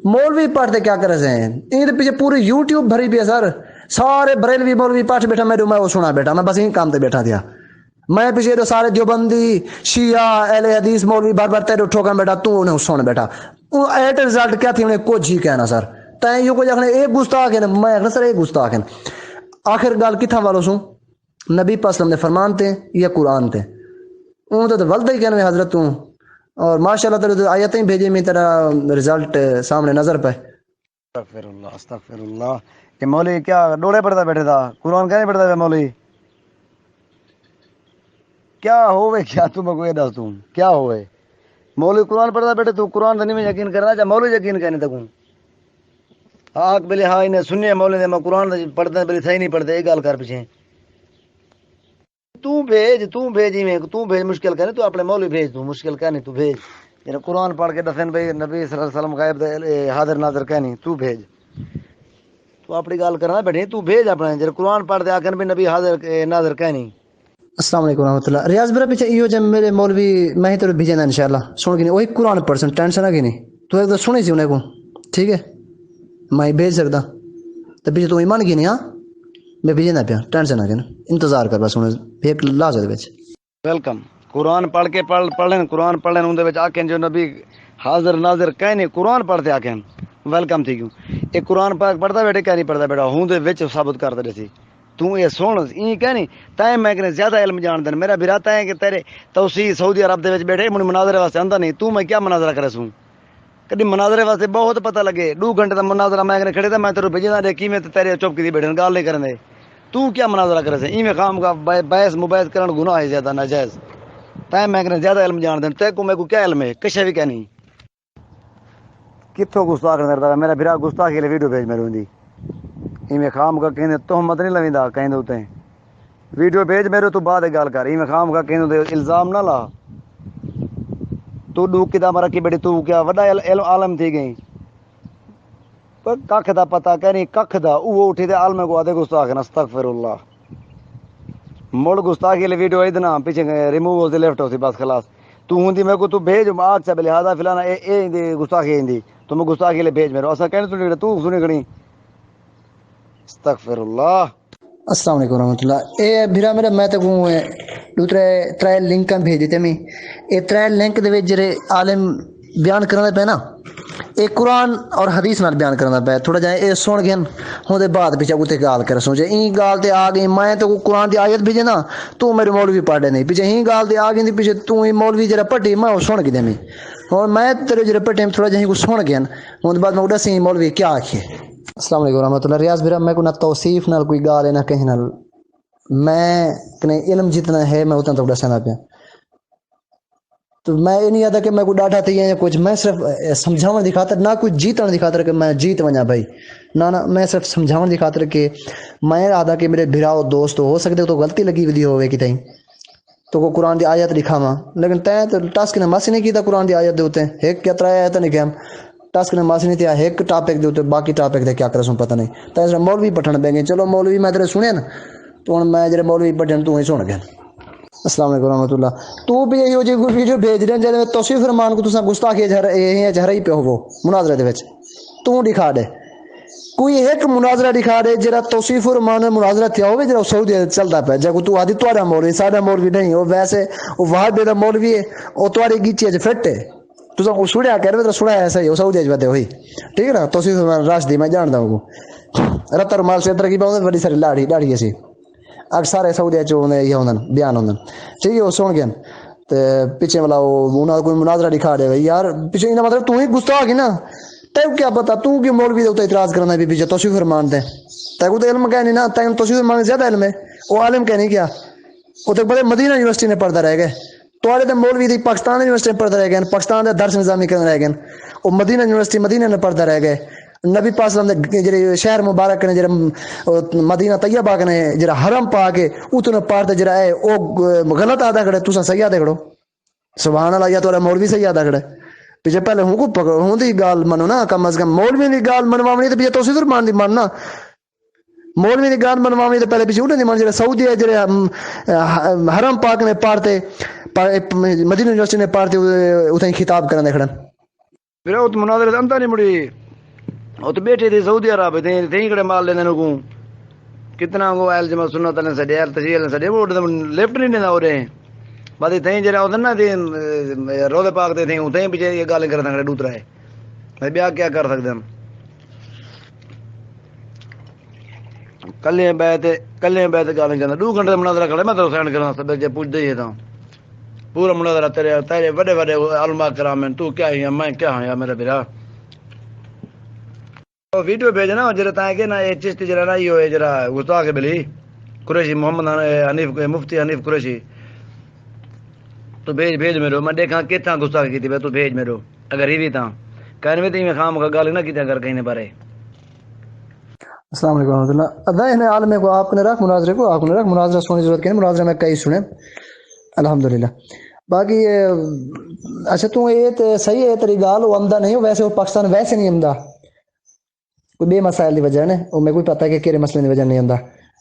مولوی پڑھتے کیا کر رہے ہیں ان پیچھے پوری یوٹیوب بھری پی ہے سر سارے بریلوی مولوی پاٹ بیٹھا میں وہ سنا بیٹھا میں بس یہیں کام تے بیٹھا تھا میں پیچھے جو سارے دیوبندی شیعہ اہل حدیث مولوی بار بار تیرے ٹھوکا بیٹھا تو انہیں سن بیٹھا ایٹ رزلٹ کیا تھی انہیں کچھ ہی کہنا سر تائیں یوں کوئی آخنے ایک گستاخ ہے میں آخنا سر ایک گستاخ ہے آخر گال کتھا والوں سوں نبی پاک صلی اللہ علیہ وسلم نے فرمان تے یا قرآن تے اون تو ولدہ ہی کہنے حضرت ہوں اور ماشاءاللہ تیرے آیتیں بھیجے میں تیرا رزلٹ سامنے نظر پہ استغفر اللہ کہ مولوی کیا ڈوڑے پڑھتا بیٹھے تھا قرآن کہنے پڑھتا تھا مولوی کیا ہوئے کیا تم کو یہ دس تم کیا ہوئے مولوی قرآن پڑھتا بیٹھے تو قرآن دنی میں یقین کرنا چاہ مولوی یقین کہنے تک ہوں آگ بلے ہاں انہیں سننے مولوی دے میں قرآن پڑھتے بلے صحیح نہیں پڑھتے ایک گال کر پیچھے تو بھیج میں تو بھیج مشکل کرنے تو اپنے مولوی بھیج تو مشکل کرنے تو بھیج یعنی قرآن پڑھ کے دفن بھائی نبی صلی اللہ علیہ وسلم غائب دے حاضر ناظر کہنی تو بھیج تو اپنی گال کرنا بیٹھے تو بھیج اپنے جب قرآن پڑھ دے آکن بھی نبی حاضر ناظر کہنی السلام علیکم ورحمۃ اللہ ریاض برا پیچھے ایو جب میرے مولوی میں ہی تو بھیجنا انشاءاللہ سن کے نہیں وہی قرآن پڑھسن ٹینشن ہے کہ نہیں تو ایک تو سنی سی انہیں کو ٹھیک ہے میں بھیج سکتا تو پیچھے تو ایمان کی نہیں ہاں میں بھیجنا پیا ٹینشن ہے کہ نا انتظار کر بس انہیں ایک لاز ہے بچ ویلکم قرآن پڑھ کے پڑھ قرآن پڑھ لیں اندر آکن جو نبی حاضر ناظر کہنے قرآن پڑھتے آکن ویلکم تھی کیوں ایک قرآن پاک پڑھتا بیٹھے کیا نہیں پڑھتا بیٹا ہوں دے وچ ثابت کرتا رہے سی تو یہ سن این کہنی تائیں میں کہ زیادہ علم جان دین میرا براتا ہے کہ تیرے توسی سعودی عرب دے وچ بیٹھے من مناظرے واسطے آندا نہیں تو میں کیا مناظرہ کرے سوں کدی مناظرے واسطے بہت پتہ لگے 2 گھنٹے دا مناظرہ میں کھڑے تے میں تیرے بھیجدا دے کیویں تے تیرے چپ کی بیٹھن گال نہیں کرن دے تو کیا مناظرہ کرے سے ایویں خام کا بحث مباحث کرن گناہ ہے زیادہ ناجائز تائیں میں کہنا زیادہ علم جان دیں تے کو میں کو کیا علم ہے کشے بھی کیا نہیں کتھوں گستاخ کرتا میرا بھرا گستاخ کے لیے ویڈیو بھیج میرے ہوندی ایویں خام کا کہیں تہمت نہیں لویندا کہیں اوتے ویڈیو بھیج میرے تو بعد گل کر ایویں خام کا کہیں الزام نہ لا تو ڈو کتاب رکھی بیٹھی تو کیا وڈا علم عالم تھی گئی ککھ دا پتہ کہنی ککھ دا او اٹھی تے عالم کو آدھے گستاخ نا استغفر اللہ مڑ گستاخی لے ویڈیو ادنا پیچھے ریموو ہو لیفٹ ہو سی بس خلاص تو ہوندی میں کو تو بھیج آج سے لہذا فلانا اے دی گستاخی ایندی تو میں گستاخی لے بھیج میرے اسا کہنے تو سنی کھڑی استغفر اللہ السلام علیکم ورحمۃ اللہ اے بھرا میرا میں تے کو دوسرے ترے لنکاں بھیج دیتے میں اے ترے لنک دے وچ جڑے عالم بیان کرنا پے نا اے قرآن اور حدیث نال بیان کرنا پے تھوڑا جا اے سن گئے ہوں دے بعد پیچھے کوتے گال کر سوچے این گال تے آ گئی میں تو قرآن دی آیت بھیجے نا تو میرے مولوی پڑھے نہیں پیچھے ہی گال تے آ گئی پیچھے تو ہی مولوی جڑا پڑھی میں او سن گئے میں اور میں تیرے جڑے پڑھے تھوڑا جا کو سن گئے ہوں دے بعد میں اڑا سی مولوی کیا آکھے السلام علیکم ورحمۃ اللہ ریاض بھرا میں کو نہ توصیف نال کوئی گال ہے نہ کہیں نال میں کنے علم جتنا ہے میں اتنا تو دسنا پیا تو میں یہ نہیں آتا کہ میں کوئی ڈاٹا تھی یا کچھ میں صرف سمجھاون دی خاطر نہ کوئی جیتن دی خاطر کہ میں جیت ونجا بھائی نہ میں صرف سمجھاون دی خاطر کہ میں آدا کہ میرے بھراؤ دوست ہو سکتے تو غلطی لگی ودی ہوے کتیں تو کو قرآن دی آیت لکھاواں لیکن تے تو ٹاسک نے ماسی نہیں کیتا قرآن دی آیت دے اوتے ایک کیا ترا آیت نہیں کہ ٹاسک نے ماسی نہیں تیا ایک ٹاپک دے اوتے باقی ٹاپک دے کیا کرسوں پتہ نہیں تے مولوی پٹھن بے گئے چلو مولوی میں تیرے سنے نا تو میں جڑے مولوی پٹھن تو ہی سن گیا السلام علیکم ورحمۃ اللہ تو بھی یہ جو ویڈیو بھیج رہے ہیں جب توصیف فرمان کو تساں گستاخی جہر ہی پہ ہو مناظرے دے وچ تو دکھا دے کوئی ایک مناظرہ دکھا دے جڑا توصیف فرمان مناظرہ تھیا ہوے جڑا سعودی چلدا پیا جے کو تو آدھی تہاڈا مولوی ساڈا مولوی نہیں او ویسے او وہابی دا مولوی ہے او تہاڈی گیچی وچ فٹ ہے تساں او سڑیا کرے تو سڑیا ایسا ہی او سعودی وچ ودے ہوئی ٹھیک ہے نا توصیف فرمان راشدی میں جاندا ہوں کو رتر مال سے ادھر کی بہت بڑی ساری لاڑی سی اکثر سعودی چونے یہ ہوندن بیان ہوندن ٹھیک ہے وہ سن گئے تے پیچھے والا وہ کوئی مناظرہ دکھا دے بھائی یار پیچھے انہاں مطلب تو ہی گستاخ ہے نا تے کیا پتہ تو کہ مولوی دے اوتے اعتراض کرنا بھی پیچھے توصیف فرمان تے تے کو تے علم کہ نہیں نا تے توصیف فرمان زیادہ علم ہے وہ عالم کہ نہیں کیا وہ تے بڑے مدینہ یونیورسٹی نے پڑھدا رہ گئے توڑے تے مولوی دی پاکستان یونیورسٹی میں پڑھدا رہ گئے پاکستان دے درس نظامی کرن رہ گئے وہ مدینہ یونیورسٹی مدینہ نے پڑھدا رہ گئے نبی پاک صلی اللہ علیہ وسلم دے جڑے شہر مبارک نے جڑا مدینہ طیبہ نے جڑا حرم پا کے اتنے پار تے جڑا ہے او غلط آدا کھڑے تساں صحیح آدے کھڑو سبحان اللہ یا تہاڈا مولوی صحیح آدا کھڑے پیچھے پہلے ہوں کو پکڑو ہوں دی گال منو نا کم از کم مولوی دی گال منواونی تے پیچھے توصیف فرمان دی مننا مولوی دی گال منواونی تے پہلے پیچھے اٹھے دی من جڑا سعودی ہے جڑے حرم پاک نے پارتے مدینہ یونیورسٹی نے پارتے اتھے خطاب کرن دے کھڑن پھر او مناظرے اندر نہیں مڑی او تو بیٹھے تھے سعودی عرب تھیں کڑے مال لیندے کو کتنا کو اہل جماعت سنت نے سڈے اہل تشیع نے سڈے وہ لیفٹ نہیں دیندا اورے بعد تھیں جڑا اودن نا تے روضے پاک تے تھیں اتھیں پیچھے یہ گل کردا کڑے دوترا ہے میں بیا کیا کر سکدے ہم کلے بیت گل کردا 2 گھنٹے مناظرہ کھڑے میں تو سینڈ کرنا سب جے پوچھ دے تا پورا مناظرہ تیرے بڑے بڑے علماء کرام ہیں تو کیا ہے میں کیا ہوں یا میرا بھرا ویڈیو بھیجنا جرا تا کہ نا یہ چشتی جرا نا یہ جرا گستاخ کے بلی قریشی محمد حنیف مفتی حنیف قریشی تو بھیج میرو میں دیکھا کتنا گستاخ کی تو بھیج میرو اگر ہی بھی تھا کہنے میں تھی خام کا گال نہ کیتا کر کہیں بارے السلام علیکم ورحمۃ اللہ ادا ہے عالم کو آپ نے رکھ مناظرے کو آپ نے رکھ مناظرہ سونے ضرورت کے مناظرہ میں کئی سنے الحمدللہ باقی اچھا تو یہ صحیح ہے تیری گال وہ عمدہ نہیں ہو ویسے وہ پاکستان ویسے نہیں عمدہ کوئی بے مسائل کی وجہ ہے وہ میں کوئی پتہ کہ کہڑے مسئلے کی وجہ نہیں آتا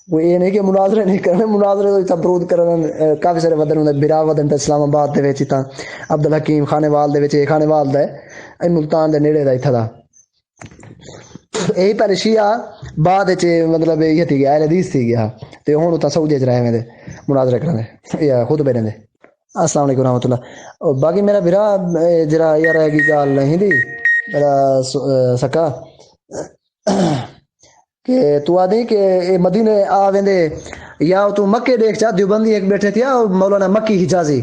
وہ یہ نہیں کہ مناظرے نہیں کرنے مناظرے تو تبرود کرنے کافی سارے ودن ہوندے برا ودن تے اسلام آباد دے وچ تا عبد الحکیم خانے وال دے وچ خانے وال دا ہے ملتان دے نیڑے دا ایتھا دا یہی پہلے شیعہ بعد وچ مطلب یہ تھی گیا اہل حدیث تھی گیا تے ہن تا سعودی وچ رہے میں دے مناظرے کرنے یا خود بیٹھے دے السلام علیکم ورحمۃ اللہ باقی میرا بھرا جرا یار ہے کی گل نہیں دی میرا سکا کہ تو آدھی کہ مدینے آ ویندے یا تو مکے دیکھ چا دیوبندی ایک بیٹھے تھیا مولانا مکی حجازی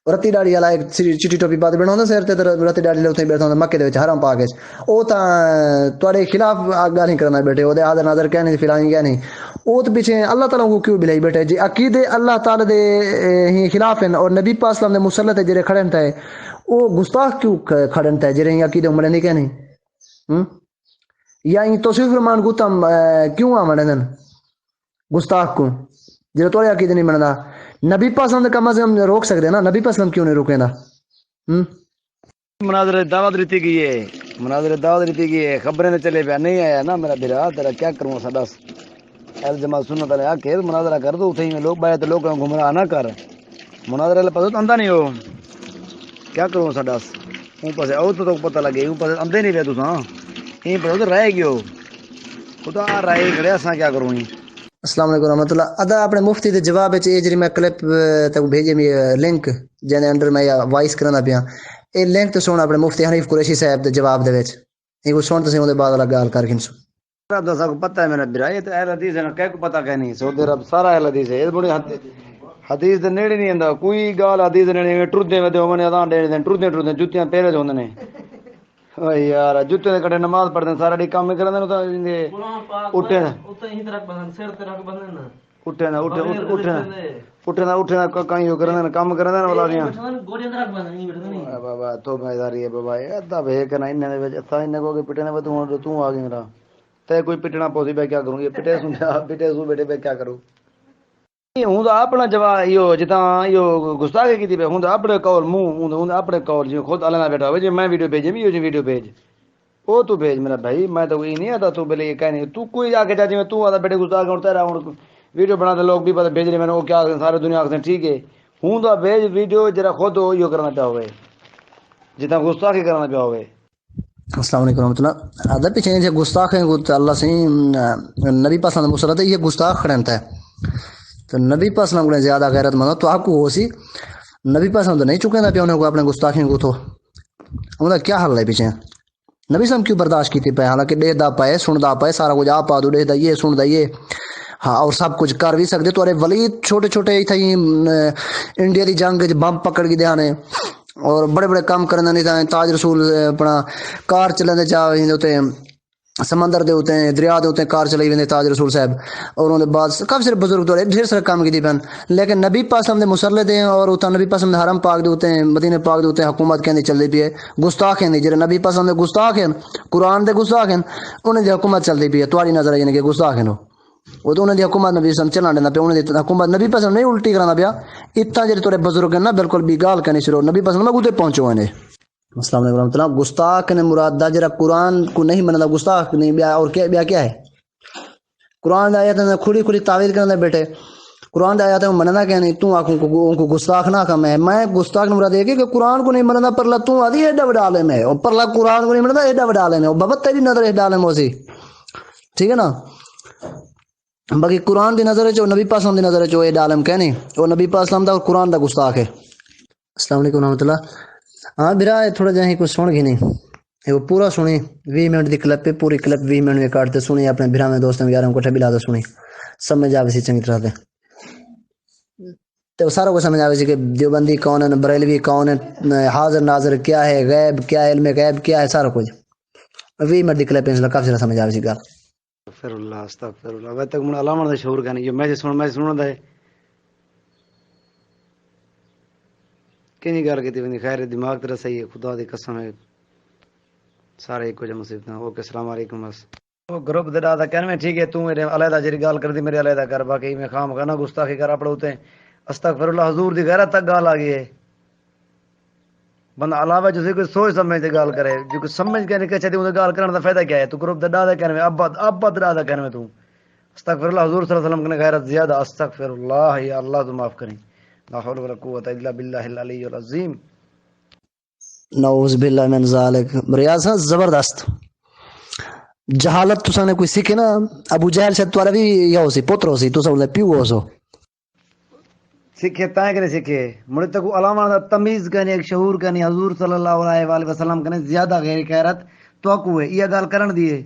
رتی ڈاڑی والا ایک چٹی ٹوپی پا کے بیٹھا ہوندا سر تے رتی ڈاڑی لے اوتھے بیٹھا ہوندا مکے دے وچ حرم پاک وچ او تاں تواڈے خلاف گل نہیں کرنا بیٹھے او دے آدھے نظر کہنے فلانی کہنی او تو پیچھے اللہ تعالیٰ کو کیوں بلائی بیٹھے جی عقیدے اللہ تعالیٰ دے ہی خلاف ہیں اور نبی پاک صلی اللہ علیہ وسلم دے مسلط ہے جڑے کھڑے ہیں او گستاخ کیوں کھڑے ہیں جڑے ہی عقیدے مڑے نہیں کہنے یا ان توصیف فرمان کو تم کیوں آمڑے ہیں گستاخ کو جڑے توڑے عقیدے نہیں مننا نبی پاک صلی اللہ علیہ وسلم دے کم از کم روک سکتے ہیں نا نبی پاک صلی اللہ علیہ وسلم کیوں نہیں روکے نا مناظر دعوت دیتی گئی ہے مناظر دعوت دیتی گئی ہے خبریں چلے پیا نہیں آیا نا میرا برا تیرا کیا کروں سا دس اہل جماعت سنت والے آکھے مناظرہ کر دو اتھے میں لوگ بایا تو لوگوں کو گمراہ نہ کر مناظرہ والے پتہ تو آندا نہیں ہو کیا کروں سا دس اون پاسے او تو پتہ لگے اون پاسے آندے نہیں وے تساں این پتہ تو رہ گیو خدا رائے کھڑے اساں کیا کروں السلام علیکم ورحمۃ اللہ ادا اپنے مفتی دے جواب وچ اے جڑی میں کلپ تے بھیجے می لنک جنے انڈر میں وائس کرنا پیا اے لنک تو سن اپنے مفتی حنیف قریشی صاحب دے جواب دے وچ اے کو سن تے اون دے بعد والا گال کر گنسو رب دا سب پتہ ہے میرا برا یہ تو اہل حدیث ہے نا کہ کو پتہ کہ نہیں سعودی عرب سارا اہل حدیث ہے یہ بڑی حدیث دے نیڑے نہیں آندا کوئی گال حدیث دے نیڑے ٹردے ودے ہونے اذان دے ٹردے جوتیاں پیرے ہوندے نے او یار جوتے دے کٹے نماز پڑھدے سارا دی کام کردے تے اٹھے اوتے ہی طرح بندن سر تے رکھ بندن نا اٹھے نا کہیں کرندے کام کردے والا نہیں گوڑیاں رکھ بندن نہیں بیٹھے نہیں بابا تو بیداری ہے بابا ادا بے کنا اننے دے وچ اساں اننے کو پٹنے ود تو آ گئی میرا تے کوئی پٹنا پوسی پہ کیا کروں یہ پٹے سو بیٹے پہ کیا کروں ہوں تو اپنا جواب یہ جتنا یہ گستاخی کی پہ ہوں تو اپنے کول منہ ہوں اپنے کول جی خود اللہ بیٹھا ہوئے جی میں ویڈیو بھیجے بھی جی ویڈیو بھیج وہ تو بھیج میرا بھائی میں تو یہ نہیں آتا تو بلے یہ کہہ نہیں تو کوئی آ کے چاچی میں تو آتا بیٹے گستاخ ہوں تیرا ہوں ویڈیو بنا دے لوگ بھی پتہ بھیج رہے میں نے وہ کیا سارے دنیا آخر ٹھیک ہے ہوں تو بھیج ویڈیو جرا خود یہ کرنا پیا ہوئے جتنا گستاخی کرنا پیا ہوئے السلام علیکم ورحمۃ اللہ ادب پیچھے جو گستاخ ہیں اللہ سے نبی پاک صلی اللہ علیہ وسلم یہ گستاخ کھڑنتا ہے تو نبی پاک صلی اللہ علیہ وسلم زیادہ غیرت مند تو آپ کو ہو سی نبی پاک صلی اللہ علیہ وسلم تو نہیں چکے نا پیا انہیں کو اپنے گستاخیں کو تو انہوں نے کیا حل ہے پیچھے نبی صلی اللہ علیہ وسلم کیوں برداشت کی تھی پہ حالانکہ ڈے دا پائے سن دا پائے سارا کچھ آپ دو ڈے دا یہ سن دا یہ ہاں اور سب کچھ کر بھی سکتے تو ارے ولی چھوٹے چھوٹے تھے انڈیا دی جنگ بم پکڑ کے دھیانے اور بڑے بڑے کام کرنے نہیں تھا تاج رسول اپنا کار چلنے جا ہوتے سمندر دے ہوتے ہیں دریا دے ہوتے ہیں کار چلائی ویندے تاج رسول صاحب اور انہوں نے بعد کافی سارے بزرگ دورے ڈھیر سارے کام کی دی پہن لیکن نبی پاک صلی اللہ علیہ وسلم دے مسلط ہیں اور اتنا نبی پاک صلی اللہ علیہ وسلم حرم پاک دے ہوتے ہیں مدینہ پاک دے ہوتے ہیں حکومت کہندی چل دی پئی ہے گستاخ ہیں جڑے نبی پاک صلی اللہ علیہ وسلم دے گستاخ ہیں قرآن دے گستاخ ہیں انہیں دی حکومت چل دی پئی ہے تواڈی نظر یعنی کہ گستاخ ہیں وہ تو انہیں دی حکومت نبی صلی اللہ علیہ وسلم چلانا دینا پیا انہیں دی حکومت نبی پاک نہیں الٹی کرانا پیا اتنا جڑے تورے بزرگ ہیں نا بالکل بھی گال کرنی شروع نبی پاک صلی اللہ علیہ وسلم پہنچو ہیں السلام علیکم ورحمۃ اللہ گستاخ نے مراد دا جڑا قرآن کو نہیں مندا گستاخ نہیں بیا اور کیا ہے قرآن آیات نے کھلی کھلی تعویل کرنے بیٹھے قرآن آیات میں مننا کہ نہیں تو آنکھوں کو گستاخ نہ کم ہے میں گستاخ نے مراد ہے کہ قرآن کو نہیں مننا پرلا تو آدھی ایڈا وڈا عالم ہے اور پرلا قرآن کو نہیں مننا ایڈا وڈا عالم ہے اور بابا تیری نظر ایڈا عالم ہو سی ٹھیک ہے نا باقی قرآن دی نظر ہے نبی پاک صلی اللہ علیہ وسلم دی نظر ہے ایڈا عالم کہنے اور نبی پاک صلی اللہ علیہ وسلم دا اور قرآن دا گستاخ ہے السلام علیکم ورحمۃ اللہ ہاں برا تھوڑا جہاں کچھ سن گی نہیں وہ پورا سنی 20 منٹ دی کلپ پہ پوری کلپ 20 منٹ میں کاٹتے سنی اپنے برا میں دوستوں یاروں کو ٹھبی لا دے سنی سمجھ آوے سی چنگی طرح دے تو سارا کو سمجھ آوے سی کہ دیوبندی کون ہے بریلوی کون ہے حاضر ناظر کیا ہے غیب کیا ہے علم غیب کیا ہے سارا کچھ 20 منٹ دی کلپ انشاء اللہ کافی سارا سمجھ آوے سی گل استغفر اللہ استغفر اللہ وہ تک من علامہ دا شعور کا نہیں جو میں سننا ہے کنی گل کیتی وندی خیر دماغ تیرا صحیح ہے خدا دی قسم ہے سارے ایک جا مصیبت اوکے السلام علیکم بس وہ گروپ دے دا کہنے میں ٹھیک ہے تو میرے علیحدہ جڑی گل کردی میرے علیحدہ کر باقی میں خام کرنا گستاخی کر اپڑے ہوتے استغفر اللہ حضور دی غیرت تک گال آ گئی ہے بندہ علاوہ جو کوئی سوچ سمجھ تے گال کرے جو کوئی سمجھ کے نہیں کہتے تے گال کرن دا فائدہ کیا ہے تو گروپ دے دا کہنے میں ابد دا کہنے میں تو استغفر اللہ حضور صلی اللہ علیہ وسلم کی غیرت زیادہ استغفر اللہ یا اللہ تو معاف کریں لا حول ولا قوت الا باللہ العلی العظیم نعوذ باللہ من ذالک ریاض زبردست جہالت تساں نے کوئی سیکھے نا ابو جہل سے توارا بھی یا ہو سی پتر ہو سی تساں پیو ہو سو سیکھے تائیں کہ نہیں سیکھے مڑے تک علامہ دا تمیز کرنے ایک شعور کرنے حضور صلی اللہ علیہ وآلہ وسلم کرنے زیادہ غیر غیرت تو کو ہے یہ گل کرن دیے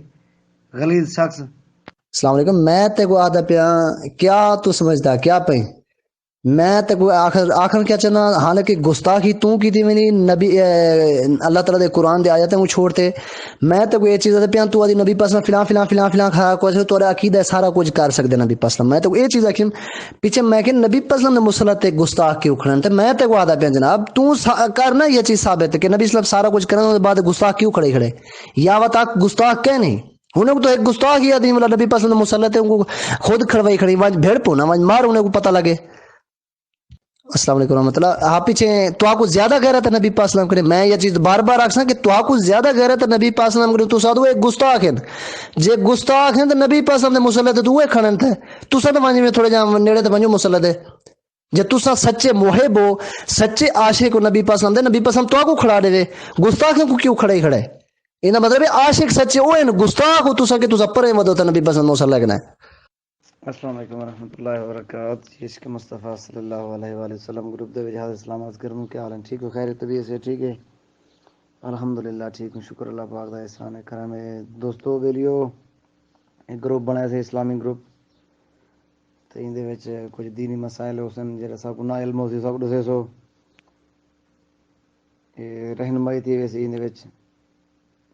غلیظ شخص السلام علیکم میں تے کو آدھا پیا کیا تو سمجھدا کیا پئی میں تے کوئی آخر کیا چاہنا حالانکہ گستاخی تو کی تھی میری نبی اللہ تعالیٰ دے قرآن دے آیاتیں وہ چھوڑتے میں تے کوئی یہ چیز پیاں تو آدھی نبی پاسم فلاں کھا کچھ تو عقیدہ سارا کچھ کر سکتے نبی پاسم میں تو یہ چیز آخیم پیچھے میں کہ نبی پاسم نے مسلط تے گستاخ کی اکھڑن تے میں تے کو آدھا پیا جناب تو کرنا یہ چیز ثابت ہے کہ نبی اسلام سارا کچھ کرنے بعد گستاخ کیوں کھڑے یا وتا گستاخ کہ نہیں انہیں کو تو ایک گستاخ ہی آدھی مطلب نبی پاسم نے مسلط ہے ان کو خود کھڑوائی کھڑی وانج بھیڑ پونا وانج مار انہیں کو پتہ لگے. السلام علیکم ورحمۃ اللہ. آپ پیچھے تو آپ کو زیادہ غیرت ہے نبی پاک صلی اللہ علیہ وسلم کرے میں یہ چیز بار بار آکھساں کہ تو آپ کو زیادہ غیرت ہے نبی پاک صلی اللہ علیہ وسلم کرے تو سادو ایک گستاخ ہیں جے گستاخ ہیں تو نبی پاک صلی اللہ علیہ وسلم مسلط ہے تو وہ کھڑن تھے تو سا تو وانجی میں تھوڑے جہاں نیڑے تو ونجو مسلط ہے جے تو سا سچے محب ہو سچے عاشق ہو نبی پاک صلی اللہ علیہ وسلم نبی پاک صلی اللہ علیہ وسلم تو آپ کو کھڑا دے گستاخ کو کیوں کھڑے انہا مطلب ہے عاشق سچے ہوئے گستاخ ہو تو سا کہ تو سا پرے مدد ہے نبی پاک صلی اللہ علیہ وسلم ہے. السلام علیکم ورحمۃ اللہ وبرکاتہ. عشق مصطفیٰ صلی اللہ علیہ وآلہ وسلم گروپ دے وجہ اسلام عرض کروں کیا حال ہے ٹھیک ہو خیر طبیعت سے ٹھیک ہے الحمدللہ ٹھیک ہوں شکر اللہ پاک دا احسان ہے کرم ہے. دوستو ویلیو ایک گروپ بنایا سے اسلامی گروپ تو ان دے وچ کچھ دینی مسائل ہو سن جڑا سب کو نہ علم ہو سی سب دسے سو رہنمائی تھی ویسے ان دے وچ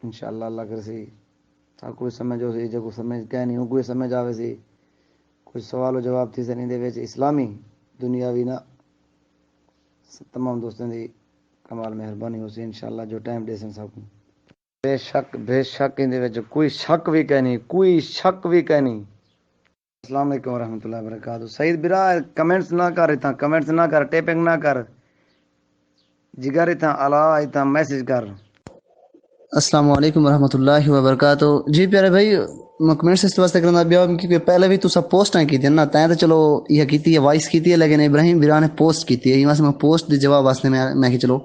انشاءاللہ اللہ کر سی سب کوئی سمجھ ہو سی جو کوئی سمجھ کہ نہیں ہوں کوئی سمجھ آوے سی کچھ سوال و جواب تھی سن دے وچ اسلامی دنیاوی نہ تمام دوستوں دی کمال مہربانی ہو سی انشاءاللہ جو ٹائم دے سن سب کو بے شک ان دے وچ کوئی شک بھی کہ نہیں. السلام علیکم ورحمۃ اللہ وبرکاتہ. سعید برا کمنٹس نہ کر اتنا کمنٹس نہ کر ٹیپنگ نہ کر جگر اتنا الا اتنا میسج کر. السلام علیکم ورحمۃ اللہ وبرکاتہ. جی پیارے بھائی میں کمنٹس اس واسطے کرنا پیا کیونکہ پہلے بھی تو سب پوسٹاں کی تھی نا تائیں تو چلو یہ کیتی ہے وائس کیتی ہے لیکن ابراہیم برا نے پوسٹ کیتی ہے یہ واسطے میں پوسٹ دی جواب واسطے میں کہ چلو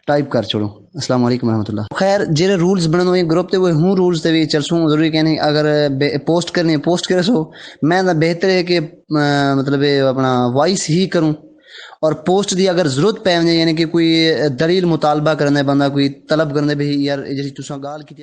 ٹائپ کر چھوڑوں. السلام علیکم ورحمۃ اللہ. خیر جڑے رولز بنن ہوئے گروپ تے وہ ہوں رولز تے بھی چلسوں ضروری کہ نہیں اگر پوسٹ کرنی پوسٹ کرے سو میں بہتر ہے کہ مطلب اپنا وائس ہی کروں اور پوسٹ دی اگر ضرورت پے یعنی کہ کوئی دلیل مطالبہ کرنے بندہ کوئی طلب کرنے بھی یار جیسی تساں گال کی